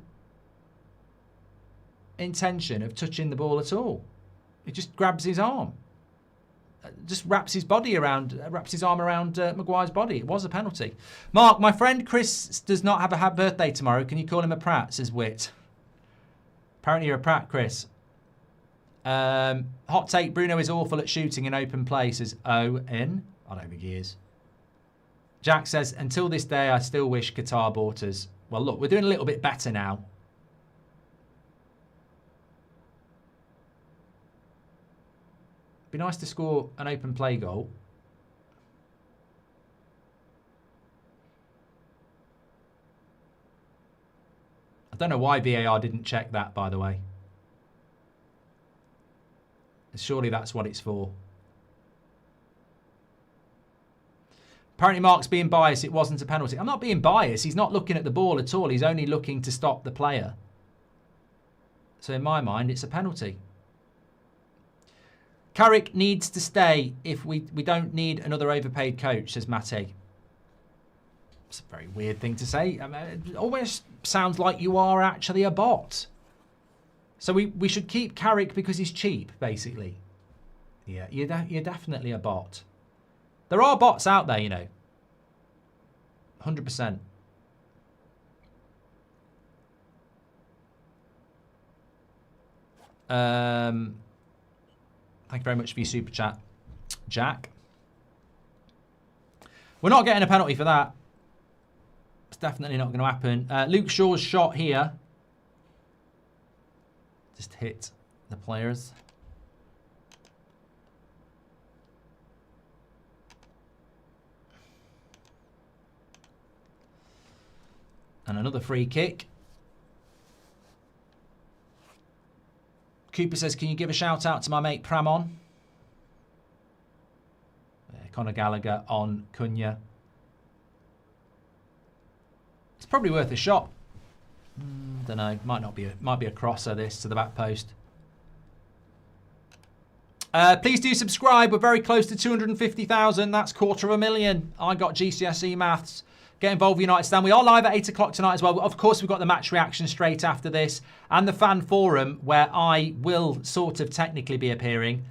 intention of touching the ball at all. He just grabs his arm. Just wraps his arm around Maguire's body. It was a penalty. Mark, my friend Chris does not have a birthday tomorrow. Can you call him a prat, says Wit. Apparently you're a prat, Chris. Hot take, Bruno is awful at shooting in open play, says O-N. I don't think he is. Jack says, until this day, I still wish Qatar bought us. Well, look, we're doing a little bit better now. Be nice to score an open play goal. I don't know why VAR didn't check that, by the way. Surely that's what it's for. Apparently Mark's being biased. It wasn't a penalty. I'm not being biased. He's not looking at the ball at all. He's only looking to stop the player. So in my mind, it's a penalty. Carrick needs to stay if we don't need another overpaid coach, says Mate. It's a very weird thing to say. I mean, it almost sounds like you are actually a bot. So we should keep Carrick because he's cheap, basically. Yeah, you're definitely a bot. There are bots out there, you know. 100%. Thank you very much for your super chat, Jack. We're not getting a penalty for that. It's definitely not going to happen. Luke Shaw's shot here just hit the players. And another free kick. Cooper says, can you give a shout out to my mate Pramon? Conor Gallagher on Cunha. It's probably worth a shot. Don't know. Might be a crosser this to the back post. Please do subscribe. We're very close to 250,000. That's 250,000. I got GCSE maths. Get involved with United Stand. We are live at 8 o'clock tonight as well. Of course, we've got the match reaction straight after this. And the fan forum, where I will sort of technically be appearing.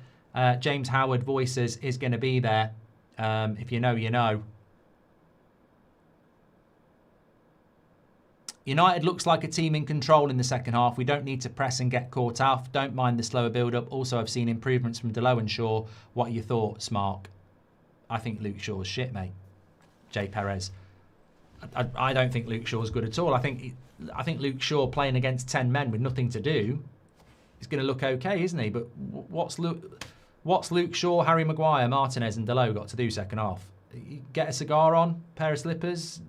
James Howard Voices is going to be there. If you know, you know. United looks like a team in control in the second half. We don't need to press and get caught off. Don't mind the slower build-up. Also, I've seen improvements from Delo and Shaw. What are your thoughts, Mark? I think Luke Shaw's shit, mate. Jay Perez. I don't think Luke Shaw's good at all. I think Luke Shaw playing against 10 men with nothing to do is going to look okay, isn't he? But what's Luke Shaw, Harry Maguire, Martinez and Delo got to do second half? Get a cigar on, pair of slippers.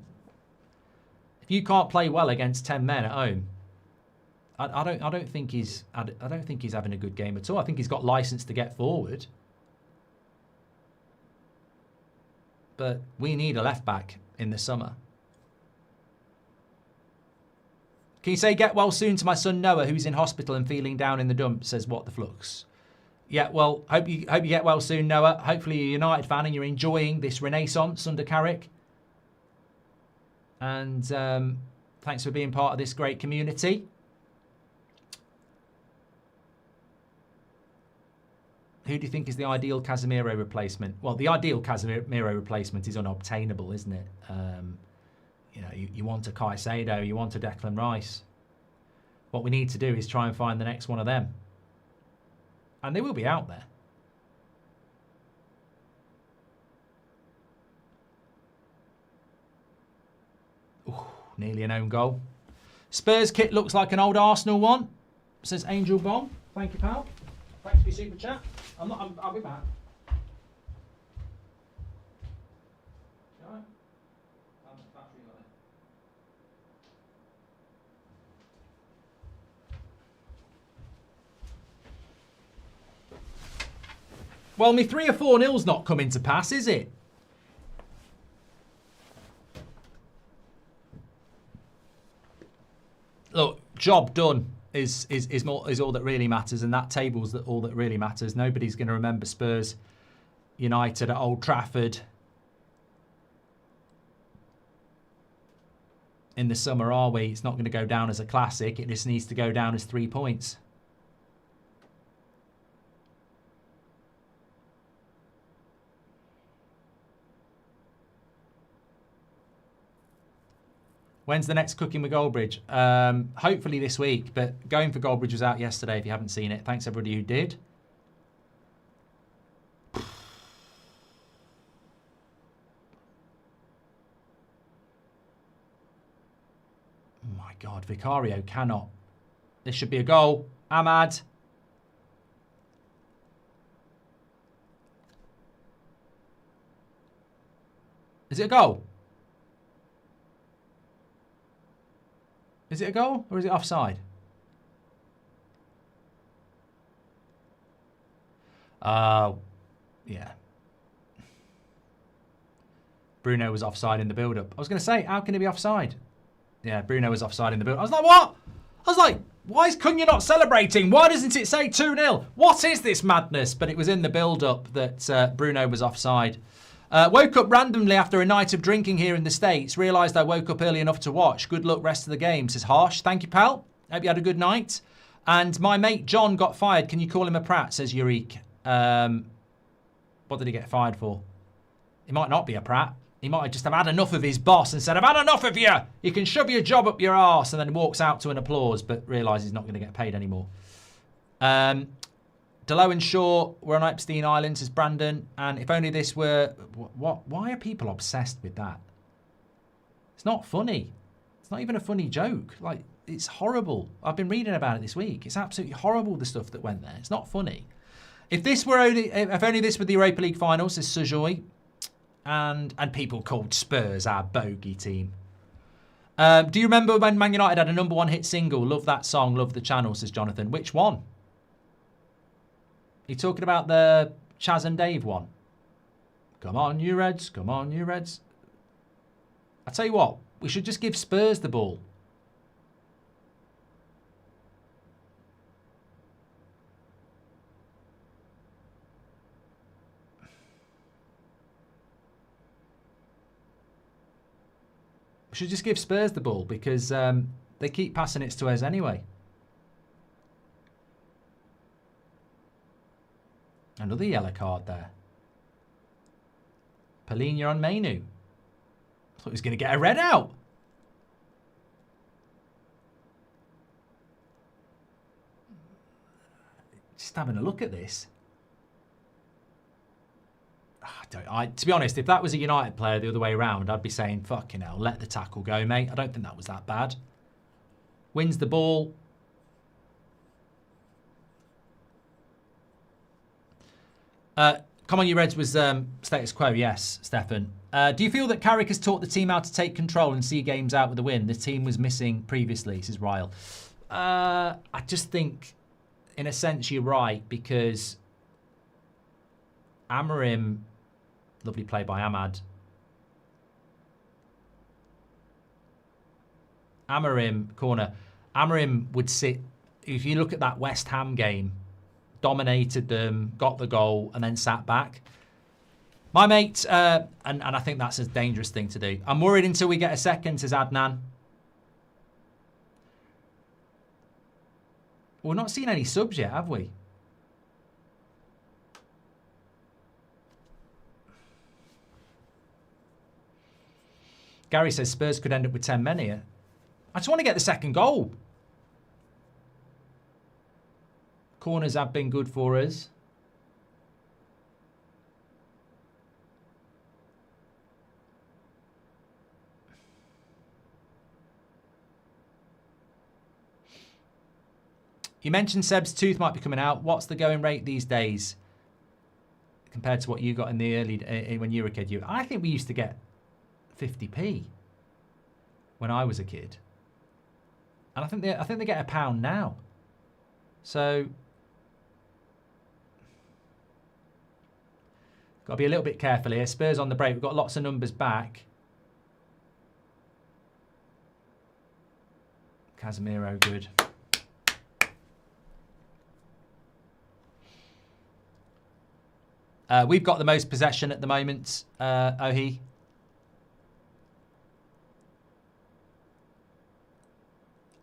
If you can't play well against 10 men at home, I don't think he's having a good game at all. I think he's got license to get forward. But we need a left back in the summer. Can you say get well soon to my son Noah, who's in hospital and feeling down in the dumps? Says what the flux. Yeah, well, hope you get well soon, Noah. Hopefully you're a United fan and you're enjoying this renaissance under Carrick. And thanks for being part of this great community. Who do you think is the ideal Casemiro replacement? Well, the ideal Casemiro replacement is unobtainable, isn't it? You know, you want a Caicedo, you want a Declan Rice. What we need to do is try and find the next one of them. And they will be out there. Nearly an own goal. Spurs kit looks like an old Arsenal one, says Angel Bomb. Thank you, pal. Thanks for your super chat. I'll be back. Well, me 3 or 4-0's not coming to pass, is it? Look, job done is all that really matters, and that table's all that really matters. Nobody's going to remember Spurs United at Old Trafford in the summer, are we? It's not going to go down as a classic. It just needs to go down as 3 points. When's the next Cooking with Goldbridge? Hopefully this week, but Going for Goldbridge was out yesterday if you haven't seen it. Thanks everybody who did. Oh my God, Vicario cannot. This should be a goal. Ahmad. Is it a goal? Is it a goal or is it offside? Yeah. Bruno was offside in the build-up. I was going to say, how can he be offside? Yeah, Bruno was offside in the build-up. I was like, what? I was like, why is Cunha not celebrating? Why doesn't it say 2-0? What is this madness? But it was in the build-up that Bruno was offside. Woke up randomly after a night of drinking here in the States. Realised I woke up early enough to watch. Good luck rest of the game, says Harsh. Thank you, pal. Hope you had a good night. And my mate John got fired. Can you call him a prat, says Eureka. What did he get fired for? He might not be a prat. He might just have had enough of his boss and said, I've had enough of you. You can shove your job up your arse, and then walks out to an applause, but realises he's not going to get paid anymore. Delo and Shaw were on Epstein Island, says Brandon. And if only this were... What? Why are people obsessed with that? It's not funny. It's not even a funny joke. Like, it's horrible. I've been reading about it this week. It's absolutely horrible, the stuff that went there. It's not funny. If only this were the Europa League final, says Sujoy. And people called Spurs our bogey team. Do you remember when Man United had a #1 hit single? Love that song, love the channel, says Jonathan. Which one? Are you talking about the Chaz and Dave one? Come on, you Reds. Come on, you Reds. I tell you what, we should just give Spurs the ball. We should just give Spurs the ball because they keep passing it to us anyway. Another yellow card there. Polina on Mainu. Thought he was going to get a red out. Just having a look at this. To be honest, if that was a United player the other way around, I'd be saying, fucking hell, let the tackle go, mate. I don't think that was that bad. Wins the ball. Come on, you Reds was status quo. Yes, Stefan. Do you feel that Carrick has taught the team how to take control and see games out with a win? The team was missing previously, says Ryle. I just think, in a sense, you're right, because Amorim, lovely play by Ahmad. Amorim, corner. Amorim would sit, if you look at that West Ham game, dominated them, got the goal, and then sat back. My mate, and I think that's a dangerous thing to do. I'm worried until we get a second, says Adnan. We're not seeing any subs yet, have we? Gary says Spurs could end up with 10 men here. I just want to get the second goal. Corners have been good for us. You mentioned Seb's tooth might be coming out. What's the going rate these days compared to what you got in the early when you were a kid? I think we used to get 50p when I was a kid, and I think they get £1 now. So got to be a little bit careful here. Spurs on the break. We've got lots of numbers back. Casemiro, good. We've got the most possession at the moment, Ohi.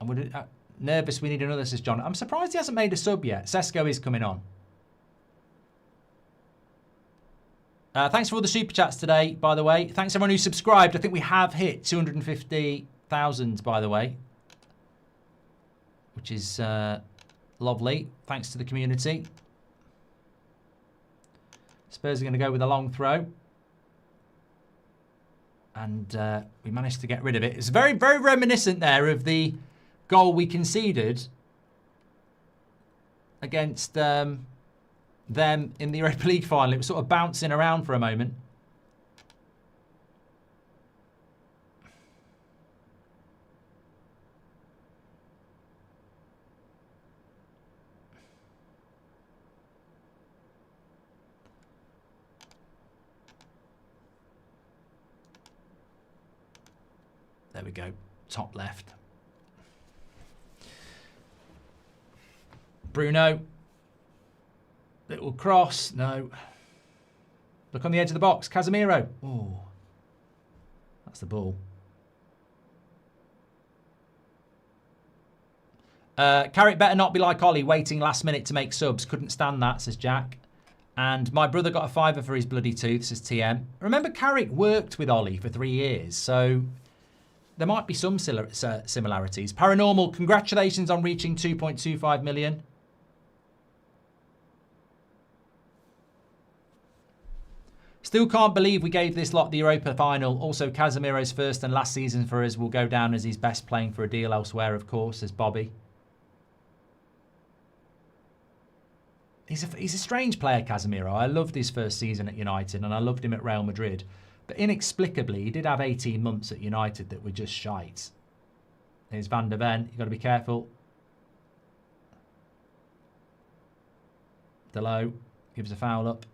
I'm nervous we need another, says John. I'm surprised he hasn't made a sub yet. Sesko is coming on. Thanks for all the super chats today, by the way. Thanks everyone who subscribed. I think we have hit 250,000, by the way, which is lovely. Thanks to the community. Spurs are going to go with a long throw. And we managed to get rid of it. It's very, very reminiscent there of the goal we conceded against them in the Europa League final. It was sort of bouncing around for a moment. There we go. Top left. Bruno. Little cross. No. Look on the edge of the box. Casemiro. Oh. That's the ball. Carrick better not be like Ollie, waiting last minute to make subs. Couldn't stand that, says Jack. And my brother got a fiver for his bloody tooth, says TM. Remember, Carrick worked with Ollie for 3 years, so there might be some similarities. Paranormal, congratulations on reaching 2.25 million. Still can't believe we gave this lot the Europa final. Also, Casemiro's first and last season for us will go down as his best, playing for a deal elsewhere, of course, says Bobby. He's a strange player, Casemiro. I loved his first season at United and I loved him at Real Madrid. But inexplicably, he did have 18 months at United that were just shite. Here's Van der Ven. You've got to be careful. Delo gives a foul up.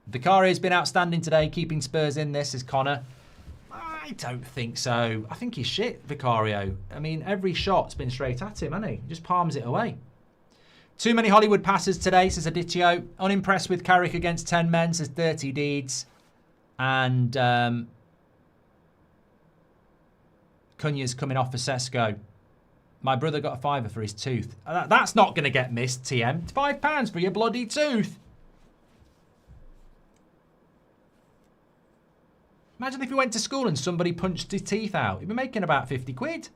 Vicario's been outstanding today, keeping Spurs in this, is Connor. I don't think so. I think he's shit, Vicario. I mean, every shot's been straight at him, hasn't he? He just palms it away. Too many Hollywood passes today, says Aditio. Unimpressed with Carrick against 10 men, says Dirty Deeds. And Cunha's coming off for Sesko. My brother got a fiver for his tooth. That's not going to get missed, TM. It's £5 for your bloody tooth. Imagine if you went to school and somebody punched his teeth out. You'd be making about 50 quid.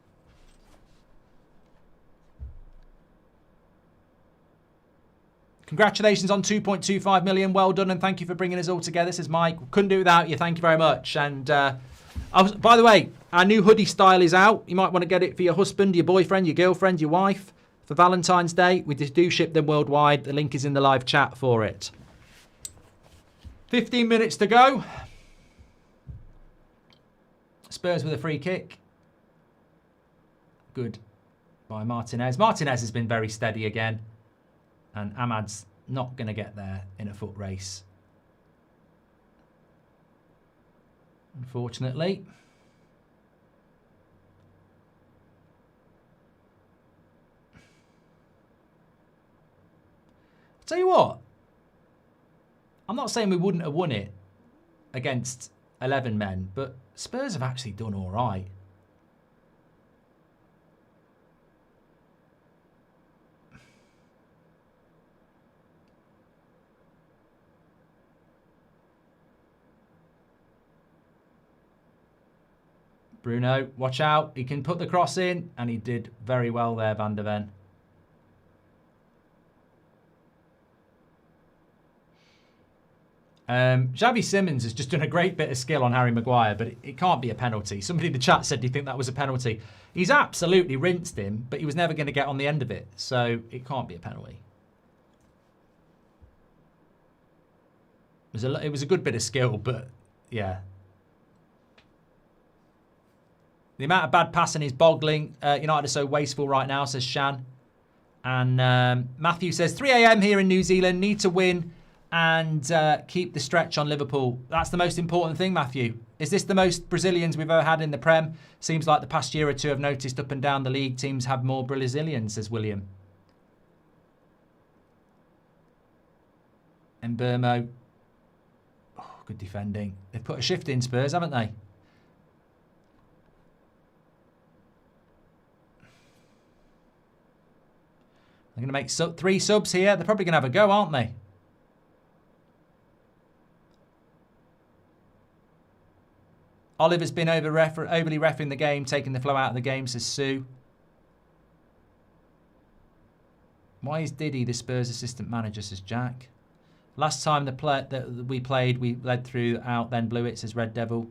Congratulations on 2.25 million. Well done, and thank you for bringing us all together. This is Mike. Couldn't do it without you. Thank you very much. And by the way, our new hoodie style is out. You might want to get it for your husband, your boyfriend, your girlfriend, your wife for Valentine's Day. We just do ship them worldwide. The link is in the live chat for it. 15 minutes to go. Spurs with a free kick. Good by Martinez. Martinez has been very steady again. And Ahmad's not going to get there in a foot race. Unfortunately. I'll tell you what. I'm not saying we wouldn't have won it against 11 men, but Spurs have actually done all right. Bruno, watch out. He can put the cross in, and he did very well there, Van der Ven. Xavi Simons has just done a great bit of skill on Harry Maguire, but it can't be a penalty. Somebody in the chat said, do you think that was a penalty? He's absolutely rinsed him, but he was never going to get on the end of it, so it can't be a penalty. It was a good bit of skill, but yeah. The amount of bad passing is boggling. United are so wasteful right now, says Shan. And Matthew says, 3 a.m. here in New Zealand. Need to win and keep the stretch on Liverpool. That's the most important thing, Matthew. Is this the most Brazilians we've ever had in the Prem? Seems like the past year or two I've noticed up and down the league teams have more Brazilians, says William. And Burmo. Oh, good defending. They've put a shift in, Spurs, haven't they? They're going to make 3 subs here. They're probably going to have a go, aren't they? Oliver's been overly reffing the game, taking the flow out of the game, says Sue. Why is Diddy the Spurs assistant manager, says Jack. Last time that we played, we led through out, then blew it, says Red Devil.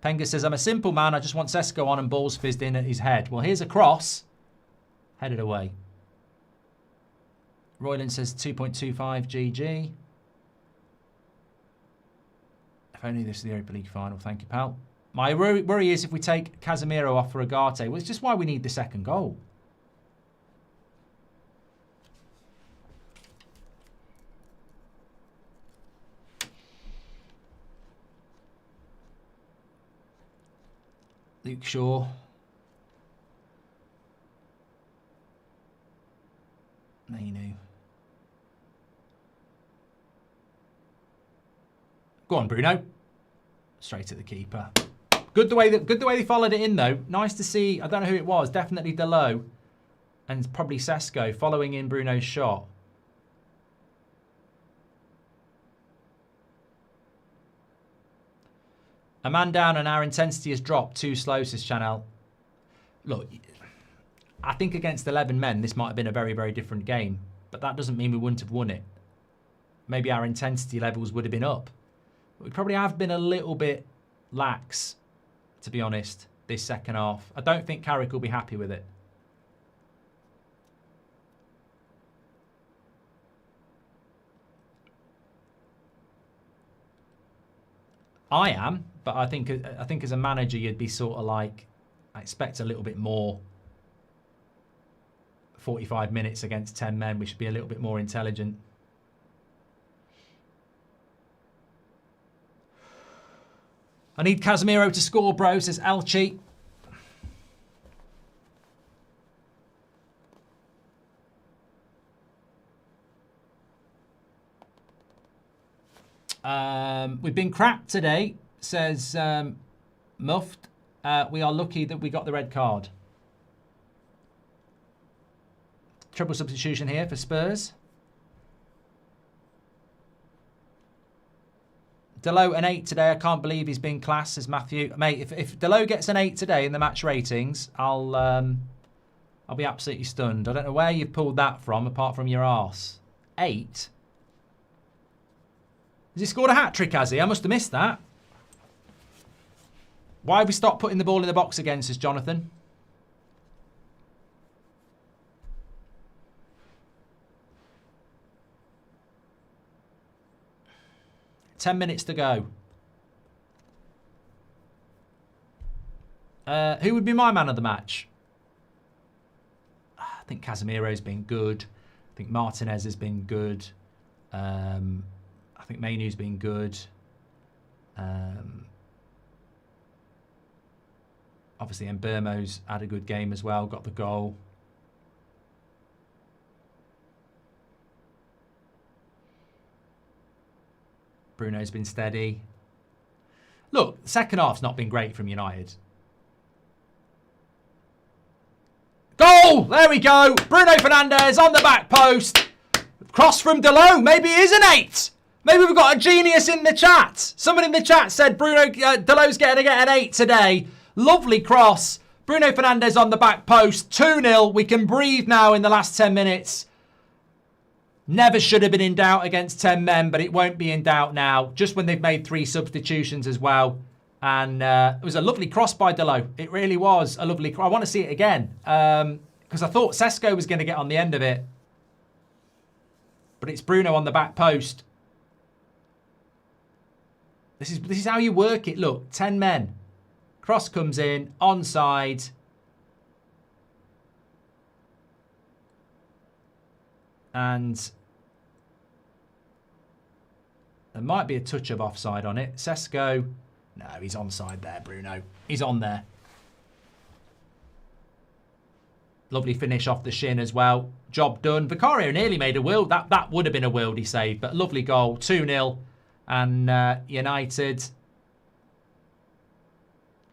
Penga says, I'm a simple man. I just want Sesko on and balls fizzed in at his head. Well, here's a cross. Headed away. Royland says 2.25 GG. If only this is the Europa League final. Thank you, pal. My worry is if we take Casemiro off for Agate. Well, it's just why we need the second goal. Luke Shaw. Mainu. Go on, Bruno. Straight at the keeper. Good the way they followed it in, though. Nice to see. I don't know who it was. Definitely Delo, and probably Sesko following in Bruno's shot. A man down and our intensity has dropped too slow, says Chanel. Look, I think against 11 men, this might have been a very, very different game. But that doesn't mean we wouldn't have won it. Maybe our intensity levels would have been up. But we probably have been a little bit lax, to be honest, this second half. I don't think Carrick will be happy with it. I am, but I think as a manager, you'd be sort of like, I expect a little bit more. 45 minutes against 10 men. We should be a little bit more intelligent. I need Casemiro to score, bro, says Elchi. We've been cracked today, says Muffed. we are lucky that we got the red card. Triple substitution here for Spurs. Delo an 8 today. I can't believe he's been classed as Matthew. Mate, if Delo gets an 8 today in the match ratings, I'll be absolutely stunned. I don't know where you've pulled that from, apart from your arse. 8? Has he scored a hat-trick, has he? I must have missed that. Why have we stopped putting the ball in the box against us, Jonathan? Ten minutes to go. Who would be my man of the match? I think Casemiro's been good. I think Martinez has been good. I think Mainoo's been good. Obviously, Mbermo's had a good game as well. Got the goal. Bruno's been steady. Look, the second half's not been great from United. Goal! There we go. Bruno Fernandes on the back post. Cross from Delo. Maybe it is an 8. Maybe we've got a genius in the chat. Someone in the chat said Delo's going to get an 8 today. Lovely cross. Bruno Fernandes on the back post. 2-0. We can breathe now in the last 10 minutes. Never should have been in doubt against 10 men, but it won't be in doubt now. Just when they've made 3 substitutions as well. And it was a lovely cross by Delo. It really was a lovely cross. I want to see it again. Because I thought Sesko was going to get on the end of it. But it's Bruno on the back post. This is how you work it. Look, 10 men. Cross comes in, onside. And there might be a touch of offside on it. Sesko, no, he's onside there, Bruno. He's on there. Lovely finish off the shin as well. Job done. Vicario nearly made a world. That would have been a worldie save, but lovely goal. 2-0. And United.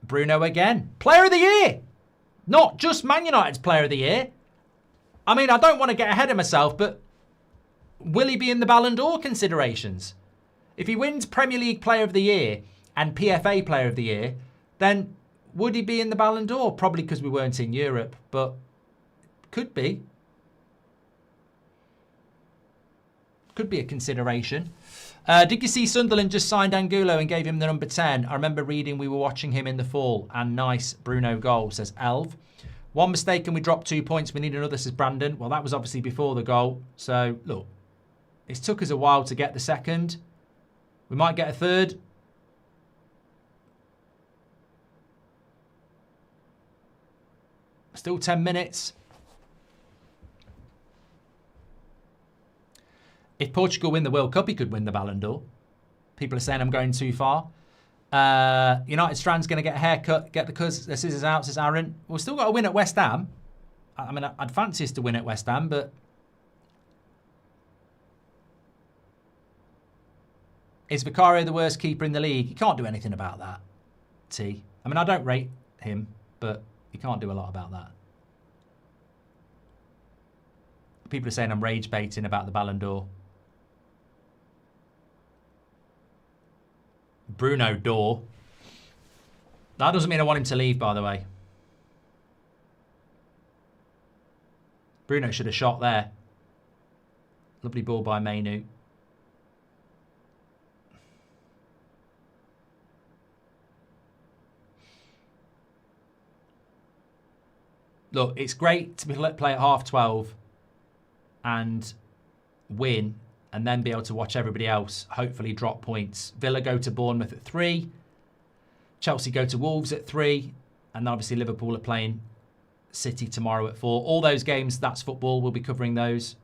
Bruno again. Player of the year. Not just Man United's player of the year. I mean, I don't want to get ahead of myself, but will he be in the Ballon d'Or considerations? If he wins Premier League Player of the Year and PFA Player of the Year, then would he be in the Ballon d'Or? Probably because we weren't in Europe, but could be. Could be a consideration. Did you see Sunderland just signed Angulo and gave him the number 10? I remember reading we were watching him in the fall. And nice Bruno goal, says Elv. One mistake and we dropped 2 points. We need another, says Brandon. Well, that was obviously before the goal. So, look, it took us a while to get the second. We might get a third. Still 10 minutes. If Portugal win the World Cup, he could win the Ballon d'Or. People are saying I'm going too far. United Strand's going to get a haircut, get the scissors out, says Aaron. We've still got to win at West Ham. I mean, I'd fancy us to win at West Ham, but... Is Vicario the worst keeper in the league? You can't do anything about that, T. I mean, I don't rate him, but you can't do a lot about that. People are saying I'm rage baiting about the Ballon d'Or. Bruno d'Or. That doesn't mean I want him to leave, by the way. Bruno should have shot there. Lovely ball by Mainoo. Look, it's great to play at 12:30 and win and then be able to watch everybody else hopefully drop points. Villa go to Bournemouth at 3. Chelsea go to Wolves at 3. And obviously Liverpool are playing City tomorrow at 4. All those games, that's football. We'll be covering those.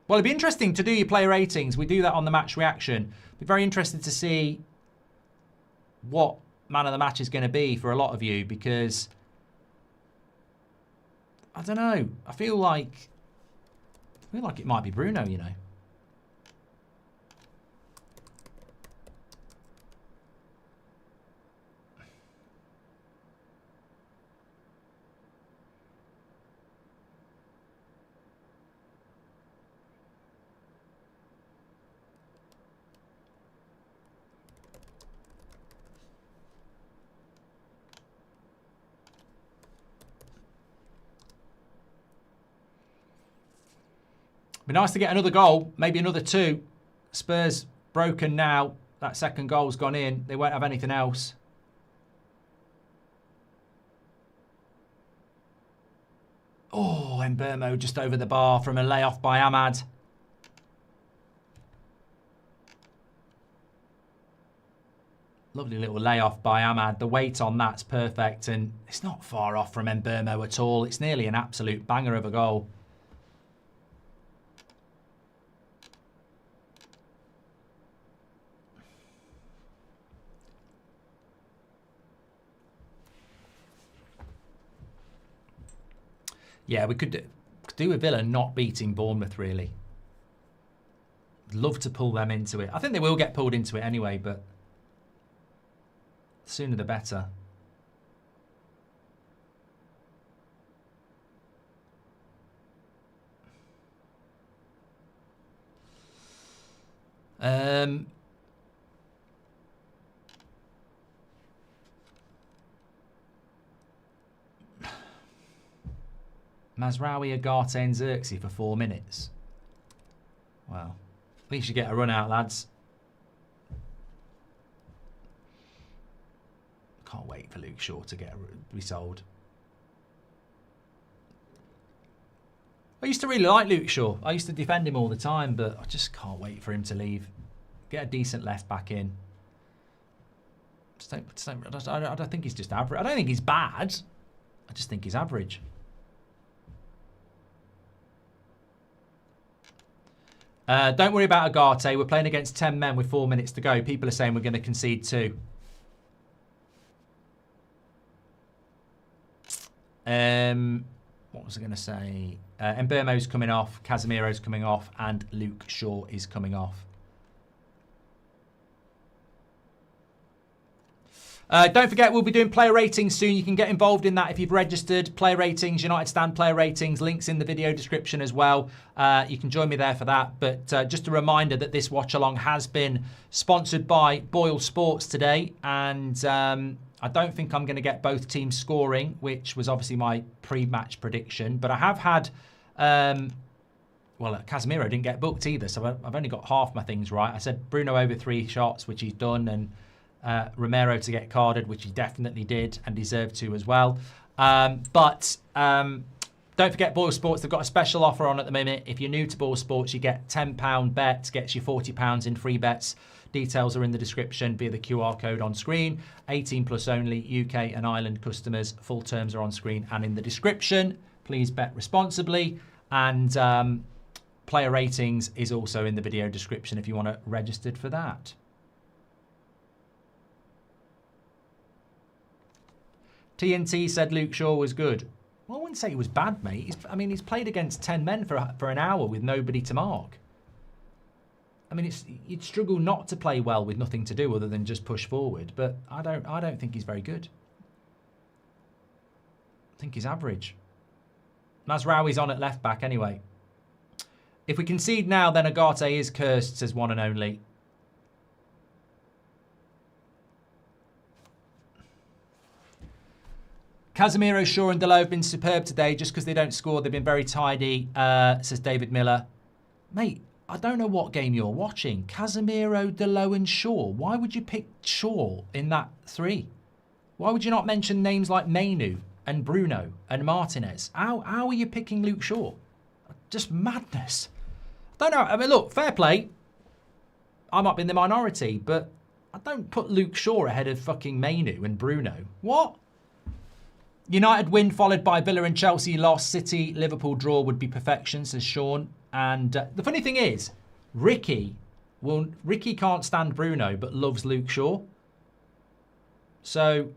Well, it'd be interesting to do your player ratings. We do that on the match reaction. Be very interested to see what man of the match is going to be for a lot of you, because I don't know. I feel like it might be Bruno, you know. Be nice to get another goal, maybe another 2. Spurs broken now. That second goal's gone in. They won't have anything else. Oh, Mbermo just over the bar from a layoff by Ahmad. Lovely little layoff by Ahmad. The weight on that's perfect, and it's not far off from Mbermo at all. It's nearly an absolute banger of a goal. Yeah, we could do with Villa not beating Bournemouth, really. Love to pull them into it. I think they will get pulled into it anyway, but the sooner the better. Mazraoui, Agate and Xerxes for 4 minutes. Well, at least you get a run out, lads. Can't wait for Luke Shaw to be sold. I used to really like Luke Shaw. I used to defend him all the time, but I just can't wait for him to leave. Get a decent left back in. I don't think he's just average. I don't think he's bad. I just think he's average. Don't worry about Agate. We're playing against 10 men with 4 minutes to go. People are saying we're going to concede 2. What was I going to say? Mbermo's coming off, Casemiro's coming off, and Luke Shaw is coming off. Don't forget, we'll be doing player ratings soon. You can get involved in that if you've registered. Player ratings, United Stand player ratings, links in the video description as well. You can join me there for that. But just a reminder that this watch along has been sponsored by Boyle Sports today. And I don't think I'm going to get both teams scoring, which was obviously my pre-match prediction. But I have had, well, Casemiro didn't get booked either. So I've only got half my things right. I said Bruno over 3 shots, which he's done. And Romero to get carded, which he definitely did and deserved to as well. But don't forget Boyle Sports. They've got a special offer on at the minute. If you're new to Boyle Sports, you get £10 bets, gets you £40 in free bets. Details are in the description via the QR code on screen. 18 plus only, UK and Ireland customers. Full terms are on screen and in the description. Please bet responsibly. And player ratings is also in the video description if you want to register for that. T&Cs said Luke Shaw was good. Well, I wouldn't say he was bad, mate. He's played against 10 men for an hour with nobody to mark. I mean, you'd struggle not to play well with nothing to do other than just push forward. But I don't think he's very good. I think he's average. Mazraoui's on at left back anyway. If we concede now, then Agate is cursed, says one and only. Casemiro, Shaw and Delo have been superb today. Just because they don't score, they've been very tidy, says David Miller. Mate, I don't know what game you're watching. Casemiro, Delo and Shaw. Why would you pick Shaw in that 3? Why would you not mention names like Mainu and Bruno and Martinez? How are you picking Luke Shaw? Just madness. I don't know. I mean, look, fair play. I might be in the minority, but I don't put Luke Shaw ahead of fucking Mainu and Bruno. What? United win followed by Villa and Chelsea loss. City, Liverpool draw would be perfection, says Sean. And the funny thing is, Ricky Well, Ricky can't stand Bruno, but loves Luke Shaw. So,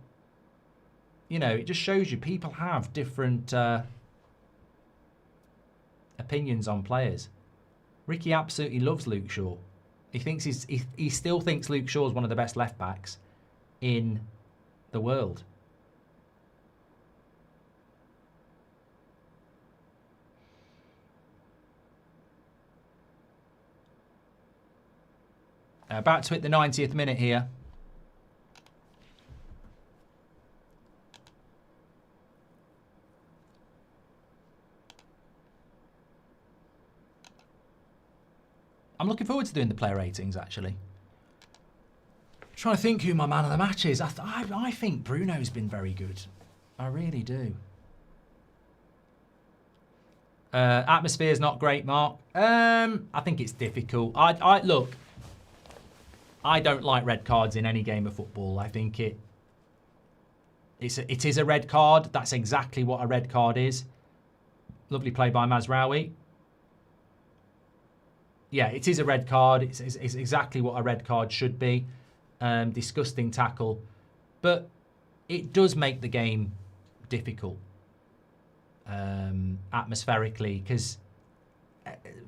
you know, it just shows you people have different opinions on players. Ricky absolutely loves Luke Shaw. He still thinks Luke Shaw is one of the best left backs in the world. About to hit the 90th minute here. I'm looking forward to doing the player ratings, actually. I'm trying to think who my man of the match is. I think Bruno's been very good. I really do. Atmosphere's not great, Mark. I think it's difficult. Look, I don't like red cards in any game of football. I think it is a red card. That's exactly what a red card is. Lovely play by Mazraoui. Yeah, it is a red card. It's exactly what a red card should be. Disgusting tackle. But it does make the game difficult atmospherically, because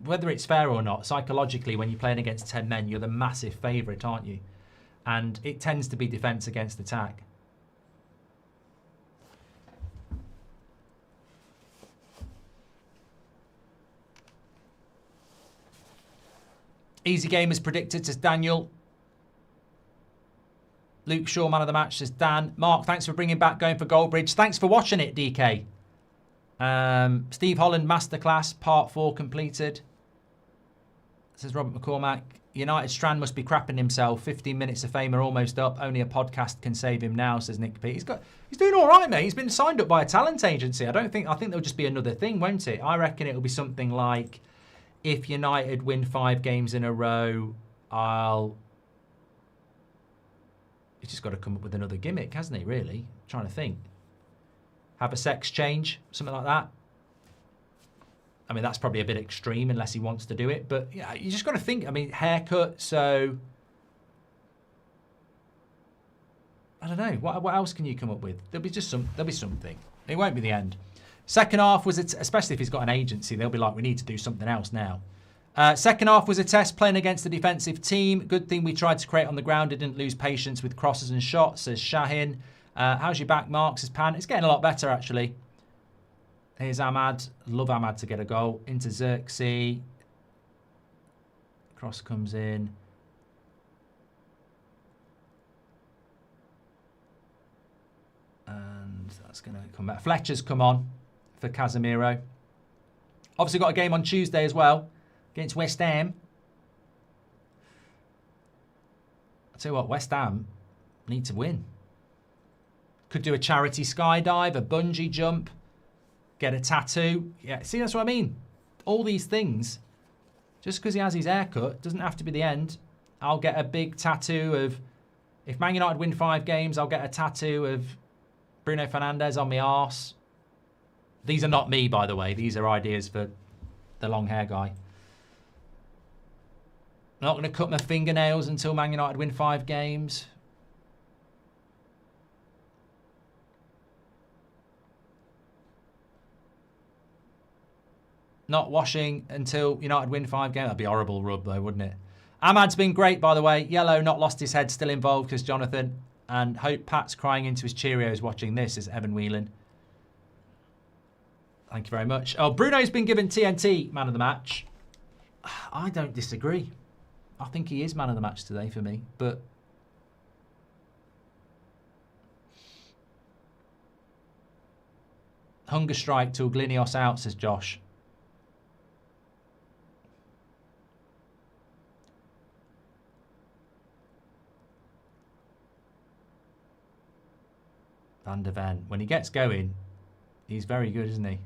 whether it's fair or not, psychologically, when you're playing against 10 men, you're the massive favourite, aren't you? And it tends to be defence against attack. Easy game as predicted, says Daniel. Luke Shaw, man of the match, says Dan. Mark, thanks for bringing back Going for Goldbridge. Thanks for watching it, DK. Steve Holland, Masterclass, Part 4 completed. Says Robert McCormack. United Strand must be crapping himself. 15 minutes of fame are almost up. Only a podcast can save him now, says Nick P. He's doing all right, mate. He's been signed up by a talent agency. I think there'll just be another thing, won't it? I reckon it'll be something like, if United win 5 games in a row, he's just got to come up with another gimmick, hasn't he, really? I'm trying to think. Have a sex change, something like that. I mean, that's probably a bit extreme unless he wants to do it. But yeah, you just got to think. I mean, haircut, so... I don't know. What else can you come up with? There'll be something. It won't be the end. Second half was, especially if he's got an agency, they'll be like, we need to do something else now. Second half was a test playing against a defensive team. Good thing we tried to create on the ground. Didn't lose patience with crosses and shots, says Shahin. How's your back, Mark, says Pan. It's getting a lot better, actually. Here's Ahmad. Love Ahmad to get a goal. Into Xerxes. Cross comes in. And that's going to come back. Fletcher's come on for Casemiro. Obviously got a game on Tuesday as well against West Ham. I'll tell you what, West Ham need to win. Could do a charity skydive, a bungee jump, get a tattoo. Yeah, see, that's what I mean. All these things, just because he has his haircut, doesn't have to be the end. I'll get a big tattoo of, if Man United win 5 games, I'll get a tattoo of Bruno Fernandes on my arse. These are not me, by the way. These are ideas for the long hair guy. I'm not going to cut my fingernails until Man United win 5 games. Not washing until United win 5 games. That'd be a horrible rub, though, wouldn't it? Ahmad's been great, by the way. Yellow, not lost his head, still involved, because Jonathan. And hope Pat's crying into his Cheerios watching this, is Evan Whelan. Thank you very much. Oh, Bruno's been given TNT man of the match. I don't disagree. I think he is man of the match today for me, but hunger strike till Glinios out, says Josh. Van der Ven. When he gets going, he's very good, isn't he?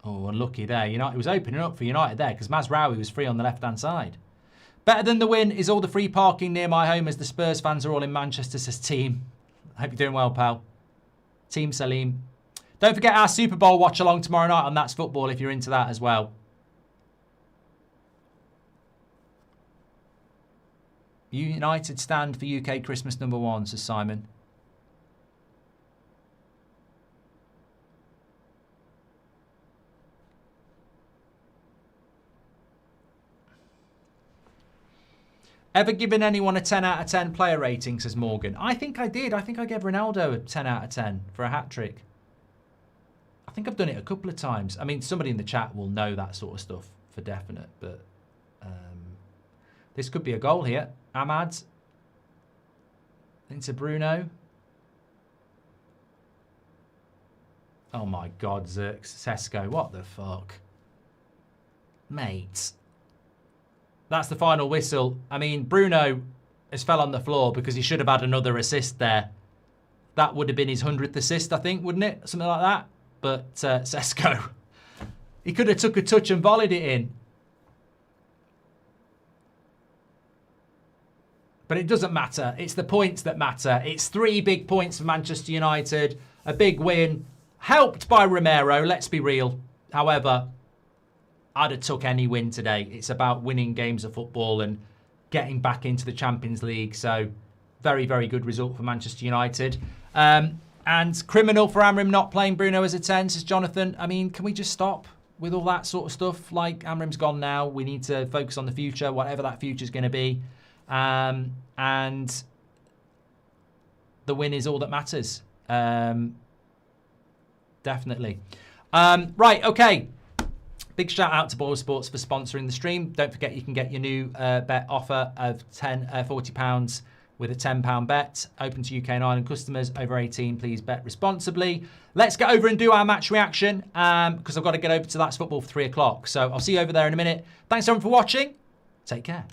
Oh, unlucky there. United was opening up for United there because Mazraoui was free on the left-hand side. Better than the win is all the free parking near my home as the Spurs fans are all in Manchester, says Team. I hope you're doing well, pal. Team Salim. Don't forget our Super Bowl watch along tomorrow night on That's Football if you're into that as well. United stand for UK Christmas #1, says Simon. Ever given anyone a 10 out of 10 player rating, says Morgan? I think I did. I think I gave Ronaldo a 10 out of 10 for a hat-trick. I think I've done it a couple of times. I mean, somebody in the chat will know that sort of stuff for definite, but this could be a goal here. Ahmad into Bruno. Oh my God, Sesko, what the fuck? Mate. That's the final whistle. I mean, Bruno has fell on the floor because he should have had another assist there. That would have been his 100th assist, I think, wouldn't it? Something like that. But Sesko, he could have took a touch and volleyed it in. But it doesn't matter. It's the points that matter. It's 3 big points for Manchester United. A big win. Helped by Romero, let's be real. However, I'd have took any win today. It's about winning games of football and getting back into the Champions League. So, very, very good result for Manchester United. And criminal for Amrim not playing Bruno as a 10, says Jonathan. I mean, can we just stop with all that sort of stuff? Like, Amrim's gone now. We need to focus on the future, whatever that future's going to be. And the win is all that matters. Definitely. Right, okay. Big shout out to Boyle Sports for sponsoring the stream. Don't forget you can get your new bet offer of £40 with a £10 bet. Open to UK and Ireland customers over 18. Please bet responsibly. Let's get over and do our match reaction because I've got to get over to That's Football for 3 o'clock. So I'll see you over there in a minute. Thanks everyone for watching. Take care.